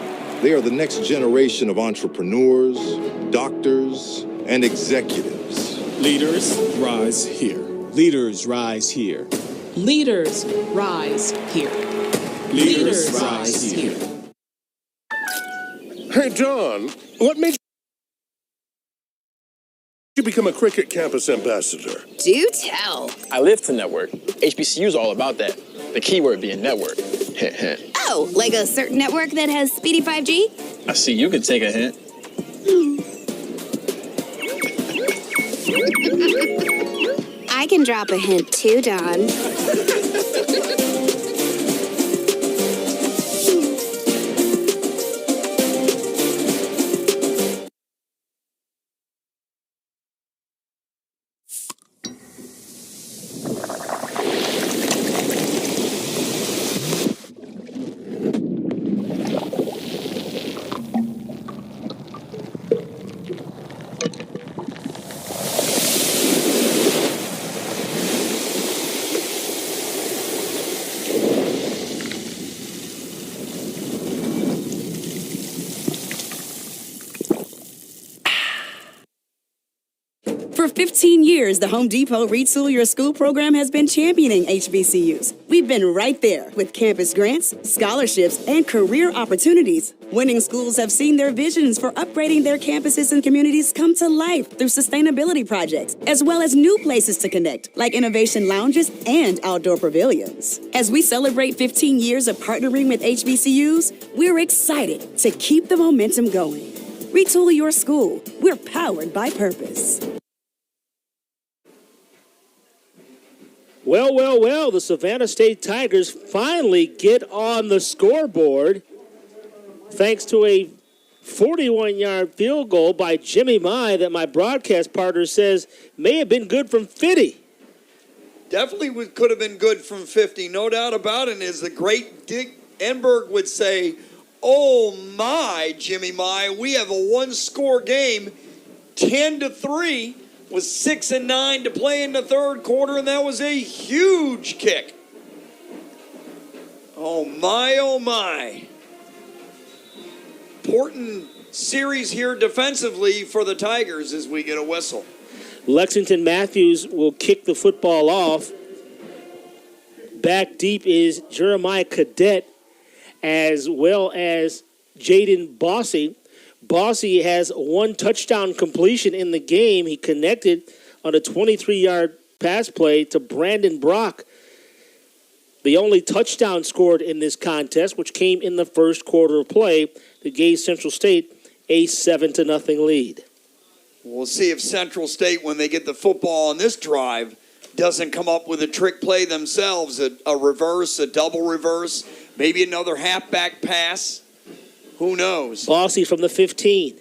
they are the next generation of entrepreneurs, doctors, and executives. Leaders rise here. Leaders rise here. Leaders rise here. Leaders rise here. Hey, John, what made you become a Cricket Campus ambassador? Do tell. I live to network. HBCU's all about that. The key word being network. Oh, like a certain network that has speedy 5G? I see you could take a hint. I can drop a hint too, Don. For 15 years, the Home Depot Retool Your School program has been championing HBCUs. We've been right there with campus grants, scholarships, and career opportunities. Winning schools have seen their visions for upgrading their campuses and communities come to life through sustainability projects, as well as new places to connect, like innovation lounges and outdoor pavilions. As we celebrate 15 years of partnering with HBCUs, we're excited to keep the momentum going. Retool your school. We're powered by purpose. Well, the Savannah State Tigers finally get on the scoreboard thanks to a 41-yard field goal by Jimmy Mai that my broadcast partner says may have been good from 50. Definitely could have been good from 50, no doubt about it. And as the great Dick Enberg would say, oh my, Jimmy my, we have a one-score game, 10-3, with 6 and 9 to play in the third quarter, and that was a huge kick. Oh my, oh my. Important series here defensively for the Tigers as we get a whistle. Lexington Matthews will kick the football off. Back deep is Jeremiah Cadet as well as Jaden Bossy. Bossy has one touchdown completion in the game. He connected on a 23-yard pass play to Brandon Brock. The only touchdown scored in this contest, which came in the first quarter of play, that gave Central State a 7-0 lead. We'll see if Central State, when they get the football on this drive, doesn't come up with a trick play themselves, a reverse, a double reverse, maybe another halfback pass. Who knows? Bossy from the 15,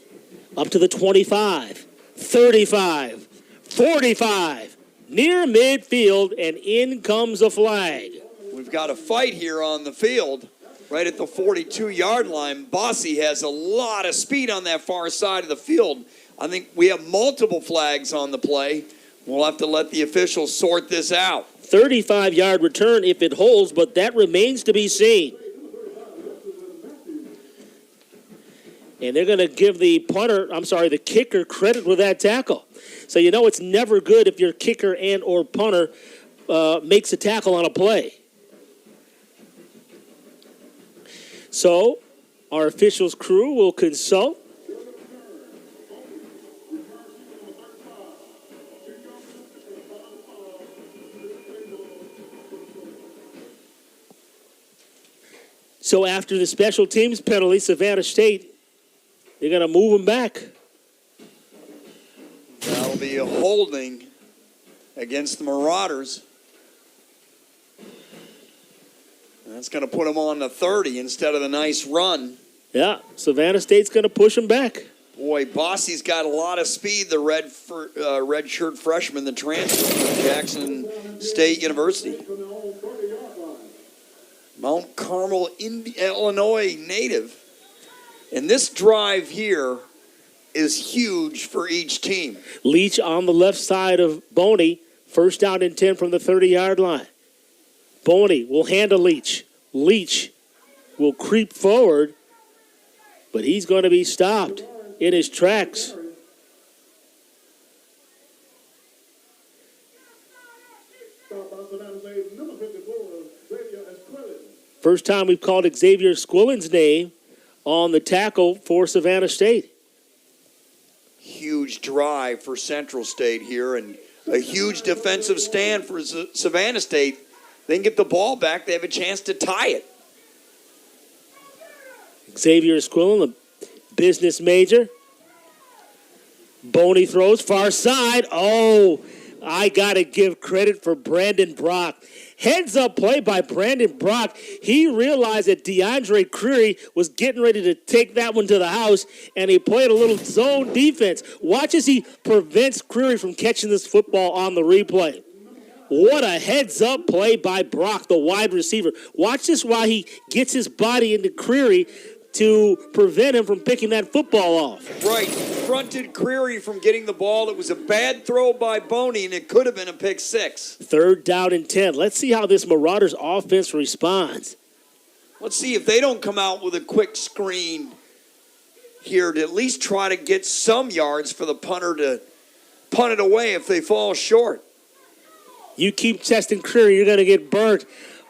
up to the 25, 35, 45, near midfield, and in comes a flag. We've got a fight here on the field, right at the 42-yard line. Bossy has a lot of speed on that far side of the field. I think we have multiple flags on the play. We'll have to let the officials sort this out. 35-yard return if it holds, but that remains to be seen. And they're going to give the kicker credit with that tackle. So you know it's never good if your kicker and or punter makes a tackle on a play. So our officials crew will consult. So after the special teams penalty, Savannah State, they're going to move them back. That'll be a holding against the Marauders. That's going to put them on the 30 instead of the nice run. Yeah, Savannah State's going to push them back. Boy, Bossy's got a lot of speed, the red shirt freshman, the transfer from Jackson State University. Mount Carmel, Illinois native. And this drive here is huge for each team. Leach on the left side of Boney. First down and 10 from the 30-yard line. Boney will hand to Leach. Leach will creep forward, but he's going to be stopped in his tracks. First time we've called Xavier Squillen's name on the tackle for Savannah State. Huge drive for Central State here and a huge defensive stand for Savannah State. They can get the ball back. They have a chance to tie it. Xavier Squillen, a business major. Boney throws far side. Oh, I got to give credit for Brandon Brock. Heads up play by Brandon Brock. He realized that DeAndre Creary was getting ready to take that one to the house, and he played a little zone defense. Watch as he prevents Creary from catching this football on the replay. What a heads-up play by Brock, the wide receiver. Watch this while he gets his body into Creary to prevent him from picking that football off. Right. Fronted Creary from getting the ball. It was a bad throw by Boney, and it could have been a pick six. Third down and 10. Let's see how this Marauders offense responds. Let's see if they don't come out with a quick screen here to at least try to get some yards for the punter to punt it away if they fall short. You keep testing Creary, you're going to get burnt.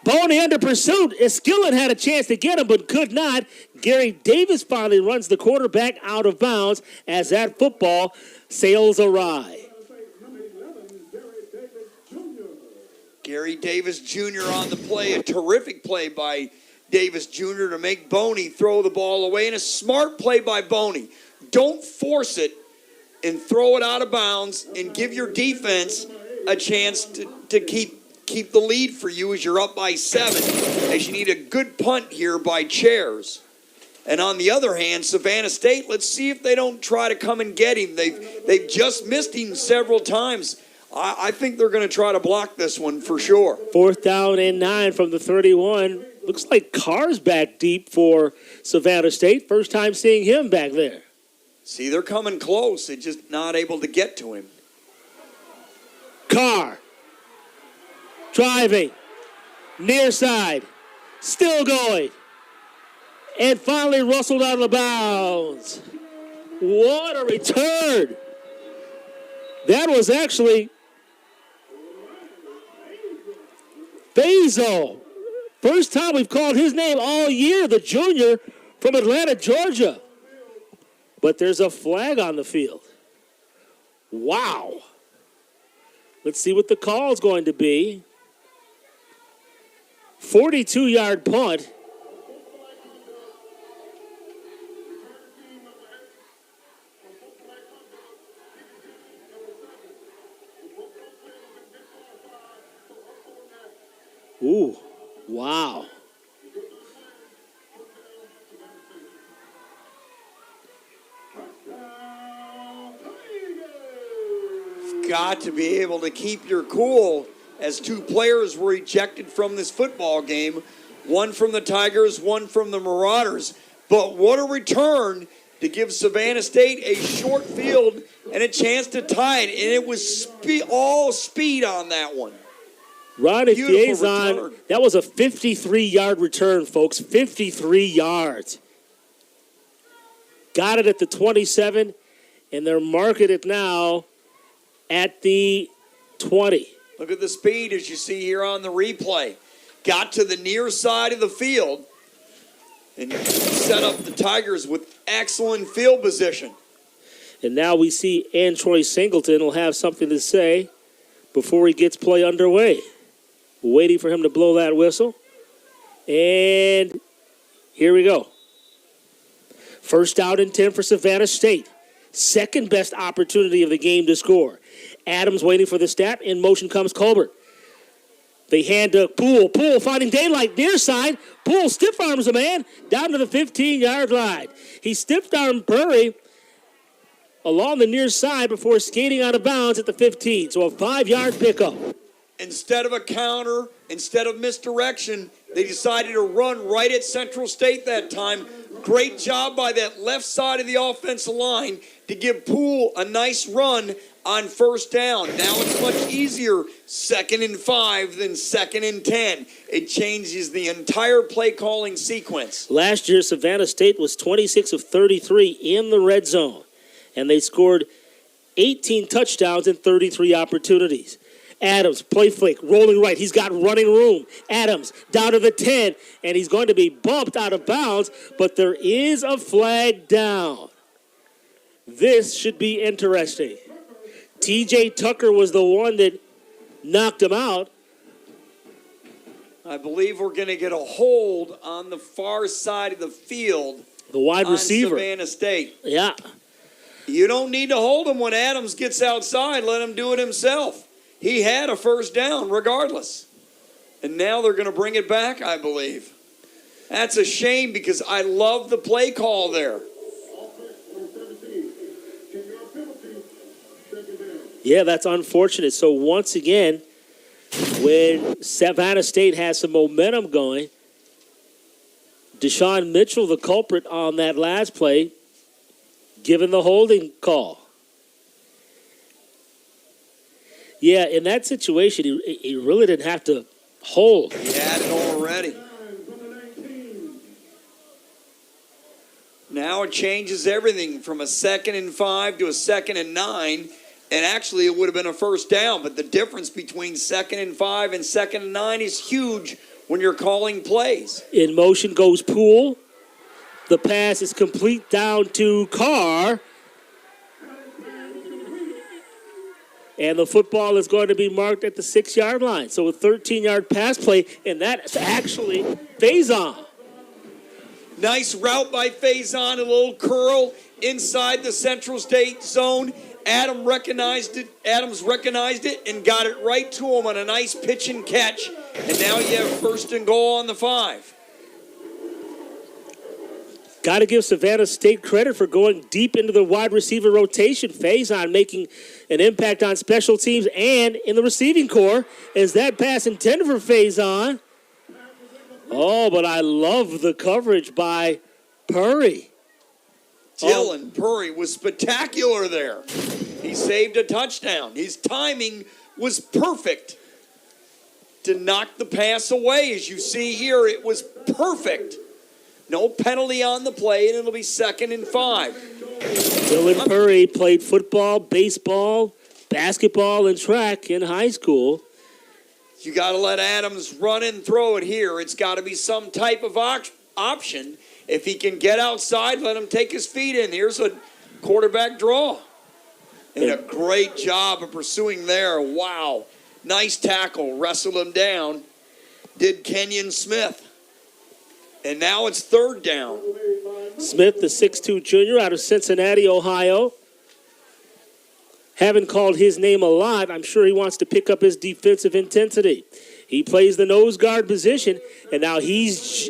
Boney under pursuit. Skillen had a chance to get him, but could not. Gary Davis finally runs the quarterback out of bounds as that football sails awry. Gary Davis Jr. on the play. A terrific play by Davis Jr. to make Boney throw the ball away. And a smart play by Boney. Don't force it and throw it out of bounds and give your defense a chance to keep the lead for you as you're up by 7, as you need a good punt here by Chairs. And on the other hand, Savannah State, let's see if they don't try to come and get him. They've just missed him several times. I think they're going to try to block this one for sure. 4th down and 9 from the 31. Looks like Carr's back deep for Savannah State. First time seeing him back there. See, they're coming close. They're just not able to get to him. Carr. Driving. Near side. Still going. And finally rustled out of the bounds. What a return. That was actually Bezo. First time we've called his name all year, the junior from Atlanta, Georgia. But there's a flag on the field. Wow. Let's see what the call is going to be. 42-yard punt. Ooh, wow. Got to be able to keep your cool as two players were ejected from this football game. One from the Tigers, one from the Marauders. But what a return to give Savannah State a short field and a chance to tie it. And it was all speed on that one. Ronnie Fiezon, that was a 53-yard return, folks. 53 yards. Got it at the 27, and they're marking it now at the 20. Look at the speed as you see here on the replay. Got to the near side of the field and set up the Tigers with excellent field position. And now we see Antroy Singleton will have something to say before he gets play underway. Waiting for him to blow that whistle. And here we go. First down and 10 for Savannah State. Second best opportunity of the game to score. Adams waiting for the snap. In motion comes Colbert. They hand to Poole. Poole finding daylight near side. Poole stiff arms a man down to the 15-yard line. He stiff armed Burry along the near side before skating out of bounds at the 15. So a 5-yard pickup. Instead of a counter, instead of misdirection, they decided to run right at Central State that time. Great job by that left side of the offensive line to give Poole a nice run on first down. Now it's much easier 2nd and 5 than 2nd and 10. It changes the entire play calling sequence. Last year, Savannah State was 26 of 33 in the red zone, and they scored 18 touchdowns in 33 opportunities. Adams, play flick, rolling right. He's got running room. Adams down to the 10, and he's going to be bumped out of bounds, but there is a flag down. This should be interesting. TJ Tucker was the one that knocked him out. I believe we're going to get a hold on the far side of the field. The wide receiver. Savannah State. Yeah. You don't need to hold him when Adams gets outside. Let him do it himself. He had a first down regardless. And now they're going to bring it back, I believe. That's a shame because I love the play call there. Yeah, that's unfortunate. So once again, when Savannah State has some momentum going, Deshaun Mitchell, the culprit on that last play, given the holding call. Yeah, in that situation, he really didn't have to hold. He had it already. Now it changes everything from a 2nd and 5 to a 2nd and 9. And actually, it would have been a first down. But the difference between 2nd and 5 and 2nd and 9 is huge when you're calling plays. In motion goes Poole. The pass is complete down to Carr. And the football is going to be marked at the 6-yard line. So a 13-yard pass play, and that's actually Faison. Nice route by Faison, a little curl inside the Central State zone. Adams recognized it and got it right to him on a nice pitch and catch. And now you have 1st and goal on the 5. Got to give Savannah State credit for going deep into the wide receiver rotation. Faison making an impact on special teams and in the receiving corps. Is that pass intended for Faison? Oh, but I love the coverage by Purry. Dylan Purry was spectacular there. He saved a touchdown. His timing was perfect to knock the pass away. As you see here, it was perfect. No penalty on the play, and it'll be 2nd and 5. Dylan Purry played football, baseball, basketball, and track in high school. You got to let Adams run and throw it here. It's got to be some type of option. If he can get outside, let him take his feet in. Here's a quarterback draw. And a great job of pursuing there. Wow. Nice tackle. Wrestled him down. Did Kenyon Smith. And now it's 3rd down. Smith, the 6'2 junior out of Cincinnati, Ohio. Haven't called his name a lot. I'm sure he wants to pick up his defensive intensity. He plays the nose guard position, and now he's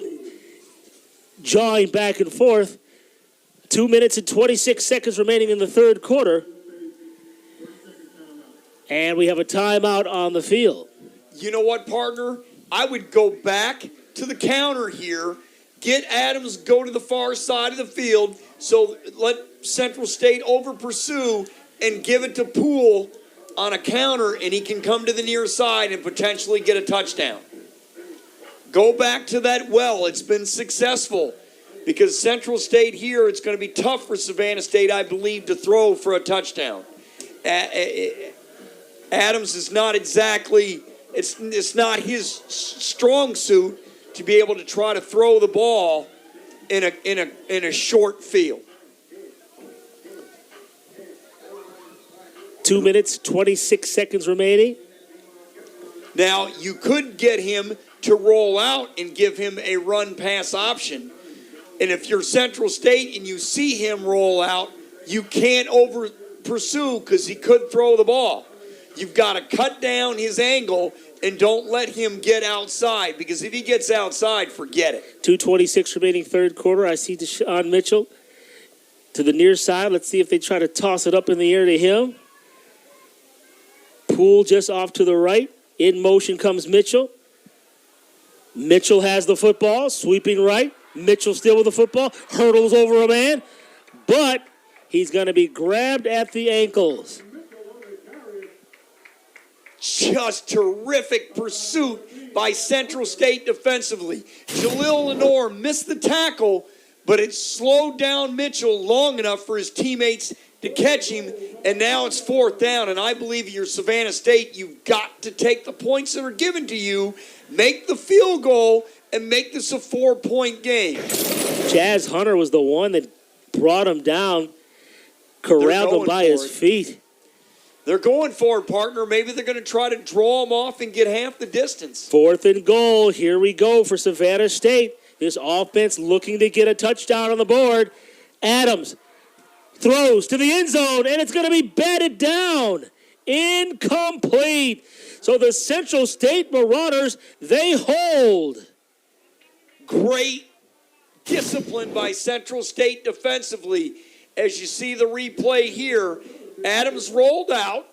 jawing back and forth. 2 minutes and 26 seconds remaining in the 3rd quarter. And we have a timeout on the field. You know what, partner? I would go back to the counter here, get Adams go to the far side of the field, so let Central State over pursue and give it to Poole on a counter, and he can come to the near side and potentially get a touchdown. Go back to that well. It's been successful because Central State here, it's going to be tough for Savannah State, I believe, to throw for a touchdown. Adams is not exactly, it's not his strong suit to be able to try to throw the ball in a short field. 2 minutes, 26 seconds remaining. Now, you could get him to roll out and give him a run-pass option. And if you're Central State and you see him roll out, you can't over-pursue because he could throw the ball. You've got to cut down his angle and don't let him get outside, because if he gets outside, forget it. 2:26 remaining 3rd quarter. I see Deshaun Mitchell to the near side. Let's see if they try to toss it up in the air to him. Poole just off to the right. In motion comes Mitchell. Mitchell has the football, sweeping right. Mitchell still with the football, hurdles over a man, but he's going to be grabbed at the ankles. Just terrific pursuit by Central State defensively. Jalil Lenore missed the tackle, but it slowed down Mitchell long enough for his teammates to catch him, and now it's 4th down, and I believe if you're Savannah State, you've got to take the points that are given to you, make the field goal, and make this a 4-point game. Jazz Hunter was the one that brought him down, corralled him by his feet. They're going for it, partner. Maybe they're going to try to draw him off and get half the distance. 4th and goal. Here we go for Savannah State. This offense looking to get a touchdown on the board. Adams throws to the end zone, and it's going to be batted down. Incomplete. So the Central State Marauders, they hold. Great discipline by Central State defensively. As you see the replay here, Adams rolled out,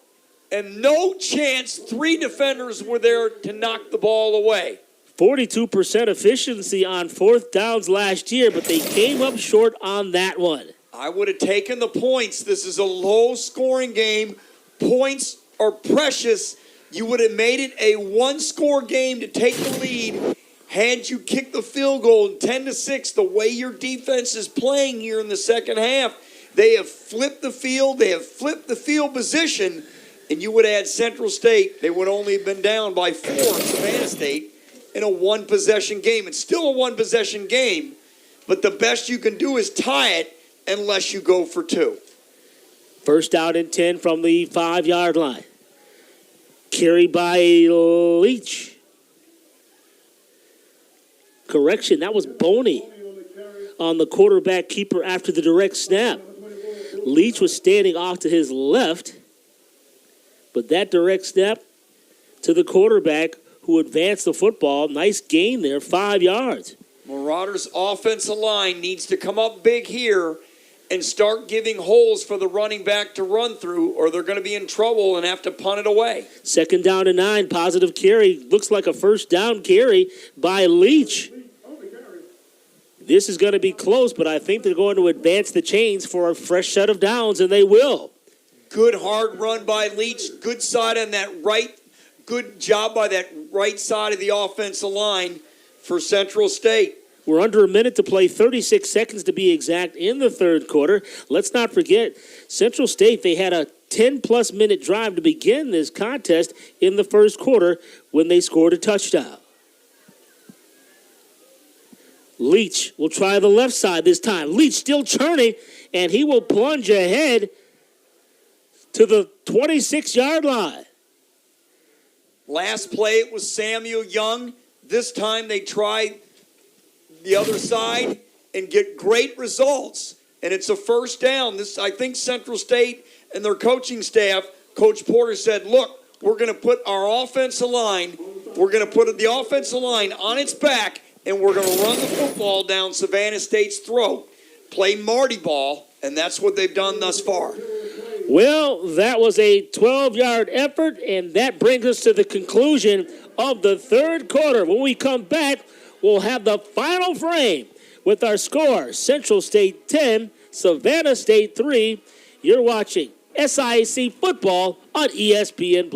and no chance 3 defenders were there to knock the ball away. 42% efficiency on 4th downs last year, but they came up short on that one. I would have taken the points. This is a low-scoring game. Points are precious. You would have made it a 1-score game to take the lead had you kicked the field goal 10-6 the way your defense is playing here in the second half. They have flipped the field. They have flipped the field position, and you would have had Central State. They would only have been down by 4, Savannah State, in a 1-possession game. It's still a 1-possession game, but the best you can do is tie it unless you go for 2. 1st down and 10 from the 5-yard line. Carried by Leach. Correction, that was Boney on the quarterback keeper after the direct snap. Leach was standing off to his left, but that direct snap to the quarterback who advanced the football, nice gain there, 5 yards. Marauders' offensive line needs to come up big here and start giving holes for the running back to run through, or they're going to be in trouble and have to punt it away. 2nd down and 9, positive carry. Looks like a first down carry by Leach. This is going to be close, but I think they're going to advance the chains for a fresh set of downs, and they will. Good hard run by Leach. Good side on that right. Good job by that right side of the offensive line for Central State. We're under a minute to play, 36 seconds to be exact in the third quarter. Let's not forget, Central State, they had a 10-plus minute drive to begin this contest in the first quarter when they scored a touchdown. Leach will try the left side this time. Leach still churning, and he will plunge ahead to the 26-yard line. Last play, it was Samuel Young. This time they tried the other side and get great results. And it's a first down. I think Central State and their coaching staff, Coach Porter said, look, we're going to put our offensive line, we're going to put the offensive line on its back, and we're going to run the football down Savannah State's throat. Play Marty ball, and that's what they've done thus far. Well, that was a 12-yard effort, and that brings us to the conclusion of the third quarter. When we come back, we'll have the final frame with our score, Central State 10, Savannah State 3. You're watching SIAC football on ESPN+.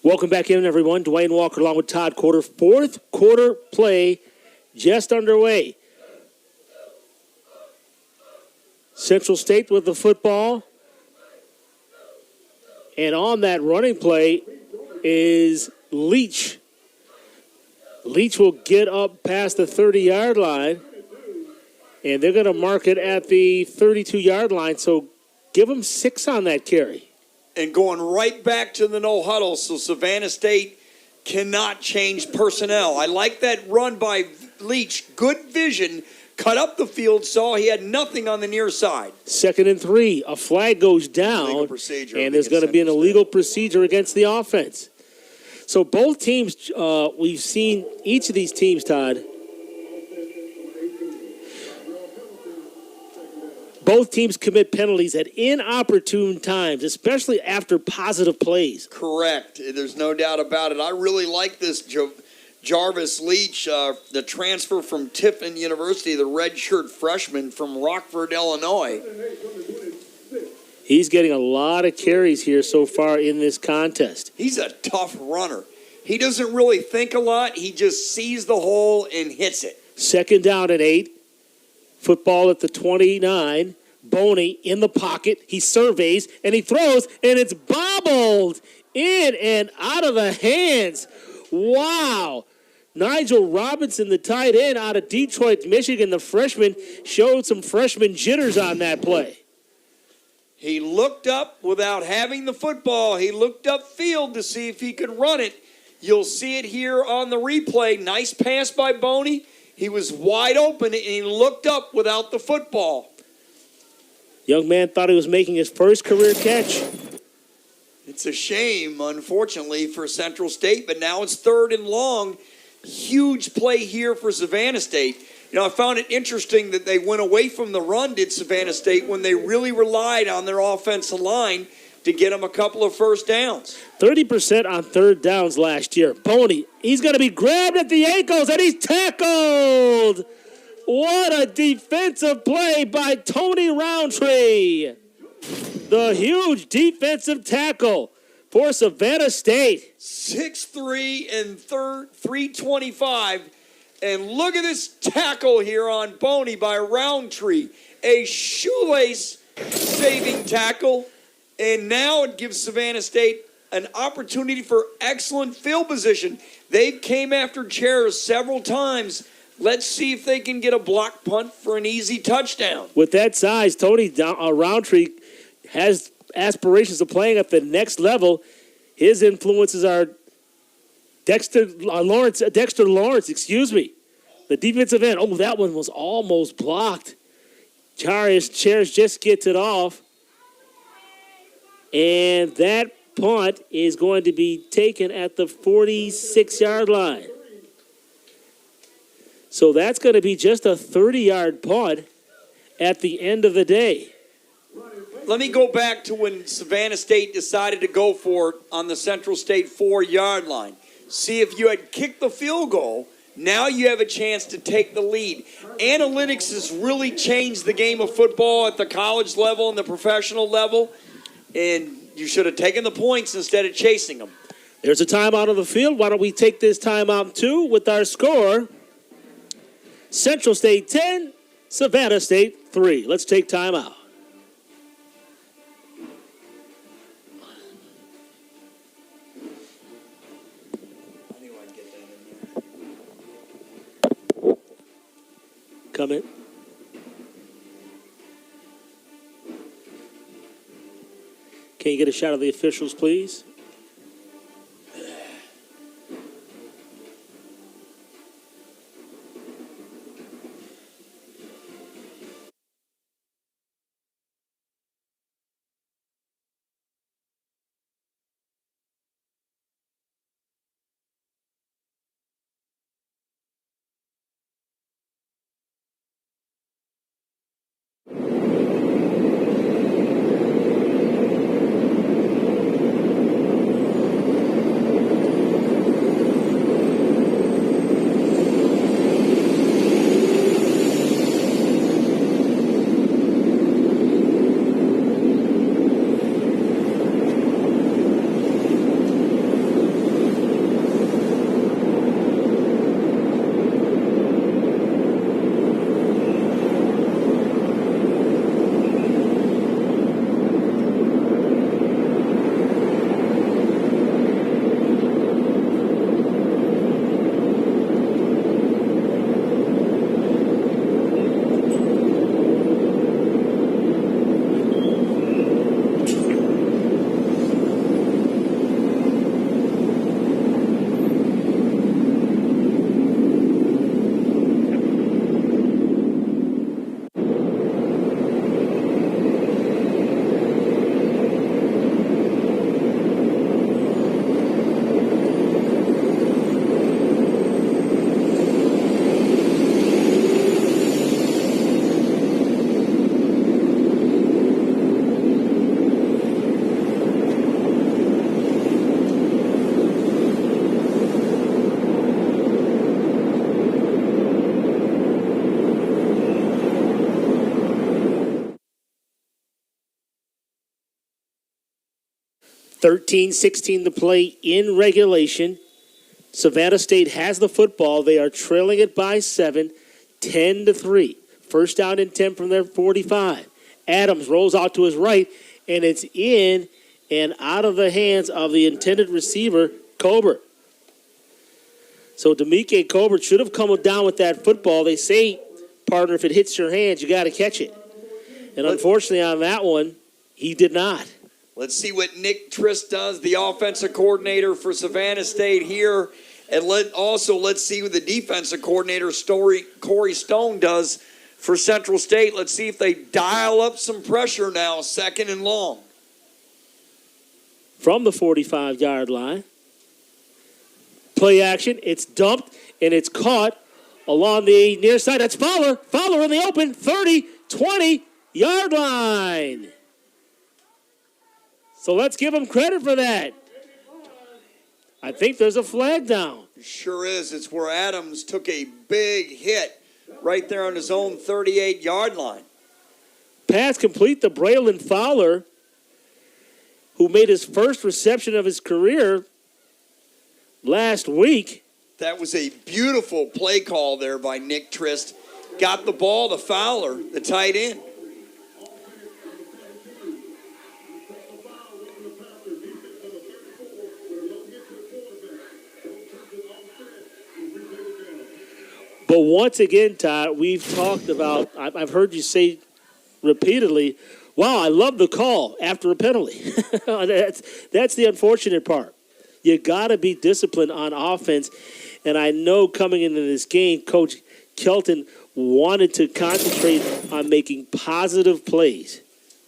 Welcome back in, everyone. Dwayne Walker along with Todd Quarter. Fourth quarter play just underway. Central State with the football. And on that running play is Leach. Leach will get up past the 30-yard line, and they're going to mark it at the 32-yard line. So give them 6 on that carry. And going right back to the no huddle, so Savannah State cannot change personnel. I like that run by Leach. Good vision. Cut up the field, saw he had nothing on the near side. 2nd and 3. A flag goes down, and there's going to be an illegal procedure against the offense. So both teams, we've seen each of these teams, Todd. Both teams commit penalties at inopportune times, especially after positive plays. Correct. There's no doubt about it. I really like this Jarvis Leach, the transfer from Tiffin University, the redshirt freshman from Rockford, Illinois. He's getting a lot of carries here so far in this contest. He's a tough runner. He doesn't really think a lot. He just sees the hole and hits it. 2nd down and 8. Football at the 29. Boney in the pocket. He surveys and he throws, and it's bobbled in and out of the hands. Wow. Nigel Robinson, the tight end out of Detroit, Michigan, the freshman, showed some freshman jitters on that play. He looked up without having the football. He looked upfield to see if he could run it. You'll see it here on the replay. Nice pass by Boney. He was wide open, and he looked up without the football. Young man thought he was making his first career catch. It's a shame, unfortunately, for Central State, but now it's 3rd and long. Huge play here for Savannah State. You know, I found it interesting that they went away from the run, did Savannah State, when they really relied on their offensive line to get them a couple of first downs. 30% on 3rd downs last year. Boney, he's going to be grabbed at the ankles, and he's tackled. What a defensive play by Tony Roundtree. The huge defensive tackle for Savannah State. 6'3" and 325. And look at this tackle here on Boney by Roundtree. A shoelace-saving tackle. And now it gives Savannah State an opportunity for excellent field position. They came after chairs several times. Let's see if they can get a block punt for an easy touchdown. With that size, Tony Roundtree has aspirations of playing at the next level. His influences are Dexter Lawrence, the defensive end. Oh, that one was almost blocked. Chairs just gets it off. And that punt is going to be taken at the 46-yard line. So that's going to be just a 30-yard punt at the end of the day. Let me go back to when Savannah State decided to go for it on the Central State 4-yard line. See, if you had kicked the field goal, now you have a chance to take the lead. Analytics has really changed the game of football at the college level and the professional level, and you should have taken the points instead of chasing them. There's a timeout on the field. Why don't we take this timeout, too, with our score. Central State 10, Savannah State 3. Let's take timeout. Come in. Can you get a shot of the officials, please? 13-16 to play in regulation. Savannah State has the football. They are trailing it by 7, 10-3. First down and 10 from their 45. Adams rolls out to his right, and it's in and out of the hands of the intended receiver, Colbert. So Demike Colbert should have come down with that football. They say, partner, if it hits your hands, you got to catch it. And unfortunately on that one, he did not. Let's see what Nick Trist does, the offensive coordinator for Savannah State here. And let's see what the defensive coordinator, Corey Stone, does for Central State. Let's see if they dial up some pressure now, 2nd and long. From the 45-yard line. Play action. It's dumped, and it's caught along the near side. That's Fowler. Fowler in the open, 30, 20-yard line. So let's give him credit for that. I think there's a flag down. Sure is. It's where Adams took a big hit right there on his own 38-yard line. Pass complete to Braylon Fowler, who made his first reception of his career last week. That was a beautiful play call there by Nick Trist. Got the ball to Fowler, the tight end. But once again, Todd, we've talked about, I've heard you say repeatedly, wow, I love the call after a penalty. That's the unfortunate part. You got to be disciplined on offense. And I know coming into this game, Coach Kelton wanted to concentrate on making positive plays.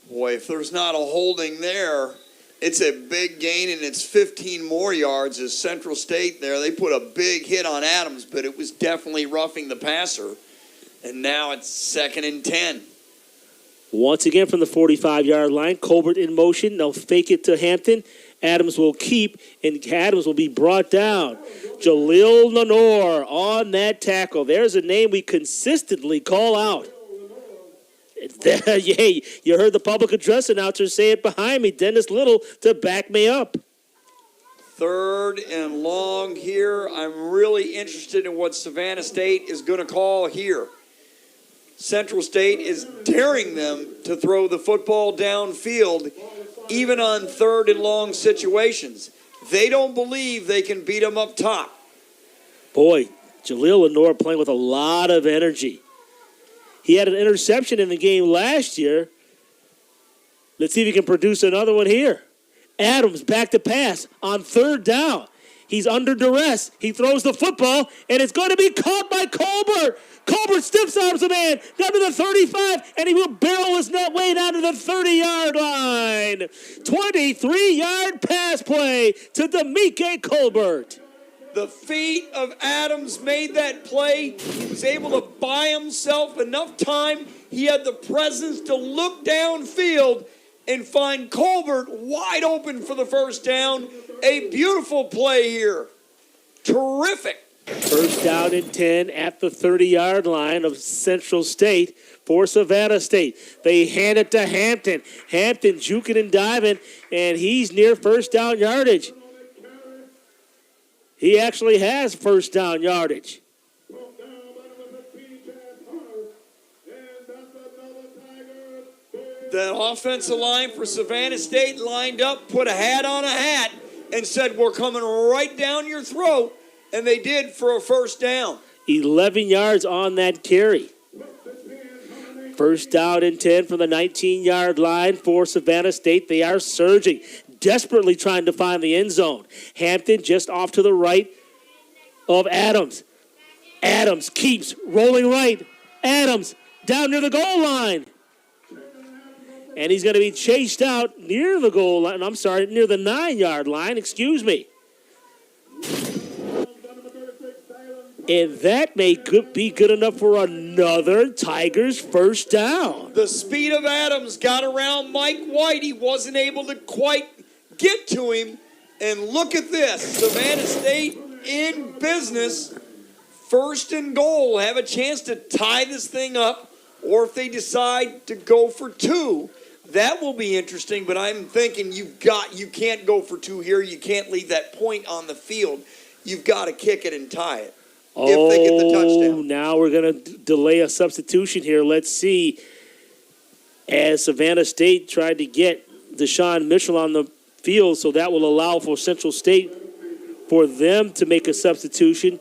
Boy, if there's not a holding there, it's a big gain, and it's 15 more yards as Central State there. They put a big hit on Adams, but it was definitely roughing the passer. And now it's 2nd and 10. Once again from the 45-yard line, Colbert in motion. They'll fake it to Hampton. Adams will keep, and Adams will be brought down. Jaleel Lenore on that tackle. There's a name we consistently call out. Yay, you heard the public address announcer say it behind me, Dennis Little, to back me up. 3rd and long here. I'm really interested in what Savannah State is going to call here. Central State is daring them to throw the football downfield, even on 3rd and long situations. They don't believe they can beat them up top. Boy, Jaleel Lenore playing with a lot of energy. He had an interception in the game last year. Let's see if he can produce another one here. Adams back to pass on 3rd down. He's under duress. He throws the football, and it's going to be caught by Colbert. Colbert stiff arms a man down to the 35, and he will barrel his net way down to the 30-yard line. 23-yard pass play to Demike Colbert. The feet of Adams made that play. He was able to buy himself enough time. He had the presence to look downfield and find Colbert wide open for the first down. A beautiful play here. Terrific. First down and 10 at the 30-yard line of Central State for Savannah State. They hand it to Hampton. Hampton juking and diving, and he's near first down yardage. He actually has first down yardage. The offensive line for Savannah State lined up, put a hat on a hat, and said, we're coming right down your throat. And they did for a first down. 11 yards on that carry. First down and 10 from the 19-yard line for Savannah State. They are surging, desperately trying to find the end zone. Hampton just off to the right of Adams. Adams keeps rolling right. Adams down near the goal line. And he's going to be chased out near the goal line. I'm sorry, near the 9-yard line. Excuse me. And that may be good enough for another Tigers first down. The speed of Adams got around Mike White. He wasn't able to quite get to him. And look at this. Savannah State in business. First and goal. Have a chance to tie this thing up. Or if they decide to go for 2, That will be interesting, but I'm thinking you can't go for two here. You can't leave that point on the field. You've got to kick it and tie it if they get the touchdown. Now we're going to delay a substitution here. Let's see. As Savannah State tried to get Deshaun Mitchell on the field, so that will allow for Central State for them to make a substitution.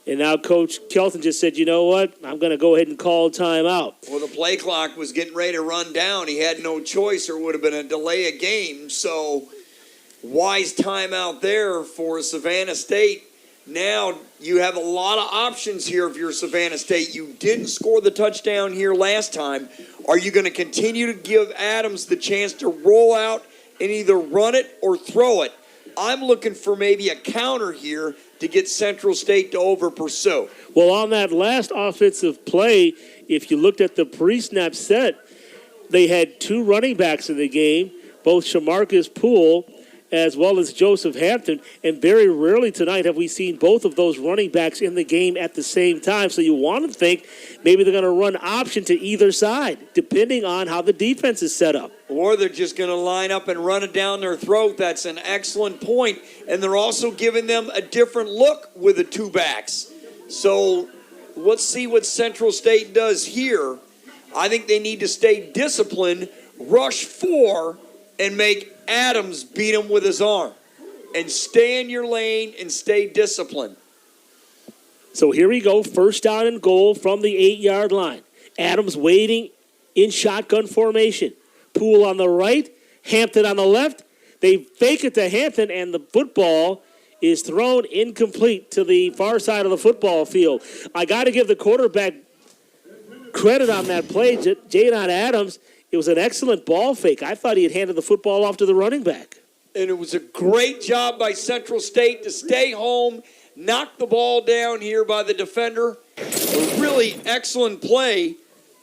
And now Coach Kelton just said, you know what, I'm going to go ahead and call timeout. Well, the play clock was getting ready to run down. He had no choice or it would have been a delay of game. So wise timeout there for Savannah State. Now you have a lot of options here if you're Savannah State. You didn't score the touchdown here last time. Are you going to continue to give Adams the chance to roll out and either run it or throw it? I'm looking for maybe a counter here to get Central State to over-pursue. Well, on that last offensive play, if you looked at the pre-snap set, they had two running backs in the game, both Shamarcus Poole as well as Joseph Hampton, and very rarely tonight have we seen both of those running backs in the game at the same time. So you want to think maybe they're going to run option to either side, depending on how the defense is set up. Or they're just going to line up and run it down their throat. That's an excellent point. And they're also giving them a different look with the two backs. So let's see what Central State does here. I think they need to stay disciplined, rush 4, and make Adams beat him with his arm. And stay in your lane and stay disciplined. So here we go, first down and goal from the 8-yard line. Adams waiting in shotgun formation. Poole on the right, Hampton on the left. They fake it to Hampton, and the football is thrown incomplete to the far side of the football field. I got to give the quarterback credit on that play, Jadon Adams. It was an excellent ball fake. I thought he had handed the football off to the running back. And it was a great job by Central State to stay home, knock the ball down here by the defender. A really excellent play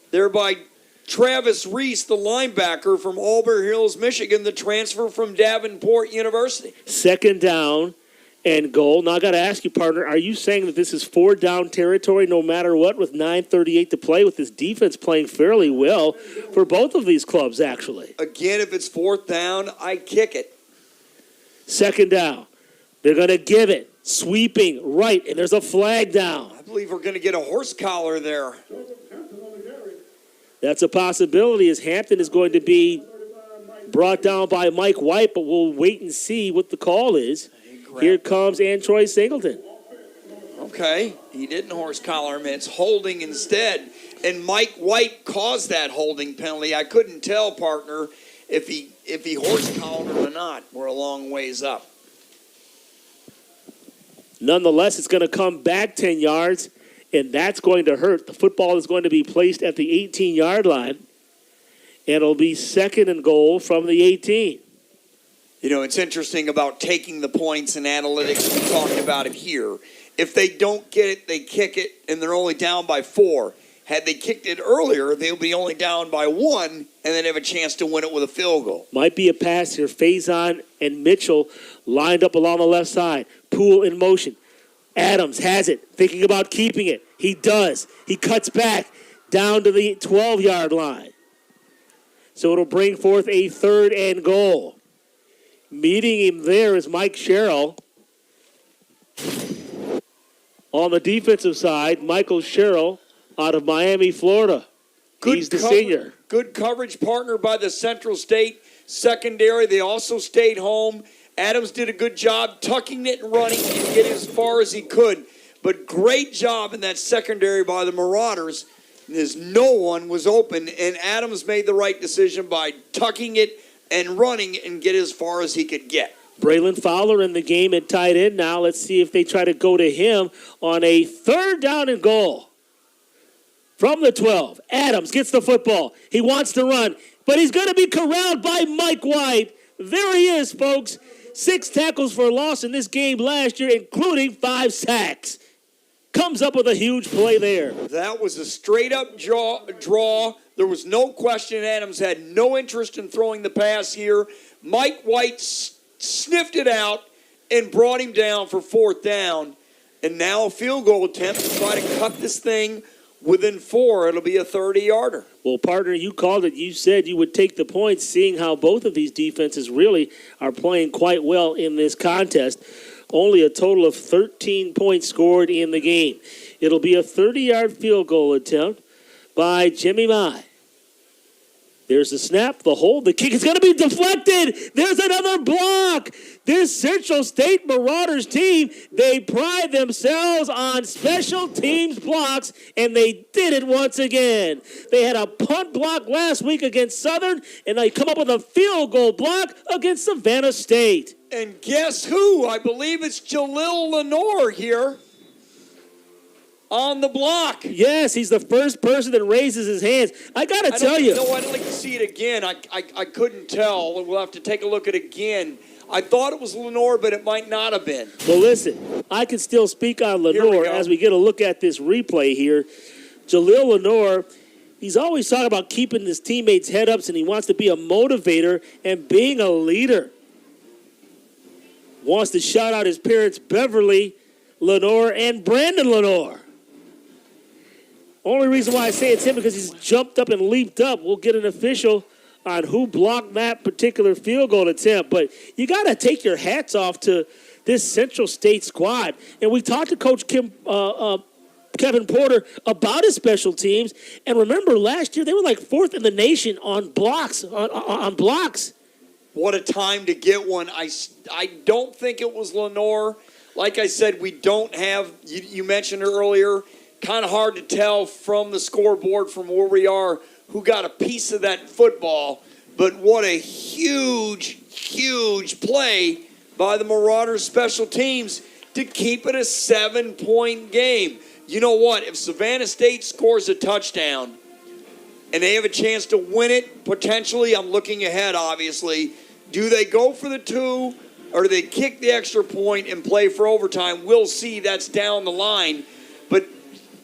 there by Travis Reese, the linebacker from Auburn Hills, Michigan, the transfer from Davenport University. Second down and goal. Now I got to ask you, partner, are you saying that this is 4-down territory no matter what with 9:38 to play, with this defense playing fairly well for both of these clubs, actually? Again, if it's 4th down, I kick it. Second down. They're going to give it. Sweeping right, and there's a flag down. I believe we're going to get a horse collar there. That's a possibility, as Hampton is going to be brought down by Mike White, but we'll wait and see what the call is. Here comes Antroy Singleton. Okay, he didn't horse collar him. It's holding instead. And Mike White caused that holding penalty. I couldn't tell, partner, if he horse collared him or not. We're a long ways up. Nonetheless, it's going to come back 10 yards, and that's going to hurt. The football is going to be placed at the 18-yard line, and it'll be second and goal from the 18. You know, it's interesting about taking the points and analytics. We're talking about it here. If they don't get it, they kick it, and they're only down by 4. Had they kicked it earlier, they'll be only down by 1, and then have a chance to win it with a field goal. Might be a pass here. Faison and Mitchell lined up along the left side. Poole in motion. Adams has it, thinking about keeping it. He does. He cuts back down to the 12-yard line. So it'll bring forth a 3rd and goal. Meeting him there is Mike Sherrill. On the defensive side, Michael Sherrill out of Miami, Florida. He's the senior. Good coverage partner by the Central State secondary. They also stayed home. Adams did a good job tucking it and running and getting as far as he could. But great job in that secondary by the Marauders, as no one was open. And Adams made the right decision by tucking it and running and get as far as he could get. Braylon Fowler in the game at tight end now. Let's see if they try to go to him on a 3rd down and goal. From the 12, Adams gets the football. He wants to run, but he's going to be corralled by Mike White. There he is, folks. 6 tackles for loss in this game last year, including 5 sacks. Comes up with a huge play there. That was a straight-up draw. There was no question Adams had no interest in throwing the pass here. Mike White sniffed it out and brought him down for 4th down. And now a field goal attempt to try to cut this thing within 4, it'll be a 30-yarder. Well, partner, you called it. You said you would take the points, seeing how both of these defenses really are playing quite well in this contest. Only a total of 13 points scored in the game. It'll be a 30-yard field goal attempt by Jimmy Mai. There's the snap, the hold, the kick. It's going to be deflected. There's another block. This Central State Marauders team, they pride themselves on special teams blocks, and they did it once again. They had a punt block last week against Southern, and they come up with a field goal block against Savannah State. And guess who? I believe it's Jalil Lenore here on the block. Yes, he's the first person that raises his hands. I got to tell you. No, I'd like to see it again. I couldn't tell. We'll have to take a look at it again. I thought it was Lenore, but it might not have been. Well, listen, I can still speak on Lenore as we get a look at this replay here. Jalil Lenore, he's always talking about keeping his teammates' head ups, and he wants to be a motivator and being a leader. Wants to shout out his parents, Beverly Lenore and Brandon Lenore. Only reason why I say it's him because he's jumped up and leaped up. We'll get an official on who blocked that particular field goal attempt. But you got to take your hats off to this Central State squad. And we talked to Coach Kevin Porter about his special teams. And remember, last year they were like 4th in the nation on blocks. On blocks. What a time to get one. I don't think it was Lenore. Like I said, we don't have, you mentioned earlier, kind of hard to tell from the scoreboard from where we are who got a piece of that football. But what a huge, huge play by the Marauders special teams to keep it a 7-point game. You know what? If Savannah State scores a touchdown and they have a chance to win it, potentially, I'm looking ahead, obviously, do they go for the 2 or do they kick the extra point and play for overtime? We'll see. That's down the line. But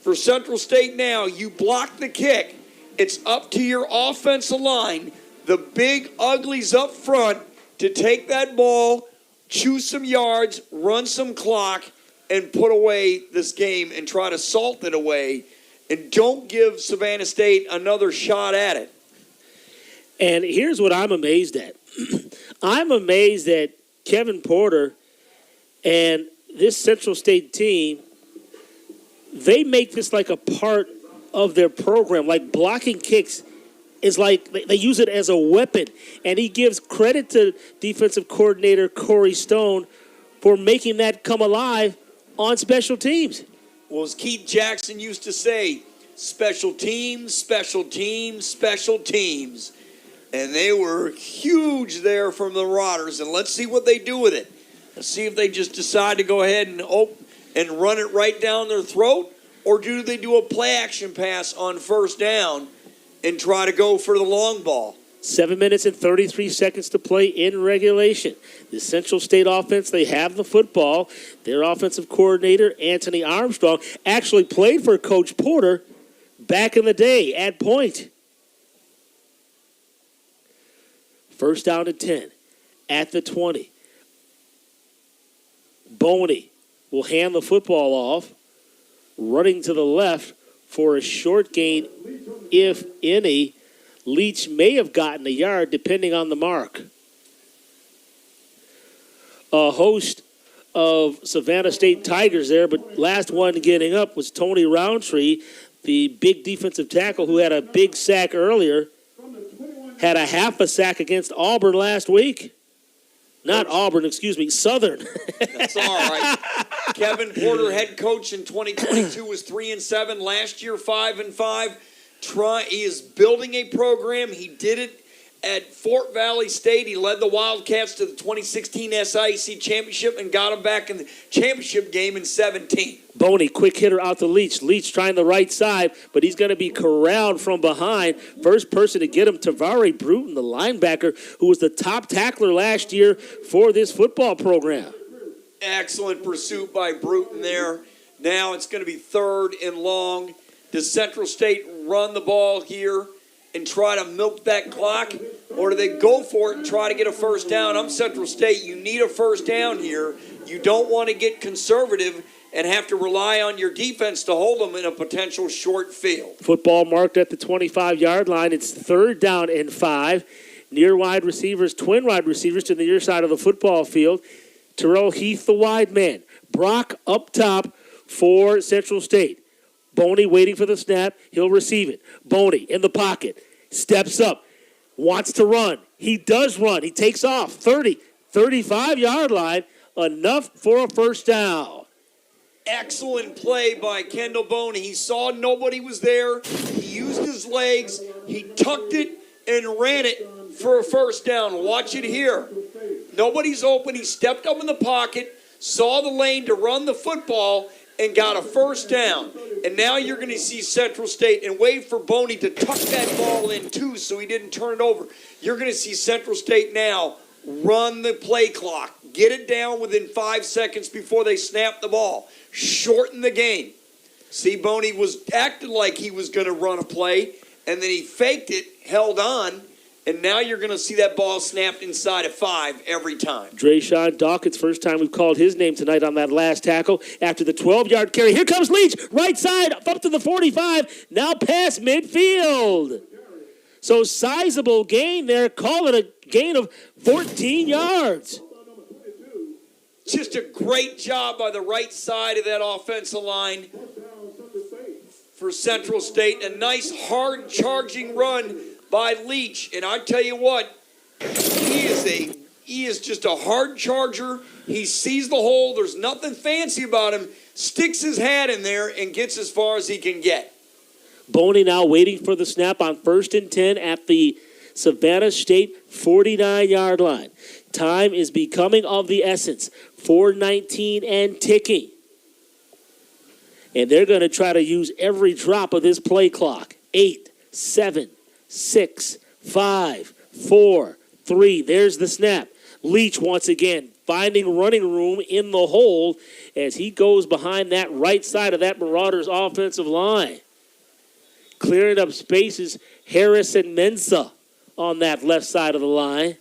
for Central State now, you block the kick. It's up to your offensive line, the big uglies up front, to take that ball, chew some yards, run some clock, and put away this game and try to salt it away. And don't give Savannah State another shot at it. And here's what I'm amazed at. I'm amazed that Kevin Porter and this Central State team, they make this like a part of their program. Like blocking kicks is like they use it as a weapon. And he gives credit to defensive coordinator Corey Stone for making that come alive on special teams. Well, as Keith Jackson used to say, special teams, special teams, special teams. And they were huge there from the Marauders. And let's see what they do with it. Let's see if they just decide to go ahead and run it right down their throat, or do they do a play action pass on first down and try to go for the long ball? 7 minutes and 33 seconds to play in regulation. The Central State offense, they have the football. Their offensive coordinator, Anthony Armstrong, actually played for Coach Porter back in the day at Point. First down and 10 at the 20. Boney will hand the football off, running to the left for a short gain, if any. Leach may have gotten a yard, depending on the mark. A host of Savannah State Tigers there, but last one getting up was Tony Roundtree, the big defensive tackle who had a big sack earlier. Had a half a sack against Auburn last week. Not Auburn, excuse me, Southern. That's all right. Kevin Porter, head coach in 2022, was 3-7. Last year, 5-5. He is building a program. He did it at Fort Valley State. He led the Wildcats to the 2016 SIAC championship and got them back in the championship game in 17. Boney, quick hitter out to Leach. Leach trying the right side, but he's going to be corralled from behind. First person to get him, Tavare Bruton, the linebacker, who was the top tackler last year for this football program. Excellent pursuit by Bruton there. Now it's going to be 3rd and long. Does Central State run the ball here and try to milk that clock, or do they go for it and try to get a first down? I'm Central State. You need a first down here. You don't want to get conservative and have to rely on your defense to hold them in a potential short field. Football marked at the 25-yard line. It's 3rd down and 5. Near wide receivers, twin wide receivers to the near side of the football field. Terrell Heath, the wide man. Brock up top for Central State. Boney waiting for the snap. He'll receive it. Boney in the pocket. Steps up. Wants to run. He does run. He takes off. 30, 35-yard line. Enough for a first down. Excellent play by Kendall Boney. He saw nobody was there. He used his legs. He tucked it and ran it for a first down. Watch it here. Nobody's open. He stepped up in the pocket, saw the lane to run the football, and got a first down. And now you're going to see Central State, and wait for Boney to tuck that ball in too so he didn't turn it over. You're going to see Central State now run the play clock. Get it down within 5 seconds before they snap the ball. Shorten the game. See, Boney was acting like he was going to run a play, and then he faked it, held on, and now you're going to see that ball snapped inside of 5 every time. Drayshawn Dawkins, first time we've called his name tonight on that last tackle. After the 12-yard carry, here comes Leach, right side, up to the 45, now past midfield. So sizable gain there, call it a gain of 14 yards. Just a great job by the right side of that offensive line for Central State. A nice, hard charging run by Leach. And I tell you what, he is just a hard charger. He sees the hole. There's nothing fancy about him. Sticks his hat in there and gets as far as he can get. Boney now waiting for the snap on 1st and 10 at the Savannah State 49-yard line. Time is becoming of the essence. 4:19 and ticking. And they're going to try to use every drop of this play clock. 8, 7, 6, 5, 4, 3. There's the snap. Leach once again finding running room in the hole as he goes behind that right side of that Marauders offensive line. Clearing up spaces, Harris and Mensah on that left side of the line.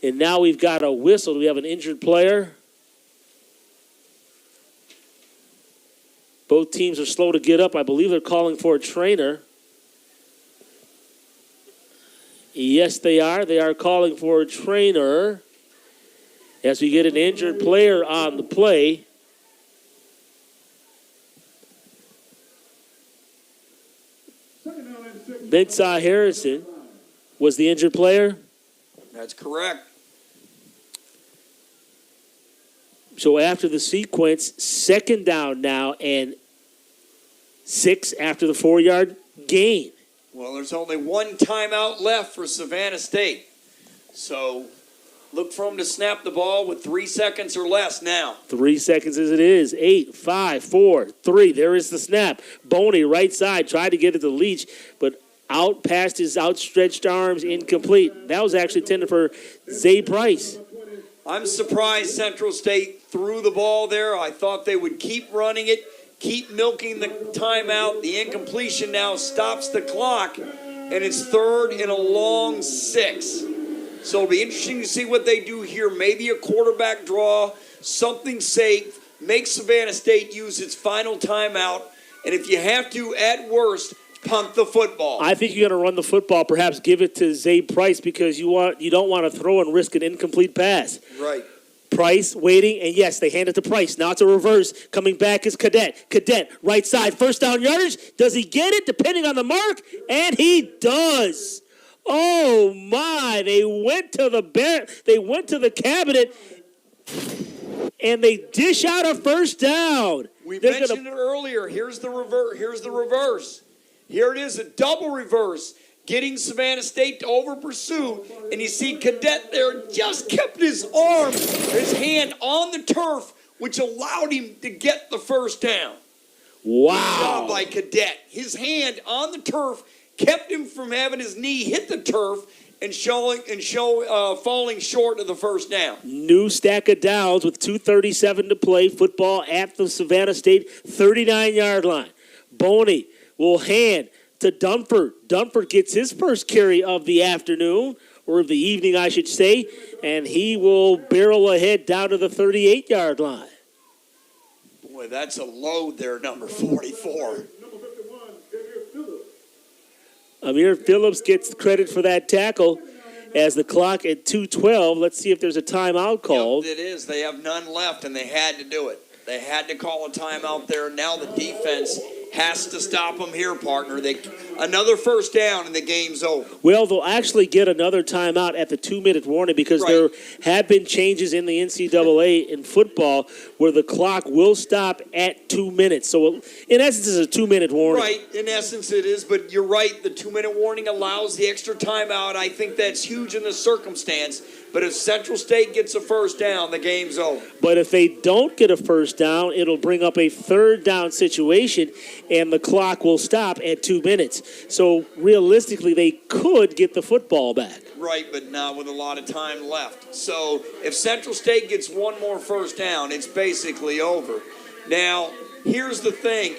And now we've got a whistle. Do we have an injured player? Both teams are slow to get up. I believe they're calling for a trainer. Yes, they are. They are calling for a trainer as we get an injured player on the play. Mensah Harrison was the injured player. That's correct. So after the sequence, 2nd down now and 6 after the 4-yard gain. Well, there's only one timeout left for Savannah State. So look for them to snap the ball with 3 seconds or less now. 3 seconds as it is. 8, 5, 4, 3. There is the snap. Boney, right side, tried to get it to Leach, but out past his outstretched arms, incomplete. That was actually intended for Zay Price. I'm surprised Central State threw the ball there. I thought they would keep running it, keep milking the timeout. The incompletion now stops the clock, and it's 3rd and a long 6. So it'll be interesting to see what they do here. Maybe a quarterback draw, something safe, make Savannah State use its final timeout, and if you have to, at worst, punt the football. I think you're going to run the football, perhaps give it to Zay Price because you don't want to throw and risk an incomplete pass. Right. Price waiting, and yes, they hand it to Price. Now it's a reverse. Coming back is Cadet. Cadet, right side, 1st down yardage. Does he get it depending on the mark? And he does. Oh my, they went to the cabinet and they dish out a first down. We mentioned it earlier. Here's the reverse. Here it is, a double reverse, getting Savannah State to over pursue. And you see Cadet there just kept his hand on the turf, which allowed him to get the first down. Wow. Good job by Cadet. His hand on the turf kept him from having his knee hit the turf and falling short of the first down. New stack of downs with 2:37 to play. Football at the Savannah State 39-yard line. Boney will hand to Dunford. Dunford gets his first carry of the afternoon, or of the evening, I should say, and he will barrel ahead down to the 38-yard line. Boy, that's a load there, number 44. Amir Phillips gets credit for that tackle as the clock at 2:12. Let's see if there's a timeout called. Yep, it is. They have none left, and they had to do it. They had to call a timeout there. Now the defense has to stop them here, partner. Another first down, and the game's over. Well, they'll actually get another timeout at the 2-minute warning because there have been changes in the NCAA in football where the clock will stop at 2 minutes. So, in essence, it's a 2-minute warning. Right, in essence it is, but you're right. The 2-minute warning allows the extra timeout. I think that's huge in this circumstance. But if Central State gets a first down, the game's over. But if they don't get a first down, it'll bring up a third down situation, and the clock will stop at 2 minutes. So realistically, they could get the football back. Right, but not with a lot of time left. So if Central State gets one more first down, it's basically over. Now, here's the thing.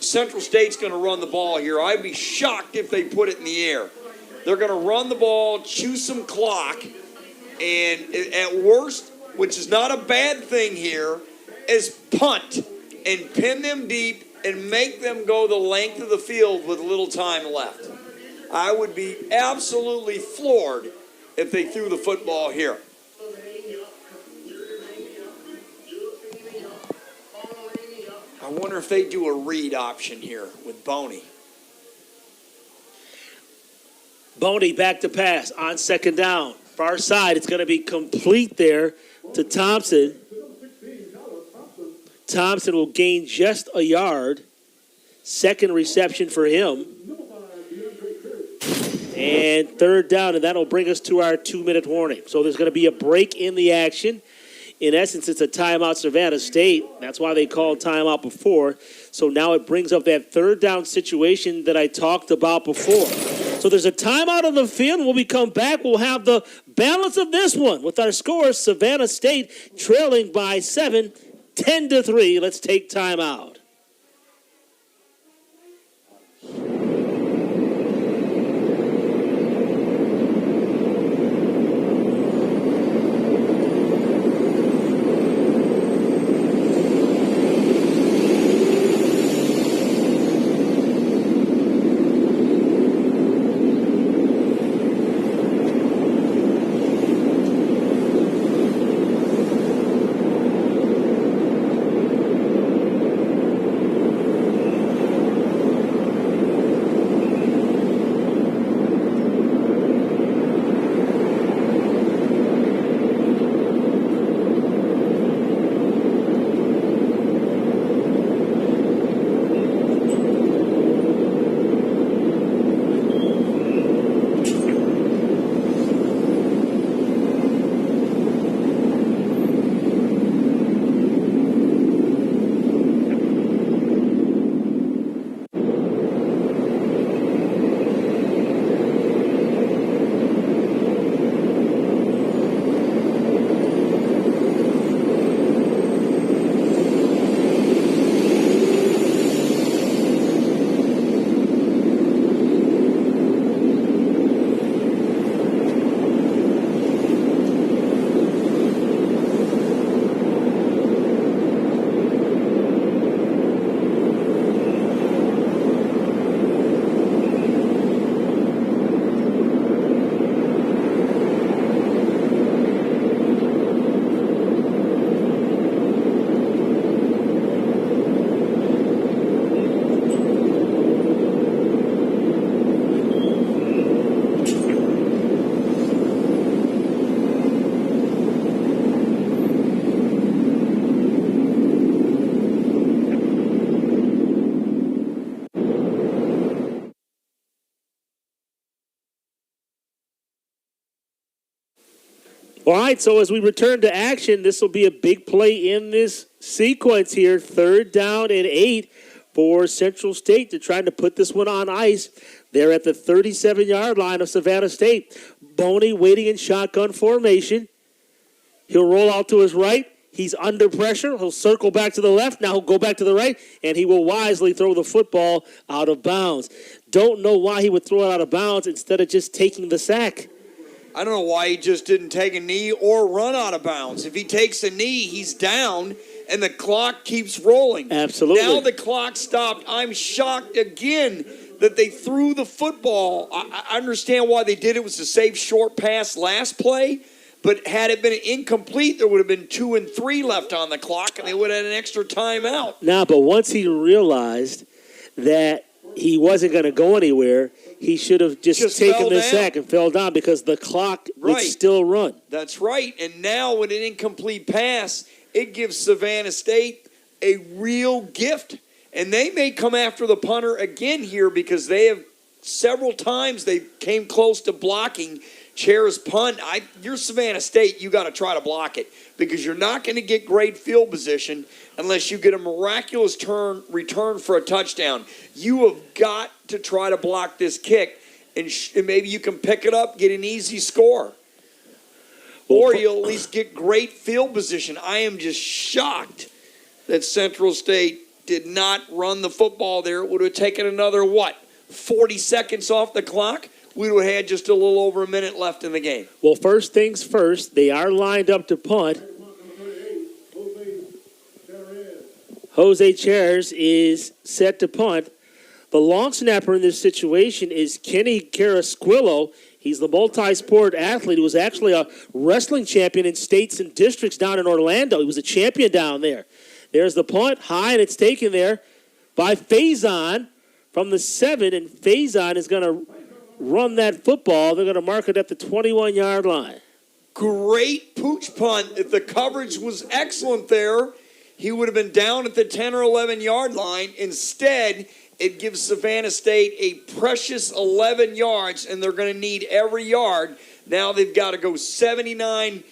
Central State's going to run the ball here. I'd be shocked if they put it in the air. They're going to run the ball, chew some clock, and at worst, which is not a bad thing here, is punt and pin them deep and make them go the length of the field with little time left. I would be absolutely floored if they threw the football here. I wonder if they do a read option here with Boney. Boney back to pass on second down. Far side, it's going to be complete there to Thompson. Thompson will gain just a yard. Second reception for him. And third down, and that'll bring us to our 2-minute warning. So there's going to be a break in the action. In essence, it's a timeout, Savannah State. That's why they called timeout before. So now it brings up that third down situation that I talked about before. So there's a timeout on the field. When we come back, we'll have the balance of this one with our scores. Savannah State trailing by 7, 10-3. Let's take timeout. All right, so as we return to action, this will be a big play in this sequence here. Third down and 8 for Central State. They're trying to put this one on ice. They're at the 37-yard line of Savannah State. Boney waiting in shotgun formation. He'll roll out to his right. He's under pressure. He'll circle back to the left. Now he'll go back to the right, and he will wisely throw the football out of bounds. Don't know why he would throw it out of bounds instead of just taking the sack. I don't know why he just didn't take a knee or run out of bounds. If he takes a knee, he's down, and the clock keeps rolling. Absolutely. Now the clock stopped. I'm shocked again that they threw the football. I understand why they did it. It was a safe short pass last play, but had it been incomplete, there would have been 2 and 3 left on the clock, and they would have had an extra timeout. Now, but once he realized that he wasn't going to go anywhere, he should have just taken the sack and fell down because the clock would still run. That's right. And now with an incomplete pass, it gives Savannah State a real gift. And they may come after the punter again here because they have several times they came close to blocking Chair's punt. You're Savannah State, you got to try to block it because you're not going to get great field position unless you get a miraculous return for a touchdown. You have got to try to block this kick, and maybe you can pick it up, get an easy score. Or you'll at least get great field position. I am just shocked that Central State did not run the football there. It would have taken another, 40 seconds off the clock? We would have had just a little over a minute left in the game. Well, first things first, they are lined up to punt. Jose Chairs is set to punt. The long snapper in this situation is Kenny Carasquillo. He's the multi-sport athlete who was actually a wrestling champion in states and districts down in Orlando. He was a champion down there. There's the punt, high, and it's taken there by Faison from the 7, and Faison is going to run that football. They're going to mark it at the 21-yard line. Great pooch punt. If the coverage was excellent there, he would have been down at the 10 or 11-yard line. Instead, it gives Savannah State a precious 11 yards, and they're going to need every yard. Now they've got to go 79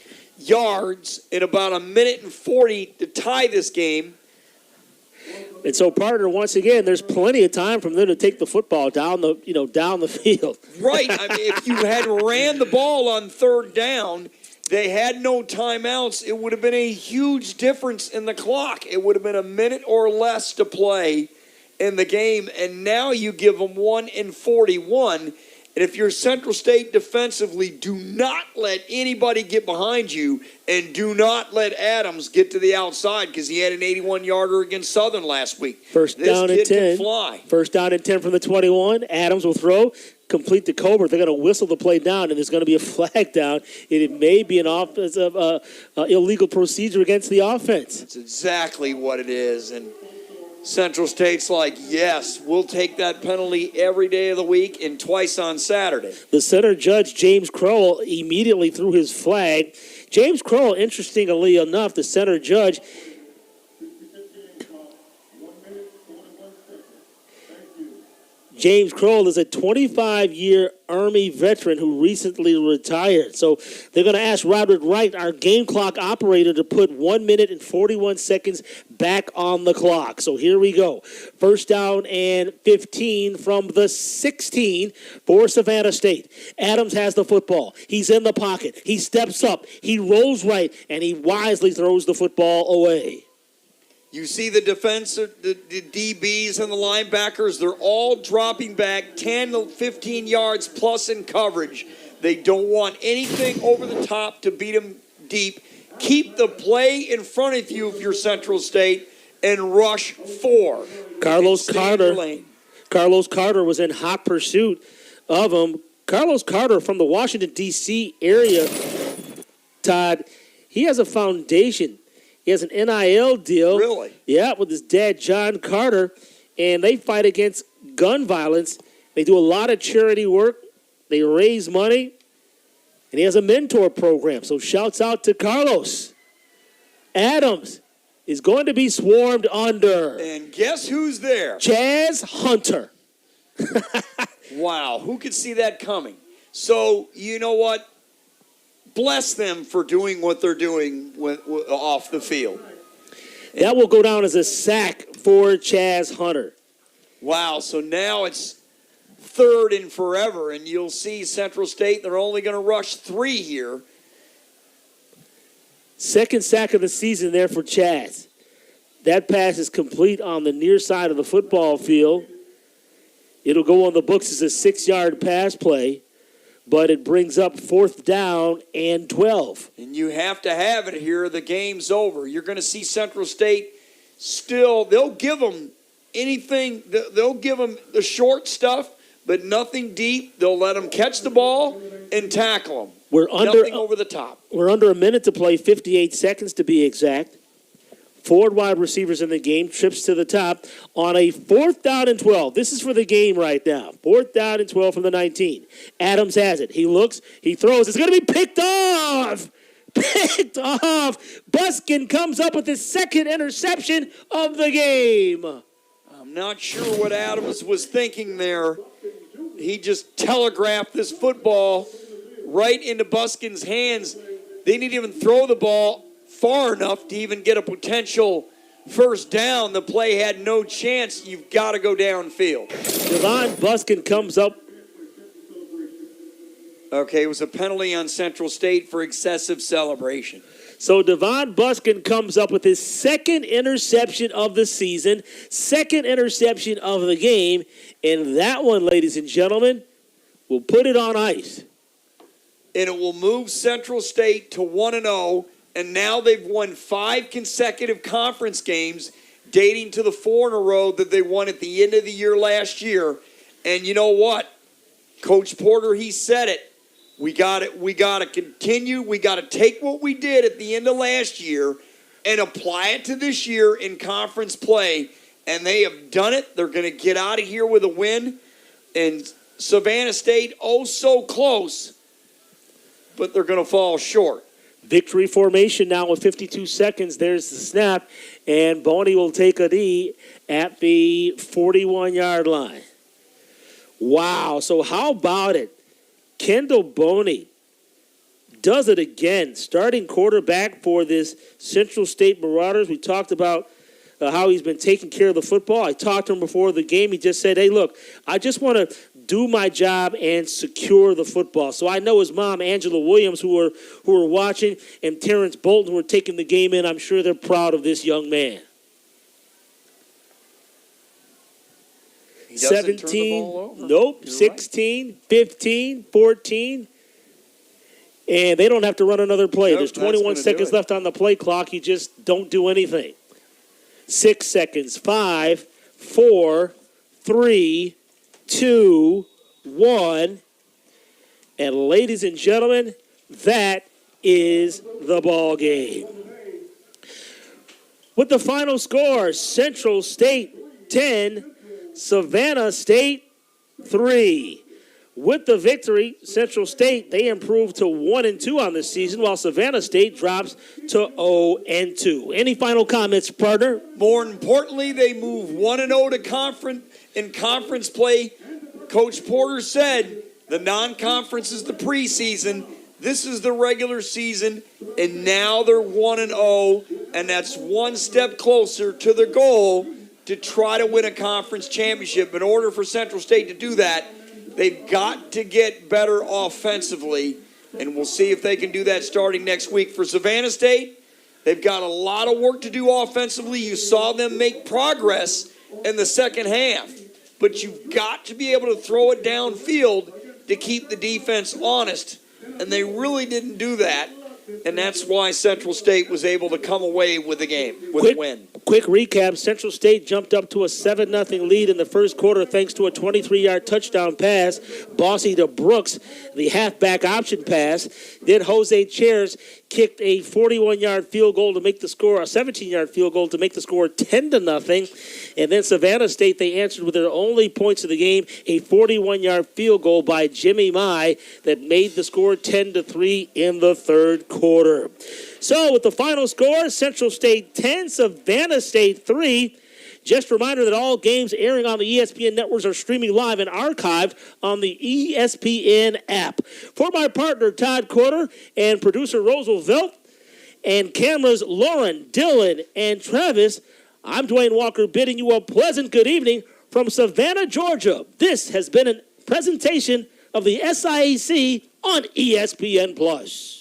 yards in about a minute and 40 to tie this game. And so, partner, once again, there's plenty of time for them to take the football down the field. Right. I mean, if you had ran the ball on third down, they had no timeouts, it would have been a huge difference in the clock. It would have been a minute or less to play in the game, and now you give them 1 and 41. And if you're Central State defensively, do not let anybody get behind you, and do not let Adams get to the outside because he had an 81-yarder against Southern last week. First down and 10. Can fly. First down and 10 from the 21. Adams will throw, complete to Colbert. They're going to whistle the play down, and there's going to be a flag down. It may be an offensive illegal procedure against the offense. That's exactly what it is, and Central State's like, yes, we'll take that penalty every day of the week and twice on Saturday. The center judge, James Crowell, immediately threw his flag. James Crowell, interestingly enough, the center judge, James Crowell is a 25-year Army veteran who recently retired. So they're going to ask Roderick Wright, our game clock operator, to put 1 minute and 41 seconds back on the clock. So here we go. First down and 15 from the 16 for Savannah State. Adams has the football. He's in the pocket. He steps up. He rolls right, and he wisely throws the football away. You see the defense, the DBs and the linebackers, they're all dropping back 10 to 15 yards plus in coverage. They don't want anything over the top to beat them deep. Keep the play in front of you if you're Central State and rush 4. Carlos Carter was in hot pursuit of him. Carlos Carter from the Washington, D.C. area, Todd, he has a foundation. He has an NIL deal. Really? Yeah, with his dad, John Carter, and they fight against gun violence. They do a lot of charity work. They raise money, and he has a mentor program. So shouts out to Carlos. Adams is going to be swarmed under. And guess who's there? Chaz Hunter. Wow, who could see that coming? So, you know what? Bless them for doing what they're doing off the field. That will go down as a sack for Chaz Hunter. Wow, so now it's 3rd and forever, and you'll see Central State, they're only going to rush 3 here. Second sack of the season there for Chaz. That pass is complete on the near side of the football field. It'll go on the books as a 6-yard pass play. but it brings up 4th down and 12. And you have to have it here. The game's over. You're going to see Central State still, they'll give them anything. They'll give them the short stuff, but nothing deep. They'll let them catch the ball and tackle them. Nothing over the top. We're under a minute to play, 58 seconds to be exact. 4 wide receivers in the game, trips to the top on a 4th down and 12. This is for the game right now. 4th down and 12 from the 19. Adams has it. He looks, he throws. It's going to be picked off. Picked off. Buskin comes up with his 2nd interception of the game. I'm not sure what Adams was thinking there. He just telegraphed this football right into Buskin's hands. They didn't even throw the ball far enough to even get a potential first down. The play had no chance. You've got to go downfield. Devon Buskin comes up. Okay, it was a penalty on Central State for excessive celebration. So Devon Buskin comes up with his 2nd interception of the season, 2nd interception of the game, and that one, ladies and gentlemen, will put it on ice. And it will move Central State to 1-0, and now they've won 5 consecutive conference games, dating to the 4 in a row that they won at the end of the year last year. And you know what? Coach Porter, he said it. We got to continue. We got to take what we did at the end of last year and apply it to this year in conference play. And they have done it. They're going to get out of here with a win. And Savannah State, oh so close, but they're going to fall short. Victory formation now with 52 seconds. There's the snap, and Boney will take a knee at the 41-yard line. Wow, so how about it? Kendall Boney does it again, starting quarterback for this Central State Marauders. We talked about how he's been taking care of the football. I talked to him before the game. He just said, hey, look, I just want to do my job and secure the football. So I know his mom, Angela Williams, who are watching, and Terrence Bolton, who are taking the game in. I'm sure they're proud of this young man. 17, nope, 16, 15, 14. And they don't have to run another play. Nope, there's 21 seconds left on the play clock. You just don't do anything. 6 seconds. 5, 4, 3, 2, 1. And ladies and gentlemen, that is the ball game. With the final score, Central State 10, Savannah State 3. With the victory, Central State, they improved to 1-2 on this season, while Savannah State drops to 0-2. Any final comments, partner? More importantly, they move 1-0 to conference play. Coach Porter said the non-conference is the preseason. This is the regular season, and now they're 1-0, and that's one step closer to the goal to try to win a conference championship. In order for Central State to do that, they've got to get better offensively, and we'll see if they can do that starting next week. For Savannah State, they've got a lot of work to do offensively. You saw them make progress in the second half, but you've got to be able to throw it downfield to keep the defense honest, and they really didn't do that, and that's why Central State was able to come away with the game, with a win. Quick recap, Central State jumped up to a 7-0 lead in the first quarter thanks to a 23-yard touchdown pass, Bossy to Brooks, the halfback option pass. Then Jose Chairs kicked a 41-yard field goal to make the score, a 17-yard field goal to make the score 10-0. And then Savannah State, they answered with their only points of the game, a 41-yard field goal by Jimmy Mai that made the score 10-3 in the third quarter. So with the final score, Central State 10, Savannah State 3. Just a reminder that all games airing on the ESPN networks are streaming live and archived on the ESPN app. For my partner, Todd Corder, and producer Roosevelt, and cameras Lauren, Dylan, and Travis, I'm Dwayne Walker bidding you a pleasant good evening from Savannah, Georgia. This has been a presentation of the SIAC on ESPN+.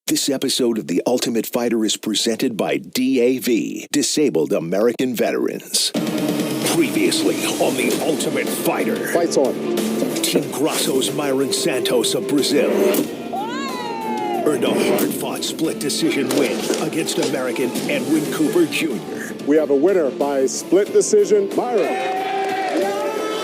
This episode of The Ultimate Fighter is presented by DAV, Disabled American Veterans. Previously on The Ultimate Fighter. Fights on. Team Grasso's Myron Santos of Brazil earned a hard-fought split decision win against American Edwin Cooper Jr. We have a winner by split decision, Myron.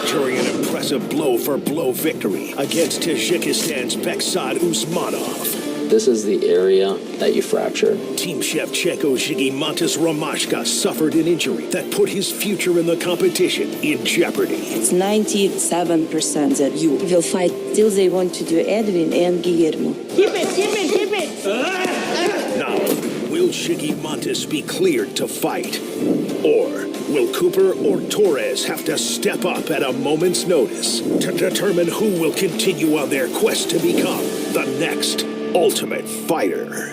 During an impressive blow-for-blow victory against Tajikistan's Beksad Usmanov. This is the area that you fractured. Team Shevchenko Gigimantas Romashka suffered an injury that put his future in the competition in jeopardy. It's 97% that you will fight till they want to do Edwin and Guillermo. Keep it! Now, will Gigimantas be cleared to fight? Or will Cooper or Torres have to step up at a moment's notice to determine who will continue on their quest to become the next Ultimate Fighter?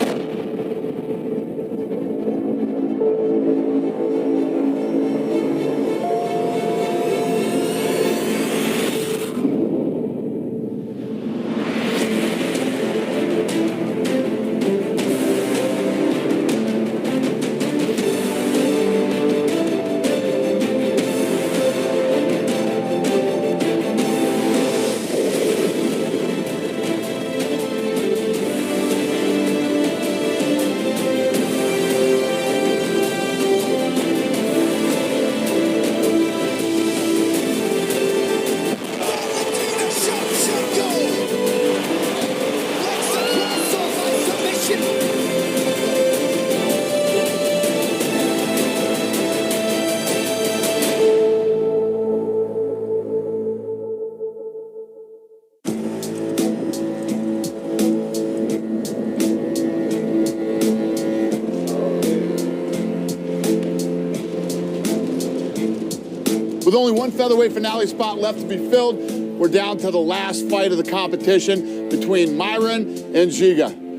With only one featherweight finale spot left to be filled, we're down to the last fight of the competition between Myron and Giga.